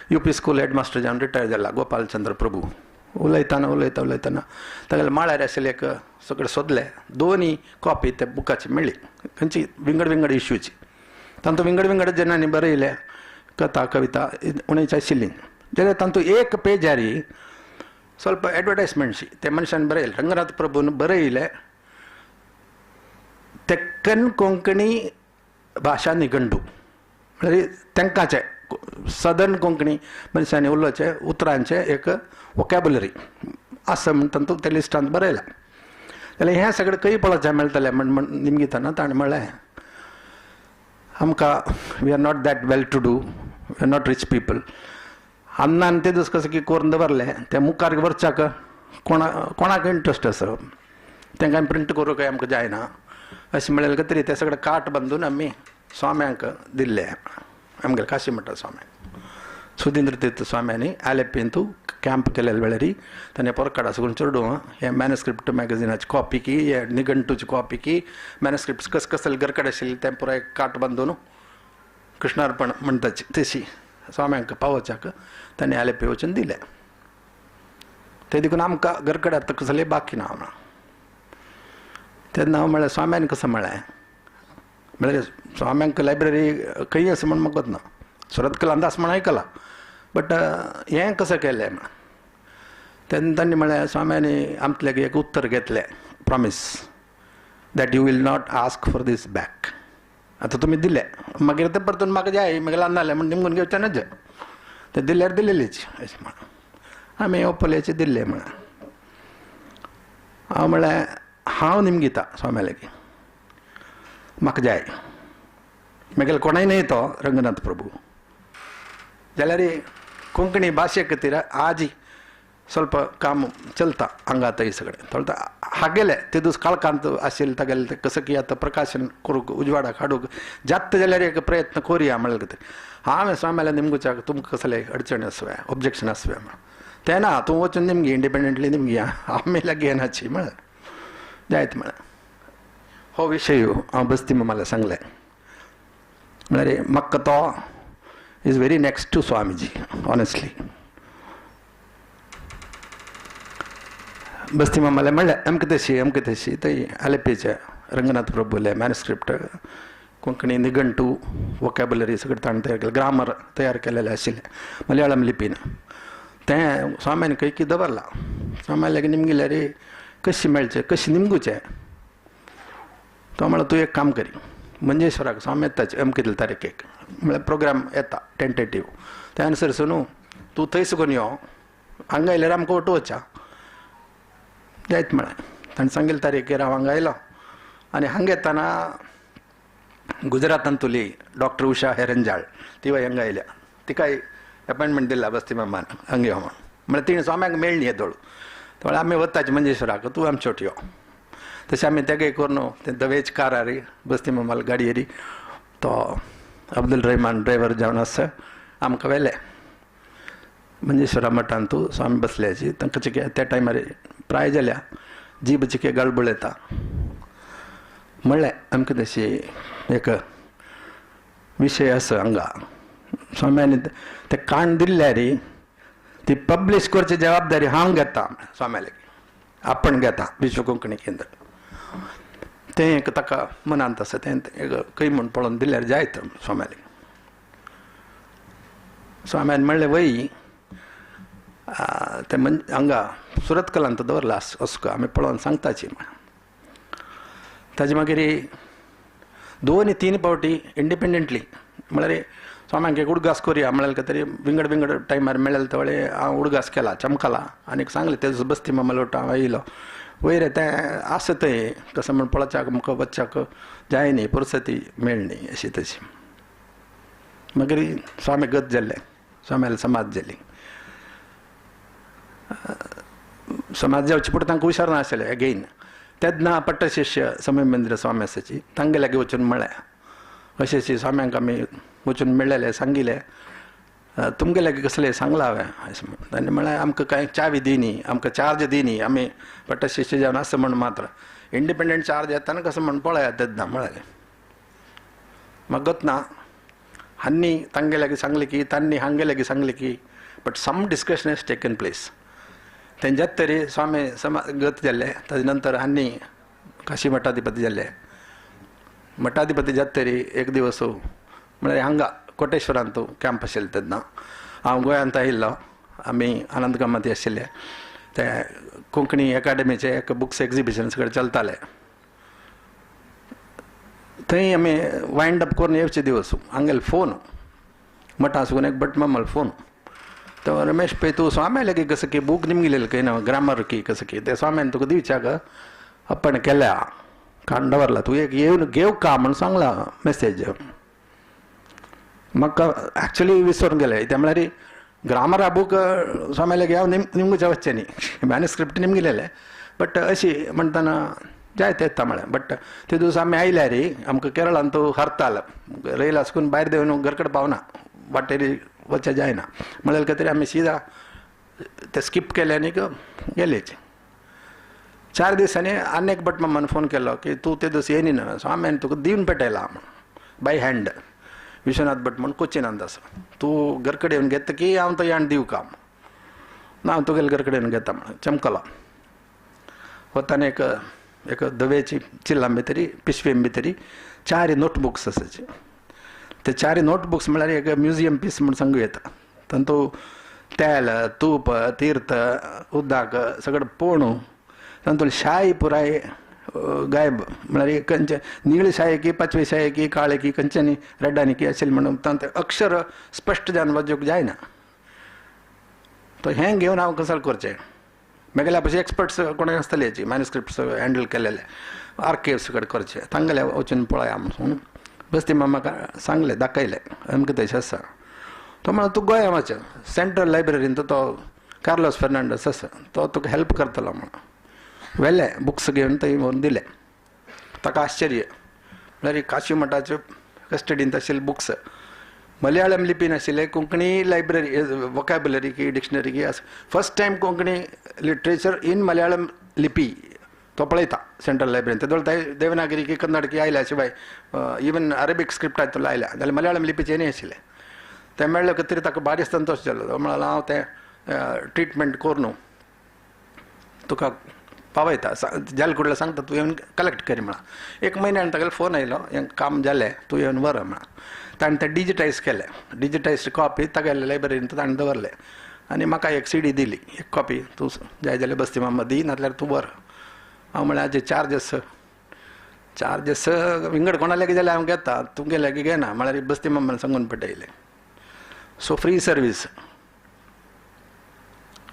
UP स्कूल हेडमास्टर जावन रिटायर जाला, गोपालचंद्र प्रभू. उलयतना तागेले माळ्यार आशिल्ले एक सगळे सोदले, 2 कॉपी त्या बुकाची मेळ्ळी, खंयची विंगड इश्यूची. तातूंत विंगड जनांनी बरयले कथा कविता उणीच आशिल्ली जाल्यार तातूंत एक पेजार ಸ್ವಲ್ಪ एडवर्टायजमेंटशी ते मनशान बरयले, रंगनाथ प्रभून बरयले तेक्कन कोंकणी भाशा निघंटू म्हणजे तेंकाचे सदन कोंकणी मनशांनी उलोवचे उतरांचे एक वॉकॅब्युलरी असं म्हणून तातूंत ते लिस्टांत बरयलां. जाल्यार हें सगळें खंय पळोवचें मेळटलें म्हण निमगिताना ताणें म्हणलें आमकां we are not that well to do, we are not rich people. अन्नान ते दीस कशें की करून दवरले ते मुखार व्हरच्याक कोणाक इंट्रस्ट आसा तांकां प्रिंट करूंक आमकां जायना अशें म्हणलें तरी ते सगळे कार्ट बांदून आमी स्वाम्यांक दिल्ले. आमगेले काशी मठ स्वाम्यांक सुधींद्र तीर्थ स्वाम्यांनी आलेप्पींतू कॅम्प केलेले वेळार ताणें परकाड आसा करून चेडू हे मॅन्युस्क्रिप्ट मॅगझिनाची कॉपी की हे निघंटूची कॉपी की मॅन्युस्क्रिप्ट कसले गरकड आशिल्ले ते पुराय कार्ट बांदून कृष्णार्पण म्हणटाची तशी स्वाम्यांक पावोवच्याक ताणें आलेप्पी वचून दिले. ते देखून आमकां गरकड आतां कसले बाकी ना म्हणून. तेन्ना हांव म्हळें स्वाम्यान कसं म्हळ्यार स्वाम्यांक लायब्ररी खंय आसा म्हण म्हाका ना, सुरत कलांत आसा म्हण आयकलां, बट हें कसं केलें म्हण. तेन्ना तांणी म्हळें स्वाम्यांनी आमचे एक उत्तर घेतलें, promise that you will not ask for this back. आतां तुमी दिले मागीर ते परतून म्हाका जाय मागीर नासलें म्हण निमगून घेवचें नज ते दिल्यार दिलेलीच अशें म्हण आमी ओपलेचे दिल्ले म्हण. हांव म्हळें हांव निमगिता स्वाम्या लागीं म्हाका जाय. मागीर कोणाय न्हय तो रंगनाथ प्रभू जाल्यार कोंकणी भाशे खातीर आज ಸ್ವಲ್ಪ काम चलता हांगा थंय सगळें थोडे हागेले ते दीस काळखांत आशिल्ले तागेले ते कसं की आतां प्रकाशन करूंक उजवाडाक हाडूंक जात जाल्यार एक प्रयत्न करुया म्हणलें खातीर हांवें स्वाम्याला निमगुच्याक तुमकां कसले अडचणी आसव्या ऑब्जेक्शन आसव्या म्हण. ते ना तूं वचून निमगी इंडिपेंडंटली निमगी आमी लागीं येनाची म्हळें जायत म्हळें. हो विशय हांव बस्ती मामाला सांगलें म्हळ्यार म्हाका तो is very next to Swamiji honestly. Basti मामाला म्हणलें अमकें तशी थंय आलेप्पीचे रंगनाथ प्रभूले मॅन्युस्क्रिप्ट कोंकणी निघंटू वॉकॅब्युलरी सगळें ताणें तयार केलें, ग्रामर तयार केलेलें आशिल्लें मलयाळम लिपीन. तें स्वाम्यान खंय की दवरलां. स्वाम्या लागीं निमगिल्यार कशी मेळचें कशी निमगुचें. तो म्हणलो तूं एक काम करी मंजेश्वराक स्वामी येताचे अमकेतले तारीखेक म्हळ्यार प्रोग्राम येता टेंटेटीव त्या अनुसर न्हू तूं थंय साकून यो हांगा आयल्यार आमकां वटोवच्या जायत म्हळें. ताणें सांगिल्ले तारीखेर हांव हांगा आयलो आनी हांगा येताना गुजरातांतुली डॉक्टर उशा हेरंजाळ ती हांगा आयल्या तिकाय अपॉयंटमेंट दिला बस्ती मामान हांगा यो म्हण. म्हळ्यार तिणें स्वाम्याक मेळ्ळी येदोळ त्यामुळे आम्ही वताचे मंजेश्वराक तू आमचोट यो तशें आमी तेगे करून ते दवेज कारारी बस्ती मामाल गाडी येरी तो अब्दुल रहमान ड्रायव्हर जावन आसा आमकां व्हेले मंजेश्वरा मठान तूं सो आमी बसल्याची तांकां चिके त्या टायमार प्राय जाल्या जीब चिके गळबळ येता म्हणलें आमकां तशी एक विशय आसा हांगा स्वाम्यानी ते काण दिल्ल्या री ती पब्लीश करची जबाबदारी हांव घेता स्वाम्याले आपण घेता विश्व कोंकणी केंद्र ते एक ताका मनांत आसा तें खंय म्हूण पळोवन दिल्यार जायत स्वाम्याले स्वाम्यान म्हणलें वय ते हांगा सुरत कलांत दवरला असको आमी पळोवन सांगताची ताजे मागीर 2-3 फावटी इंडिपेंडंटली म्हळ्यार स्वाम्यांक एक उडगास करुया म्हळ्यार तरी विंगड टायमार मेळ्ळें तेवळे हांव उडगास केला चमकला आनीक सांगलें तेजो बस्ती मामा लोटा हांव येयलो वयर तें आसा थंय कसं म्हण पळोवच्याक आमकां वचच्याक जायनी पुरसती मेळ्ळी अशी तशी मागीर स्वामी गत जाल्ले स्वाम्याले समाज जाली समाज जावचे पुढे तांकां हुशार नाशिल्लें अगेन तेन्ना पट्ट शिश्य समेंद्र स्वामी आसाची तांगे लागीं वचून म्हळें अशें अशें स्वाम्यांक आमी वचून मेळ्ळेले सांगिल्लें तुमगे लागीं कसलें सांगलां हांवें अशें म्हण ताणें म्हळें आमकां कांय चावी दिनी आमकां चार्ज दिनी आमी पट्ट शिश्य जावन आसा म्हण मात्र इंडिपेंडंट चार्ज येताना कसं म्हण पळयात तेन्ना म्हळें म्हाका गत ना हांनी तांगे लागीं सांगलें की तांणी हांगे लागीं सांगलें की but some discussion has taken place तेंच्यात तरी स्वामी गत जाल्ले ताजे नंतर हांणी काशी मठाधिपती जाल्ले मठाधिपती जात तरी एक दिवस म्हळ्यार हांगा कोटेश्वरांत तूं कॅम्प आशिल्लें तेन्ना हांव गोंयांत आयिल्लो आमी आनंद कामती आशिल्ले ते कोंकणी एकाडेमीचे एक बुक्स एक्झिबिशन सगळें चलतालें थंय आमी वायंड अप करून येवचे दिवस हांगेलो फोन मठा साकून एक भट मामाल फोन तो रमेश पै तूं स्वाम्या लागीं कसं की बूक निमगिलेलें खंय ना ग्रामर की कसं की ते स्वाम्यान तुका दिवच्याक आपण केल्या काण दवरला तूं एक येवन घेव का म्हण सांगला मेसेज म्हाका एक्चुली विसरून गेले ते म्हळ्यार ग्रामरा बूक स्वाम्या लागीं हांव निमगुच्या वच्चें न्ही मॅन्युस्क्रिप्ट निमगिलेले बट अशी म्हणटाना जायत येता म्हळें बट ते दीस आमी आयल्यार आमकां केरळान तूं हरताल रेल आसकून भायर देंवन घरकडेन पावना वाटेर वचचें जायना म्हळ्यार खातीर आमी सीदा ते स्कीप केले आनी गेलेच 4 दिसांनी आनी एक भट मामान फोन केलो की तूं ते दीस येयनी ना सो हांवें तुका दिवन पेटयला बाय हँड विश्वनाथ भट म्हण कोचिनांत आसा तूं घर कडेन येवन घेता की हांव तो याण दिवं का ना हांव तुगेले घर कडेन घेता म्हण चमकलो वताना एक दवेची चिल्लां भितरी पिशवें भितरी 4 नोटबुक्स आसाचे ते 4 नोटबुक्स म्हळ्यार एक म्युजियम पीस म्हण सांगूं येता तातूंत तेल तूप तीर्थ उदक सगळें पोणू तातूंत शाई पुराय गायब म्हळ्यार खंयचे निळ शाये की पाचवी शाये की काळे की खंयच्यानी रेड्डांनी की आशिल्ले म्हणून तांते अक्षर स्पश्ट जावन वचूंक जायना तो हें घेवन हांव कसाल करचें मेगल्या भशेन एक्सपर्ट्स कोण आसतले हेची मॅन्युस्क्रिप्ट्स हँडल केलेले आर्किव्स कडेन करचे तांगेले वचून पळया म्हणून बस्ती म्हाका सांगलें दाखयलें अमकें तशें आसा तो म्हणलो तूं गोंया वच सेंट्रल लायब्ररीन तो कार्लोस फर्नांडस आसा तो तुका हेल्प करतलो म्हणून व्हेले बुक्स घेवन थंय व्हरून दिले ताका आश्चर्य म्हळ्यार काशी मठाच्यो कस्टडींत आशिल्ले बुक्स मलयाळम लिपीन आशिल्ले कोंकणी लायब्ररी वोकॅब्युलरी की डिक्शनरी की first time Konkani literature in Malayalam लिपी तो पळयता सेंट्रल लायब्ररीन ते देवनागरी की कन्नड की आयल्या शिवाय इवन अरेबीक स्क्रिप्टाचो आयल्या जाल्यार मलयाळम लिपीचे न्ही आशिल्ले ते मेळ्ळे खातीर ताका भारी संतोश जालो तो म्हणालो हांव ते ट्रिटमेंट करून तुका पावयता जाल कुडला सांगता तूं येवन कलेक्ट कर म्हणा 1 म्हयन्यान तागेलो फोन आयलो हें काम जालें तूं येवन व्हर म्हणा ताणें तें डिजिटायज केलें डिजिटायज कॉपी तागेले लायब्ररीन ताणें दवरलें आनी म्हाका एक CD दिली एक कॉपी तूं जाय जाल्यार बस्ती मामा दी नाजाल्यार तूं व्हर हांव म्हळें हाजे चार्जस विंगड कोणा लागीं जाल्यार हांव घेता तुमगे लागीं घेना म्हळ्यार बस्ती मामान सांगून पेटयलें सो फ्री सर्वीस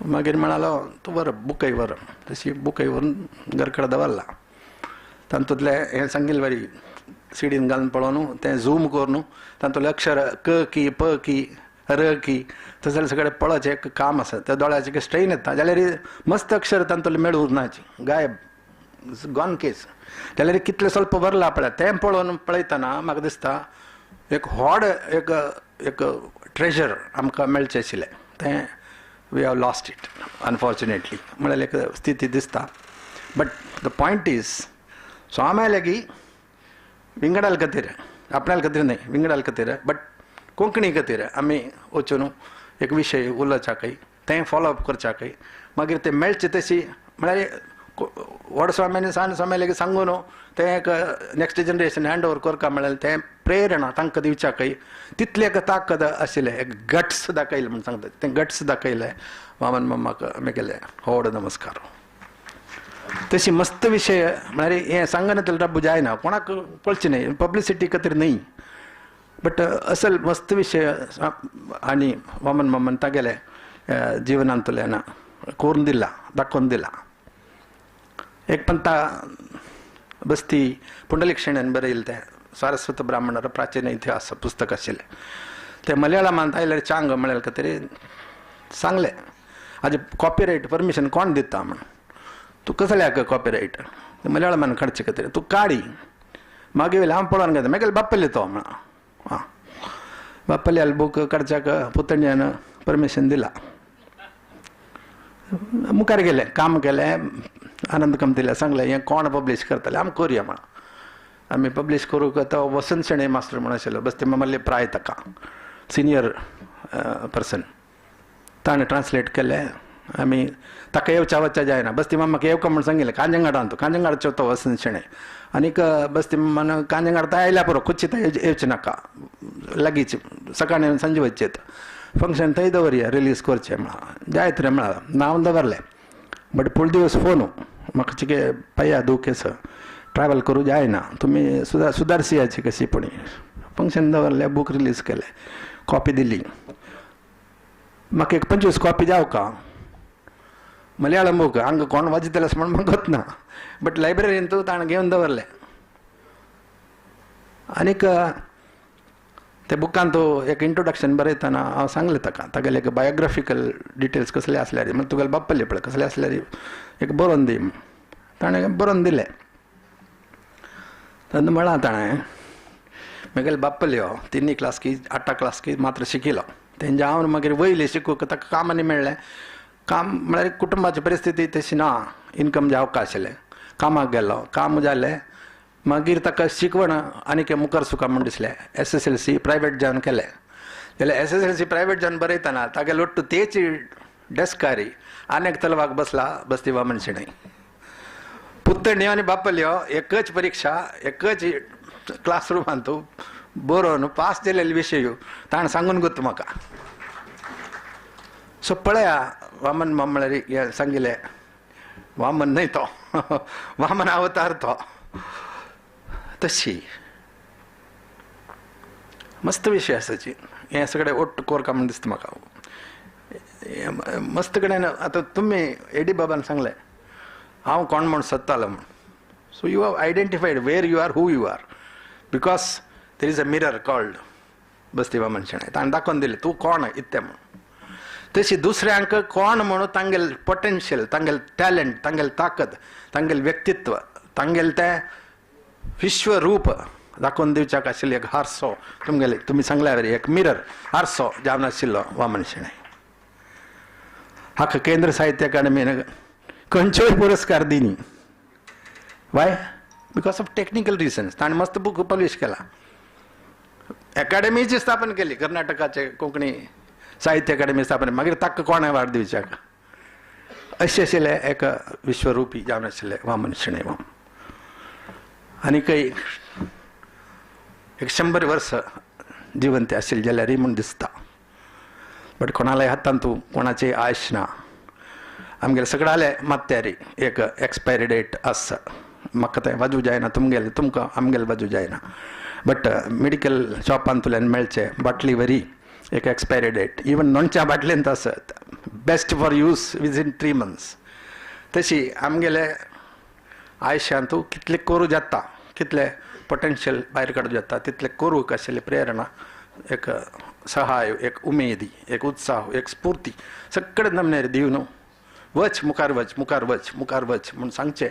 मागीर म्हणालो तूं व्हर बुकय व्हर तशी बुकय व्हरून घर कडेन दवरला तातूंतले हें सांगिल्लें बरी सीडीन घालून पळोवन तें झूम करून तातूंतले अक्षर क की प की र की तसले सगळे पळचे एक काम आसा त्या दोळ्याचे एक स्ट्रेन येता जाल्यार मस्त अक्षर तांतुले मेळ उरनाची गायब गॉन केस जाल्यार कितले स्वल्प बरला पळय तें पळोवन पळयतना म्हाका दिसता एक व्हड एक एक ट्रेजर आमकां मेळचें आशिल्लें तें we have lost it unfortunately म्हळ्यार एक स्थिती दिसता but the point is so आम्या लागी विंगडाल खातीर आपणाल खातीर न्हय विंगडाल खातीर बट कोंकणी खातीर आमी वचून एक विशय उलोवच्याकय तें फॉलोअप करच्याकय मागीर ते मेळचे तशी म्हळ्यार व्हड स्वाम्यानी सान स्वाम्या लेगीत सांगून तें एक नेक्स्ट जनरेशन हँड ओवर करता म्हळ्यार तें प्रेरणा तांकां दिवच्याकय तितली एक ताकद आशिल्लें एक गट्स दाखयलें म्हण सांगता तें गट्स दाखयलें वामन मम्माक आमी केलें व्हड नमस्कार तशी मस्त विशय म्हळ्यार हें सांगना तर रब्बू जायना कोणाक पळची न्हय पब्लिसिटी खातीर न्हय बट असल मस्त विशय आनी वामन मम्मान तागेले जिवनांतल्यान करून दिला दाखोवन दिला एक पंता बस्ती पुंडलीक शेण्यान बरयलें तें सारस्वत ब्राह्मणर प्राचीन इतिहास पुस्तक आशिल्लें तें मलयाळमांत आयल्यार चांग म्हळ्यार खातीर सांगलें हाजे कॉपीरायट परमिशन कोण दिता म्हण तूं कसल्याक कॉपीरायट मलयाळमान काडचे खातीर तूं काडी मागीर वेले हांव पळोवन घेता मागीर बाप्पले तो म्हणा आं बाप्पल्याल बूक काडच्याक पुतण्यान परमिशन दिला मुखार गेले काम केलें आनंद कमतीला सांगलें हें कोण पब्लीश करतले आमी करुया म्हणून आमी पब्लीश करूंक तो वसंत शेणे मास्टर म्हणून आशिल्लो बस्ती मामाले प्राय ताका सिनियर पर्सन ताणें ट्रान्सलेट केलें आमी ताका येवच्या वचच्या जायना बस्ती मामाक येवका म्हूण सांगिल्लें कांजंगाडांत तो कांजंगाडचो तो वसंत शेणे आनीक बस्ती मामान कांजंगाड तो आयल्या पुरो खुच्ची येवचें नाका लागींच सकाळीं सांजे वचचेत फंक्शन थंय दवरया रिलीज करचें म्हणून जायत रे म्हळां नांव दवरलें बट फूल दिवस फोन म्हाका चिके पया दू केस ट्रॅव्हल करूं जायना तुमी सुदारसियाची कशी पूण फंक्शन दवरलें बूक रिलीज केलें कॉपी दिली म्हाका एक 25 कॉपी जाव का मलयाळम बूक हांगा कोण वाजयतलें म्हण म्हाका ना बट लायब्ररीन तूं ताणें घेवन दवरलें आनीक त्या बुकान तो एक इंट्रोडक्शन बरयतना हांव सांगलें ताका तागेले एक बायोग्राफिकल डिटेल्स कसले आसल्यार म्हणजे तुगेले बाप्पले पळय कसले आसल्यार एक बरोवन दी ताणें बरोवन दिलें तेन्ना म्हळां ताणें म्हगेले बाप्पल्यो 3 क्लास की 8 क्लास की मात्र शिकिलो तेंच्या हांव मागीर वयलें शिकूंक ताका काम आनी मेळ्ळें काम म्हळ्यार कुटुंबाची परिस्थिती तशी ना इन्कम जावका आशिल्लें कामाक गेलो काम जालें मागीर ताका शिकवण आनीक मुखार सुका म्हण दिसलें SSLC प्रायवेट जावन केलें जाल्यार SSLC प्रायवेट जावन बरयतना तागे लोट्टू तेची डेस्कारी आनीक तलवाक बसला बस्ती वामन शेणै पुत्तण्यो आनी बाप्पल्यो एकच परीक्षा एकच क्लासरुमांत बरोवन पास जालेले विशय ताणें सांगून गोत म्हाका सो पळया वामन म्हळ्यार सांगिल्लें वामन न्हय तो वामन अवतार तो तशी मस्त विशय आसाची हें सगळें ओट्ट कोरका म्हण दिसता म्हाका मस्त कडेन आतां तुमी एडी बाबान सांगलें हांव कोण म्हूण सोदतालो म्हूण so you have identified where you are who you are because there is a mirror called Basti Vaman Shenoy ताणें दाखोवन दिलें तूं कोण इत्तें म्हूण तशी दुसऱ्यांक कोण म्हणून तांगेल पोटेन्शियल तांगेल टॅलंट तांगेल ताकद तांगेल व्यक्तित्व तांगेल तें विश्वरूप दाखोवन दिवच्याक आशिल्लें एक हारसो तुमगेले तुमी सांगल्या वरी एक मिरर हारसो जावन आशिल्लो वामन शेणै हाका केंद्र साहित्य अकादमीन खंयच्योय पुरस्कार दिनी why because of technical reasons ताणें मस्त बूक पब्लीश केला अकादमीची स्थापन केली कर्नाटकाचे कोंकणी साहित्य अकादमी स्थापन मागीर ताका कोणें वाड दिवच्याक अशें आशिल्लें एक विश्वरुपी जावन आशिल्लें वामन शेणै आनीक एक 100 वर्स जिवंत आशिल्ले जाल्यारय म्हूण दिसता बट कोणालाय हातांत तूं कोणाचेय आयश ना आमगेले सगळ्याले मात्यारी एक एक्सपायरी डेट आसा म्हाका तें वाजू जायना तुमगेले तुमकां आमगेले वाजू जायना बट मेडिकल शॉपांतल्यान मेळचे बाटली वरी एक एक्सपायरी डेट इवन नोंदच्या बाटलेंत आसत बेस्ट फॉर यूज विजीन 3 months तशी आमगेले आयुश्यांत तूं कितलें करूं जाता कितलें पोटेन्शियल भायर काडूं जाता तितलें करूंक आशिल्ली प्रेरणा एक सहाय, एक उमेदी, एक उत्साह, एक स्फूर्ती सगळे नमणे दिवन वच मुखार वच मुखार वच मुखार वच म्हणून सांगचे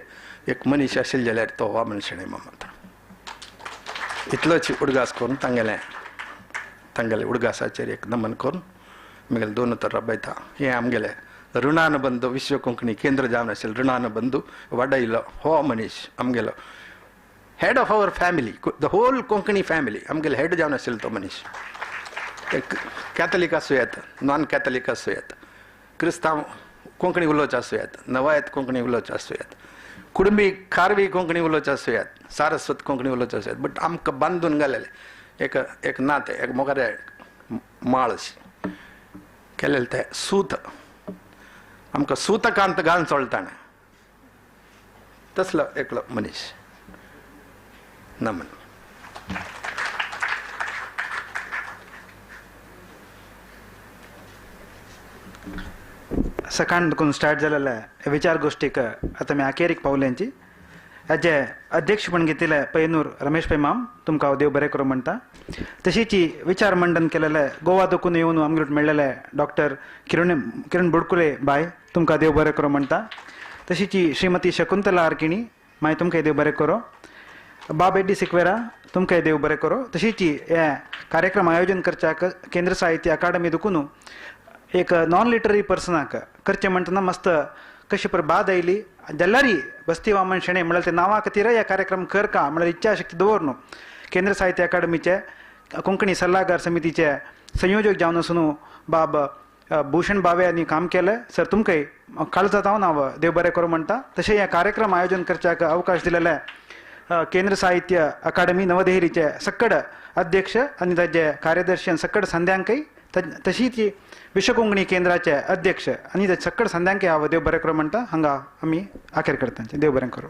एक मनीस आशिल्ले जाल्यार तो वामन शेणै मामा. इतलोच उडगास करून तांगेले उडगासाचेर एक नमन करून म्हगेले दोन उतर राबयता. हे आमगेले ऋणान बंधू विश्व कोंकणी केंद्र जावन आशिल्लो ऋणान बंधू वाडयलो हो मनीस आमगेलो head of our family, the whole Konkani family आमगेले हेड जावन आशिल्लो तो मनीस. कॅथलिक आसूं येत, नॉन कॅथलिक आसूं येत, क्रिस्तांव कोंकणी उलोवचे आसूं येत, नवायत कोंकणी उलोवचे आसूं येत, कुडबी खारवी कोंकणी उलोवचे आसूं येत, सारस्वत कोंकणी उलोवचे आसूं येत, बट आमकां बांदून घालेले एक नाते, एक मोगारे माळ अशी केलेले ते सूत आमकां सूतकांत घालून चलताना तसलो एकलो मनीस. नमन. सकाळ दुखून स्टार्ट जालेल्या विचार गोष्टीक आता मी अखेरीक पावल्यांची हेजे अध्यक्षपण घेतिल्ले पैनूर रमेश पै माम तुमकां हांव देव बरें करूं म्हणटा. तशीच विचार मंडन केलेले गोवा दुखून येवन आमगेर मेळ्ळेले डॉक्टर किरण बुडकुले बाय तुमकां देव बरें करूं म्हणटा. तशीच श्रीमती शकुंतला आर्किणी माय तुमकां देव बरें करो. बाब एड्डी सिक्वेरा तुमकां देव बरें करो. तशीच हे कार्यक्रम आयोजन करच्याक केंद्र साहित्य अकादमी दुखून एक नॉन लिटररी पर्सनाक करचें म्हणटना मस्त कशी पर बाद आयली जाल्यारय बस्ती वामन शेणै म्हळ्यार ते नांवा खातीर ह्या कार्यक्रम करका म्हळ्यार इच्छाशक्ती दवर न्हू. केंद्र साहित्य अकादमीचे कोंकणी सल्लागार समितीचे संयोजक जावन आसून बाब भूषण बावे यांनी काम केलें. सर तुमकां काळजात हांव देव बरें करूं म्हणटा. तशें हे कार्यक्रम आयोजन करच्याक अवकाश दिलेले केंद्र साहित्य अकादमी नवदहलीचे सक्कड अध्यक्ष आनी ताचे कार्यदर्शी सक्कड संध्यांकय तशीच विश्व कोंकणी केंद्राचे अध्यक्ष आनी सक्कड संध्यांकय हांव देव बरें करूं म्हणटा. हांगा आमी आखेर करता. देव बरें करूं.